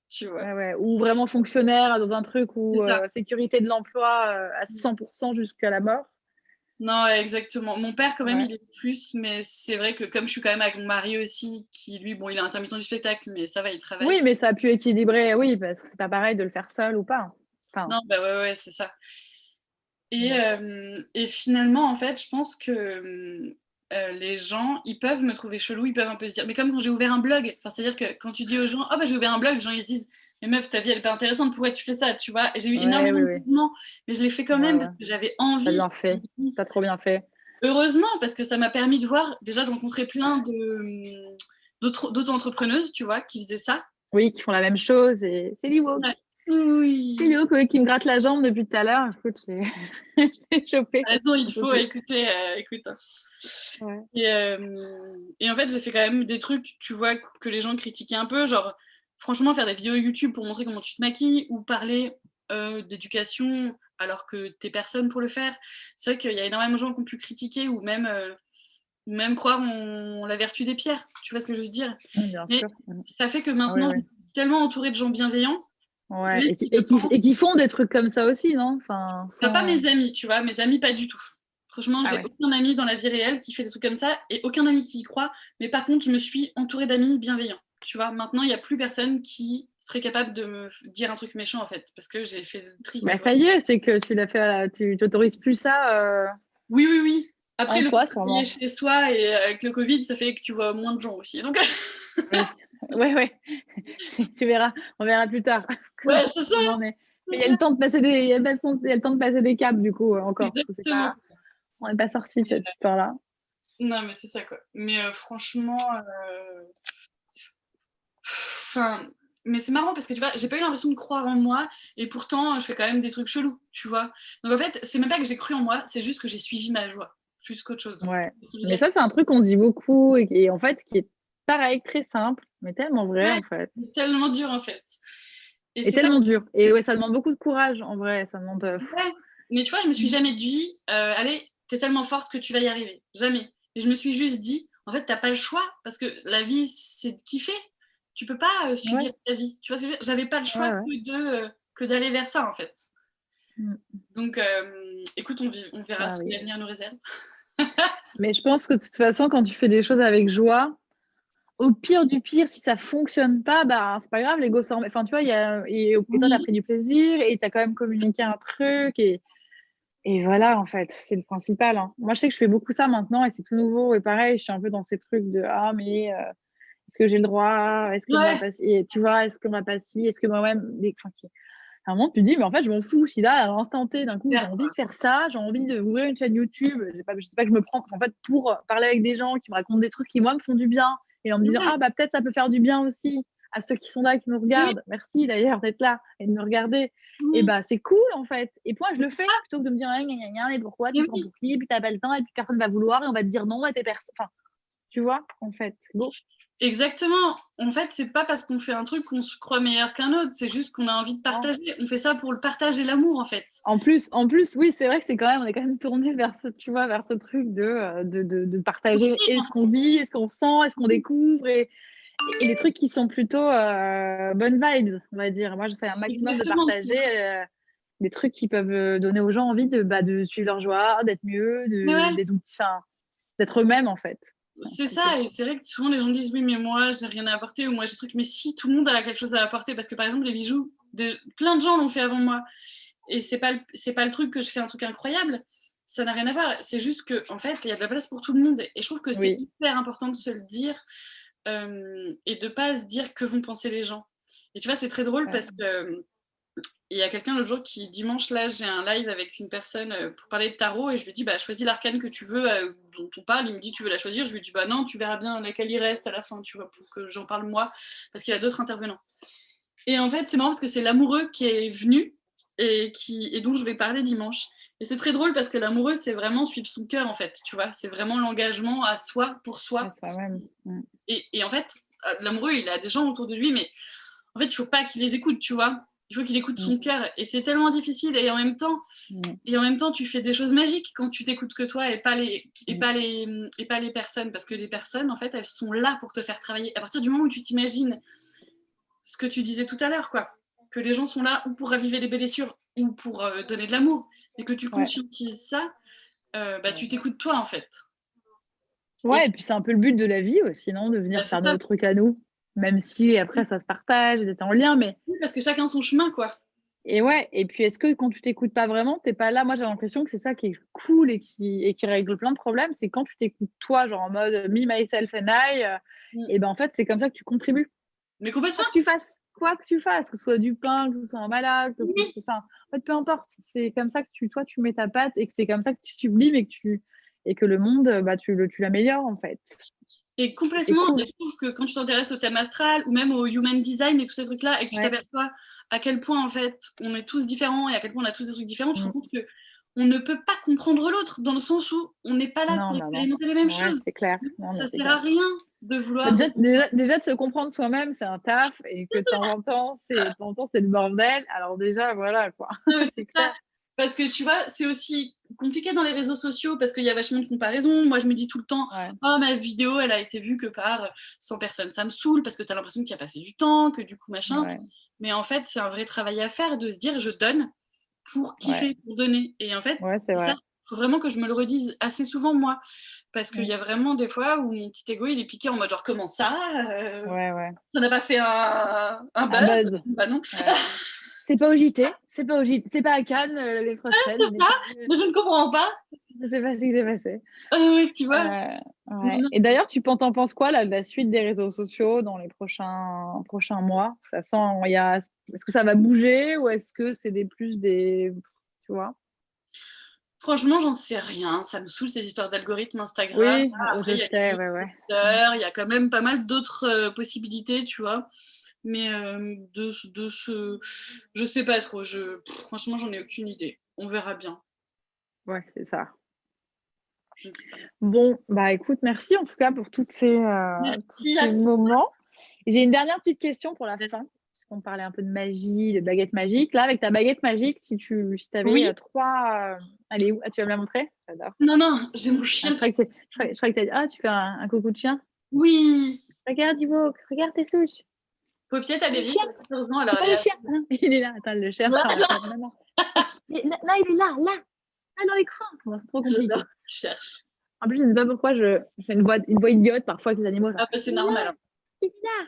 tu vois,
ouais, ouais. Ou vraiment fonctionnaire dans un truc
c'est
où
ça.
sécurité de l'emploi à 100% jusqu'à la mort.
Non, ouais, exactement. Mon père, quand même,
Ouais.
il est plus, mais c'est vrai que comme je suis quand même avec mon mari aussi, qui lui, bon, il est intermittent du spectacle, mais ça va, il travaille.
Oui, mais ça a pu équilibrer, oui, parce que c'est pas pareil de le faire seul ou pas. Enfin,
Non, bah ouais, ouais, c'est ça.
bon.
Et finalement, en fait, je pense que les gens, ils peuvent me trouver chelou, ils peuvent un peu se dire, mais comme quand j'ai ouvert un blog, enfin, c'est-à-dire que quand tu dis aux gens, oh bah j'ai ouvert un blog, les gens ils se disent, mais meuf, ta vie elle est pas intéressante, pourquoi tu fais ça, tu vois? Et j'ai eu
Ouais,
énormément
oui,
de
oui.
jugements, mais je l'ai fait quand
Ouais,
même
ouais.
parce que j'avais
T'as bien
envie.
fait. T'as trop bien fait.
Heureusement, parce que ça m'a permis de voir, déjà de rencontrer plein d'auto-entrepreneuses, tu vois, qui faisaient ça.
Oui, qui font la même chose et c'est Liwo.
Ouais.
C'est
Oui.
Liwo qui me gratte la jambe depuis tout à l'heure. Écoute, j'ai chopé.
T'as raison, il
Un peu
faut
plus.
écouter, écoute, hein.
Ouais.
Et en fait, j'ai fait quand même des trucs, tu vois, que les gens critiquaient un peu, genre, franchement, faire des vidéos YouTube pour montrer comment tu te maquilles ou parler d'éducation alors que t'es personne pour le faire. C'est vrai qu'il y a énormément de gens qui ont pu critiquer ou même croire en la vertu des pierres, tu vois ce que je veux dire.
Bien
Mais
sûr.
ça fait que
Oui,
maintenant, je
oui.
suis tellement entourée de gens bienveillants,
Ouais.
limite, qui te pensent.
Et qui font des trucs comme ça aussi, non? Enfin,
Bah, pas
sans.
mes amis, tu vois, mes amis, pas du tout. Franchement,
Ah
j'ai
ouais.
aucun ami dans la vie réelle qui fait des trucs comme ça et aucun ami qui y croit. Mais par contre, je me suis entourée d'amis bienveillants. Tu vois, maintenant, il n'y a plus personne qui serait capable de me dire un truc méchant, en fait, parce que j'ai fait le tri,
Bah,
tu vois.
ça y est, c'est que tu l'as fait, tu t'autorises plus ça
Oui, oui, oui. Après,
en
le fait
toi,
de travailler
sûrement.
chez soi et avec le Covid, ça fait que tu vois moins de gens aussi. Donc,
Oui. Ouais, ouais. Tu verras. On verra plus tard
ouais, c'est ça.
où on en est.
C'est
Mais il y a
ça.
le temps de passer il y a le temps de passer des câbles, du coup, encore. Parce que c'est
Exactement.
pas, on n'est pas sorti de cette histoire-là.
Non, mais c'est ça, quoi. Mais franchement, enfin, mais c'est marrant parce que tu vois, j'ai pas eu l'impression de croire en moi et pourtant je fais quand même des trucs chelous, tu vois. Donc en fait, c'est même pas que j'ai cru en moi, c'est juste que j'ai suivi ma joie, plus qu'autre chose.
Ouais.
Tu vois ce que je veux
Mais
dire.
ça, c'est un truc qu'on dit beaucoup et en fait, qui est pareil, très simple, mais tellement vrai,
Ouais,
en fait.
c'est tellement dur en fait. Et
Et
c'est pas.
tellement dur. Et ouais, ça demande beaucoup de courage, en vrai. Ça demande.
Ouais. Mais tu vois, je me suis jamais dit, allez, t'es tellement forte que tu vas y arriver. Jamais. Et je me suis juste dit, en fait, t'as pas le choix parce que la vie, c'est de kiffer. Tu peux pas
Ouais,
subir ta vie. Tu vois ce que je veux dire. J'avais pas le choix
ouais, ouais.
que d'aller vers ça en fait.
Mm.
Donc, écoute, on verra
Ça
ce que
arrive.
l'avenir nous réserve.
Mais je pense que de toute façon, quand tu fais des choses avec joie, au pire du pire, si ça fonctionne pas, bah c'est pas grave, l'ego s'en remet. Enfin, tu vois, et toi, t'as
Oui,
pris du plaisir et t'as quand même communiqué un truc et voilà, en fait, c'est le principal, hein. Moi, je sais que je fais beaucoup ça maintenant et c'est tout nouveau et pareil, je suis un peu dans ces trucs de ah mais est-ce que j'ai le droit? Est-ce qu'on va
ouais,
pas et tu vois, est-ce qu'on va pas si? Est-ce que moi-même enfin, à un moment, tu te dis, mais en fait, je m'en fous. Si là, à l'instant T, d'un coup, j'ai
super,
envie
quoi.
de faire ça, j'ai envie d'ouvrir une chaîne YouTube, je sais pas que je me prends, en fait, pour parler avec des gens qui me racontent des trucs qui, moi, me font du bien, et en me disant,
Ouais,
ah, bah, peut-être ça peut faire du bien aussi à ceux qui sont là, qui nous
oui,
regardent. Merci d'ailleurs d'être là et de me regarder. Et
oui,
bah, c'est cool, en fait. Et puis, moi, je le fais plutôt que de me dire, ah, gna, gna, gna, mais pourquoi tu te prends
oui.
pour qui, et puis t'as pas le temps, et puis personne va vouloir, et on va te dire non, et t'es personne. Enfin, tu vois, en fait, go.
Exactement. En fait, c'est pas parce qu'on fait un truc qu'on se croit meilleur qu'un autre. C'est juste qu'on a envie de
Non.
partager. On fait ça pour le partage et l'amour, en fait.
En plus, oui, c'est vrai que on est quand même tourné vers ce, tu vois, vers ce truc de partager
Aussi,
et
en
ce qu'on vit, et ce qu'on ressent, et ce qu'on découvre, et les trucs qui sont plutôt bonnes vibes, on va dire. Moi, j'essaie un
fait.
maximum de
Exactement.
partager des trucs qui peuvent donner aux gens envie de suivre leur joie, d'être mieux,
Mais ouais,
des outils, enfin, d'être eux-mêmes, en fait. Enfin,
c'est
plutôt.
ça. Et c'est vrai que souvent les gens disent oui, mais moi, j'ai rien à apporter ou moi, j'ai truc. Mais si tout le monde a quelque chose à apporter, parce que par exemple, les bijoux, plein de gens l'ont fait avant moi. et c'est pas le truc que je fais un truc incroyable. Ça n'a rien à voir. C'est juste que en fait, il y a de la place pour tout le monde. Et je trouve que c'est hyper important de se le dire et de pas se dire que vont penser les gens. Et tu vois, c'est très drôle parce que il y a quelqu'un l'autre jour qui, dimanche, là, j'ai un live avec une personne pour parler de tarot et je lui dis, bah, choisis l'arcane que tu veux, dont on parle. Il me dit, tu veux la choisir? Je lui dis, bah non, tu verras bien laquelle il reste à la fin, tu vois, pour que j'en parle moi, parce qu'il y a d'autres intervenants. Et en fait, c'est marrant parce que c'est l'amoureux qui est venu et dont je vais parler dimanche. Et c'est très drôle parce que l'amoureux, c'est vraiment suivre son cœur, en fait, tu vois. C'est vraiment l'engagement à soi, pour soi. Et en fait, l'amoureux, il a des gens autour de lui, mais en fait, il faut pas qu'il les écoute, tu vois. Il faut qu'il écoute son cœur. Et c'est tellement difficile. Et en même temps, tu fais des choses magiques quand tu t'écoutes que toi et pas les personnes. Parce que les personnes, en fait, elles sont là pour te faire travailler. À partir du moment où tu t'imagines ce que tu disais tout à l'heure, quoi. Que les gens sont là ou pour raviver les blessures ou pour donner de l'amour. Et que tu conscientises ça, tu t'écoutes toi, en fait.
Ouais, et puis c'est un peu le but de la vie aussi, non? De venir faire nos trucs à nous. Même si après ça se partage, c'est en lien, mais...
Oui, parce que chacun son chemin, quoi.
Et ouais, et puis est-ce que quand tu t'écoutes pas vraiment, t'es pas là? Moi j'ai l'impression que c'est ça qui est cool et qui règle plein de problèmes, c'est quand tu t'écoutes toi, genre en mode me, myself and I, et ben en fait c'est comme ça que tu contribues.
Mais complètement.
Quoi que tu fasses, que ce soit du pain, que ce soit un malade, que ce soit... Enfin, en fait, peu importe. C'est comme ça que tu mets ta patte et que c'est comme ça que tu sublimes et que le monde, tu l'améliores en fait.
Et complètement, cool. Je trouve que quand tu t'intéresses au thème astral ou même au human design et tous ces trucs-là, et que tu t'aperçois à quel point en fait on est tous différents et à quel point on a tous des trucs différents, tu te rends compte que on ne peut pas comprendre l'autre dans le sens où on n'est pas là pour expérimenter les mêmes choses.
C'est clair.
Ça sert à rien de vouloir.
Déjà de se comprendre soi-même, c'est un taf et que de temps en temps, c'est le bordel. Alors déjà, voilà quoi.
Non, c'est clair. Parce que tu vois, c'est aussi compliqué dans les réseaux sociaux parce qu'il y a vachement de comparaison. Moi, je me dis tout le temps, oh, ma vidéo, elle a été vue que par 100 personnes. Ça me saule parce que tu as l'impression qu'il y a passé du temps, que du coup, machin. Ouais. Mais en fait, c'est un vrai travail à faire de se dire, je donne pour kiffer, pour donner. Et en fait, il faut vraiment que je me le redise assez souvent, moi. Parce qu'il y a vraiment des fois où mon petit ego, il est piqué en mode genre, comment ça ça n'a pas fait un buzz. Bah non.
Ouais. C'est pas au JT, c'est pas à Cannes les prochaines.
C'est ça, mais je ne comprends pas.
Je sais pas ce qui s'est passé.
Tu vois.
Et d'ailleurs, t'en penses quoi là, de la suite des réseaux sociaux dans les prochains mois? Ça sent, est-ce que ça va bouger ou est-ce que c'est tu vois?
Franchement, j'en sais rien. Ça me saoule ces histoires d'algorithmes Instagram.
Oui, je sais,
Il y a quand même pas mal d'autres possibilités, tu vois. Mais je sais pas trop. Franchement, j'en ai aucune idée. On verra bien.
Ouais, c'est ça. Je ne sais pas. Bon, bah écoute, merci en tout cas pour tous ces moments. J'ai une dernière petite question pour la fin, puisqu'on parlait un peu de magie, de baguette magique. Là, avec ta baguette magique, si tu avais 3... Elle est où? Tu vas me la montrer? J'adore.
Non, j'ai mon chien.
Je crois que tu as dit, tu fais un coucou de chien?
Oui.
Regarde, Ivo, regarde tes souches.
Paupiette, elle est vite.
Heureusement, alors le chien. Il est là. Attends, le cherche. Non, il est là. Là, dans l'écran. C'est trop compliqué.
Je cherche.
En plus, je ne sais pas pourquoi je fais une voix idiote parfois avec les animaux.
Ah, bah, c'est normal.
Il est là.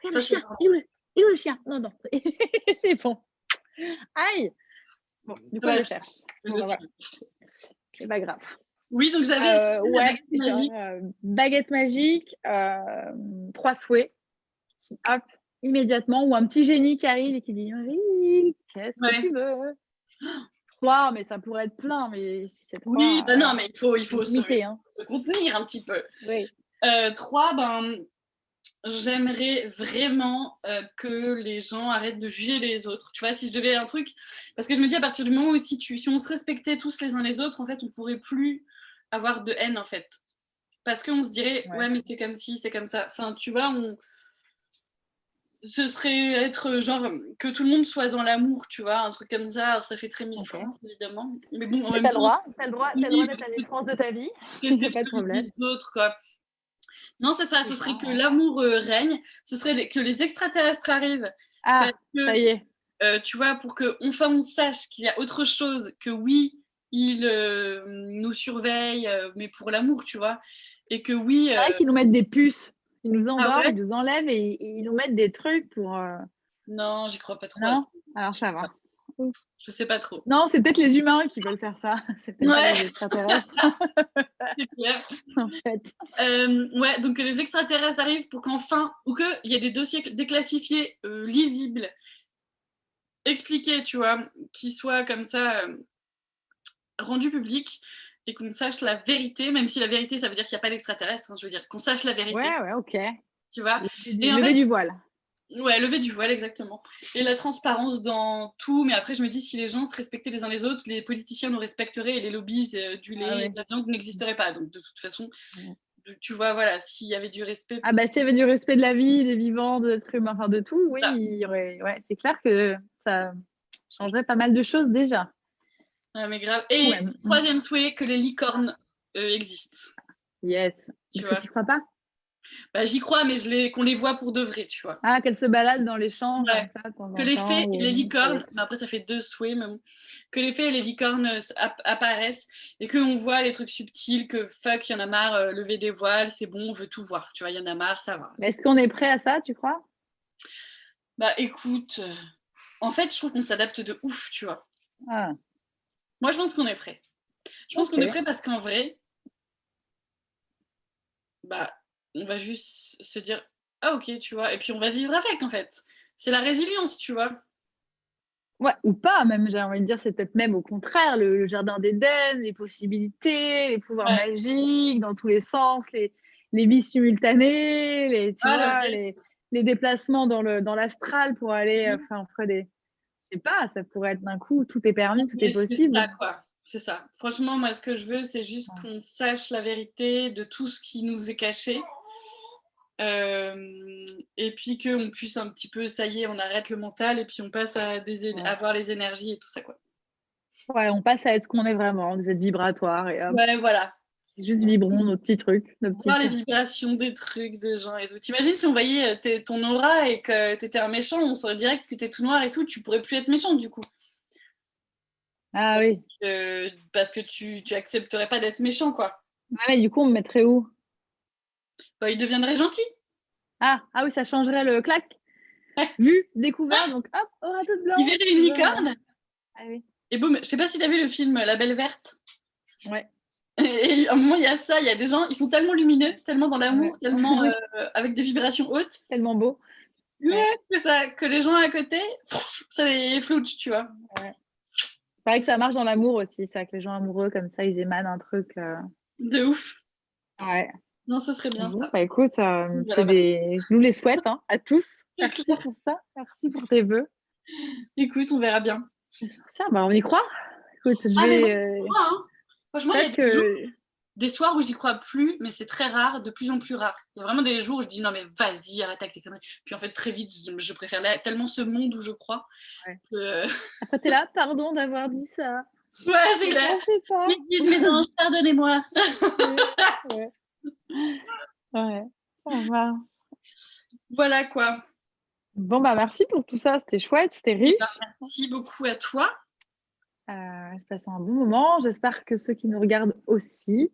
Regarde le chien. Il est où le chien? Non. C'est bon. Aïe. Bon, du coup, je le cherche. C'est pas grave.
Oui, donc j'avais
baguette magique, 3 souhaits. Hop, immédiatement, ou un petit génie qui arrive et qui dit oui, qu'est-ce que tu veux? 3, mais ça pourrait être plein, mais si c'est 3...
Oui, non, mais il faut se contenir un petit peu.
Oui.
3, j'aimerais vraiment que les gens arrêtent de juger les autres. Tu vois, si je devais un truc... Parce que je me dis, à partir du moment où si on se respectait tous les uns les autres, en fait, on pourrait plus avoir de haine, en fait. Parce qu'on se dirait, mais c'est comme ci, c'est comme ça. Enfin, tu vois, ce serait être genre que tout le monde soit dans l'amour, tu vois, un truc comme ça. Alors, ça fait très Miss France, évidemment. Mais bon, en même temps...
T'as le droit d'être la Miss France de ta vie.
C'est pas de problème. D'autres, quoi. Non, c'est ça, ce serait que l'amour règne, ce serait que les extraterrestres arrivent.
Ah, ça y est.
Tu vois, pour qu'on sache qu'il y a autre chose, que oui, ils nous surveillent, mais pour l'amour, tu vois. Et que oui...
C'est vrai qu'ils nous mettent des puces. Ils nous endorment, ils nous enlèvent et ils nous mettent des trucs pour...
Non, j'y crois pas trop.
Non, alors ça va.
Je sais pas trop.
Non, c'est peut-être les humains qui veulent faire ça. C'est peut-être pas les extraterrestres,
C'est clair.
en fait.
Ouais, donc que les extraterrestres arrivent pour qu'enfin, ou qu'il y ait des dossiers déclassifiés, lisibles, expliqués, tu vois, qui soient comme ça rendus publics et qu'on sache la vérité, même si la vérité, ça veut dire qu'il n'y a pas d'extraterrestres, hein, je veux dire qu'on sache la vérité.
Ouais, ok.
Tu vois.
Lever du voile.
Ouais, lever du voile, exactement. Et la transparence dans tout, mais après, je me dis, si les gens se respectaient les uns les autres, les politiciens nous respecteraient et les lobbies du lait et de la viande n'existeraient pas. Donc, de toute façon, tu vois, voilà, s'il y avait du respect.
Ah, bah, s'il y avait du respect de la vie, des vivants, de l'être humain, enfin, de tout, oui, il y aurait... ouais, c'est clair que ça changerait pas mal de choses déjà.
Ouais, mais grave. Et troisième souhait, que les licornes existent.
Yes. Est-ce que tu crois pas?
Bah, j'y crois, mais qu'on les voit pour de vrai, tu vois.
Ah, qu'elles se baladent dans les champs,
ouais.
comme ça,
que les fées et les licornes, mais après ça fait 2 souhaits, mais bon, que les fées et les licornes apparaissent et qu'on voit les trucs subtils, que fuck, il y en a marre, lever des voiles, c'est bon, on veut tout voir, tu vois, il y en a marre, ça va.
Mais est-ce qu'on est prêt à ça, tu crois?
Bah écoute, en fait, je trouve qu'on s'adapte de ouf, tu vois.
Ah.
Moi, je pense qu'on est prêt. Je pense qu'on est prêt parce qu'en vrai, bah, on va juste se dire, ah ok, tu vois, et puis on va vivre avec, en fait. C'est la résilience, tu vois.
Ouais, ou pas, même, j'ai envie de dire, c'est peut-être même au contraire, le jardin d'Éden, les possibilités, les pouvoirs magiques dans tous les sens, les vies simultanées, tu vois, les déplacements dans l'astral pour aller, enfin, on ferait des... Je sais pas, ça pourrait être d'un coup, tout est permis, tout est possible.
C'est ça, quoi. C'est ça. Franchement, moi, ce que je veux, c'est juste qu'on sache la vérité de tout ce qui nous est caché. Et puis qu'on puisse un petit peu, ça y est, on arrête le mental et puis on passe à avoir les énergies et tout ça, quoi.
Ouais, on passe à être ce qu'on est vraiment, des êtres vibratoires. Et,
ouais, voilà.
Juste vibrons nos petits trucs.
Voir les vibrations des trucs, des gens et tout. T'imagines si on voyait ton aura et que t'étais un méchant, on saurait direct que t'es tout noir et tout, tu pourrais plus être méchant du coup.
Ah oui.
Parce que tu accepterais pas d'être méchant, quoi.
Ah mais du coup, on me mettrait où?
Bah, il deviendrait gentil.
Ah oui, ça changerait le clac. Vu, découvert, donc hop, aura toute blanche.
Il verrait une licorne.
Ah oui.
Et boum, je sais pas si t'as vu le film La Belle Verte.
Ouais.
Et à un moment, il y a ça, il y a des gens, ils sont tellement lumineux, tellement dans l'amour, tellement avec des vibrations hautes.
Tellement beau.
Ouais, c'est ça, que les gens à côté, ça les flouche, tu vois.
Ouais. C'est vrai que ça marche dans l'amour aussi, ça, que les gens amoureux, comme ça, ils émanent un truc.
De ouf.
Ouais.
Non, ce serait bien ça.
Bah écoute, je nous les souhaite à tous. Merci pour ça, merci pour tes vœux.
Écoute, on verra bien.
Tiens, bah on y croit. Écoute, je vais...
Franchement, il y a des soirs où j'y crois plus, mais c'est très rare, de plus en plus rare. Il y a vraiment des jours où je dis non mais vas-y, arrête avec tes conneries. Puis en fait, très vite, je préfère tellement ce monde où je crois.
Ouais.
Que...
Après, t'es là, pardon d'avoir dit ça.
Ouais, c'est clair. Mais dites mes anges, pardonnez-moi.
Ouais, ça va.
Voilà quoi.
Bon, bah merci pour tout ça, c'était chouette, c'était riche.
Merci beaucoup à toi.
Je passe un bon moment, j'espère que ceux qui nous regardent aussi.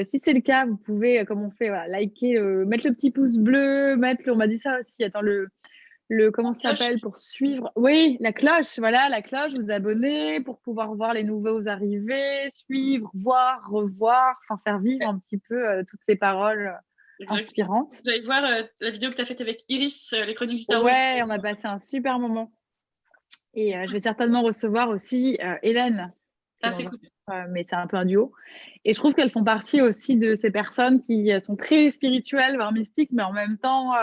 Si c'est le cas, vous pouvez, comme on fait, liker, mettre le petit pouce bleu, on m'a dit ça aussi, attends, comment ça s'appelle pour suivre? Oui, la cloche, voilà, la cloche, vous abonner pour pouvoir voir les nouveaux arrivés, suivre, voir, revoir, enfin faire vivre un petit peu toutes ces paroles inspirantes.
Vous allez voir la vidéo que tu as faite avec Iris, les chroniques du tarot.
Ouais, on a passé un super moment. Et je vais certainement recevoir aussi Hélène.
Ah, c'est cool.
Mais c'est un peu un duo. Et je trouve qu'elles font partie aussi de ces personnes qui sont très spirituelles, voire mystiques, mais en même temps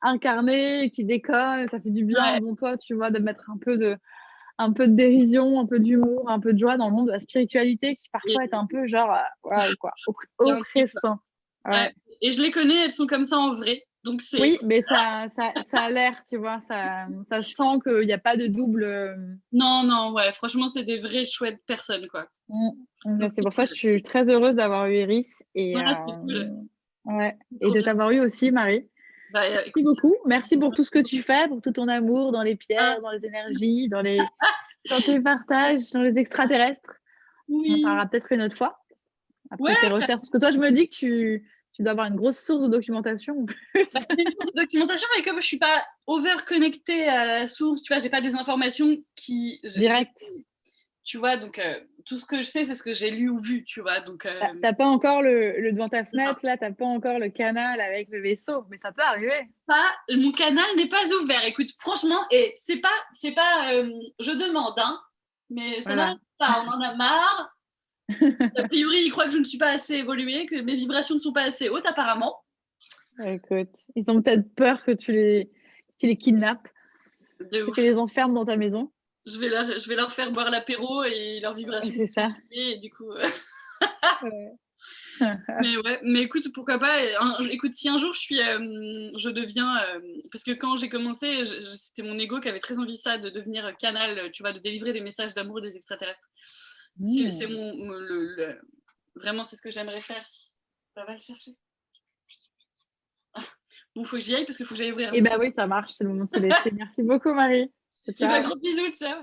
incarnées, qui déconnent. Ça fait du bien, bon toi, tu vois, de mettre un peu de dérision, un peu d'humour, un peu de joie dans le monde de la spiritualité qui parfois est un peu genre, waouh, quoi, oppressant.
Ouais. Et je les connais, elles sont comme ça en vrai. Donc
oui, mais ça a l'air, tu vois, ça sent qu'il n'y a pas de double.
Non, ouais, franchement, c'est des vraies chouettes personnes, quoi.
C'est pour ça que je suis très heureuse d'avoir eu Iris et,
cool.
Et de t'avoir eu aussi, Marie. Merci beaucoup. Merci pour tout ce que tu fais, pour tout ton amour dans les pierres, dans les énergies, dans tes partages, dans les extraterrestres. Oui. On en parlera peut-être une autre fois. Après tes recherches. Parce que toi, je me dis que Tu dois avoir une grosse source de documentation en plus.
C'est une source de documentation, mais comme je suis pas over connectée à la source, tu vois, j'ai pas des informations qui
Direct.
Tu vois, donc tout ce que je sais, c'est ce que j'ai lu ou vu, tu vois. Donc
T'as pas encore le devant ta fenêtre, là, t'as pas encore le canal avec le vaisseau, mais ça peut arriver.
Mon canal n'est pas ouvert. Écoute, franchement, et c'est pas, je demande, hein, mais ça
Voilà.
n'arrive pas. On en a marre. A priori, ils croient que je ne suis pas assez évoluée, que mes vibrations ne sont pas assez hautes, apparemment.
Écoute, ils ont peut-être peur que tu les kidnappes,
De
que
ouf.
tu les enfermes dans ta maison.
Je vais leur faire boire l'apéro et leurs vibrations.
C'est ça.
Et du coup.
Ouais.
mais écoute, pourquoi pas. Écoute, si un jour je deviens, parce que quand j'ai commencé, c'était mon ego qui avait très envie de ça, de devenir canal, tu vois, de délivrer des messages d'amour des extraterrestres. C'est vraiment, c'est ce que j'aimerais faire. Ça va le chercher. Bon, faut que j'y aille parce qu'il faut que j'aille ouvrir.
Et bah oui, ça marche, c'est le moment de te laisser. Merci beaucoup, Marie. Ciao.
Gros bisous, ciao.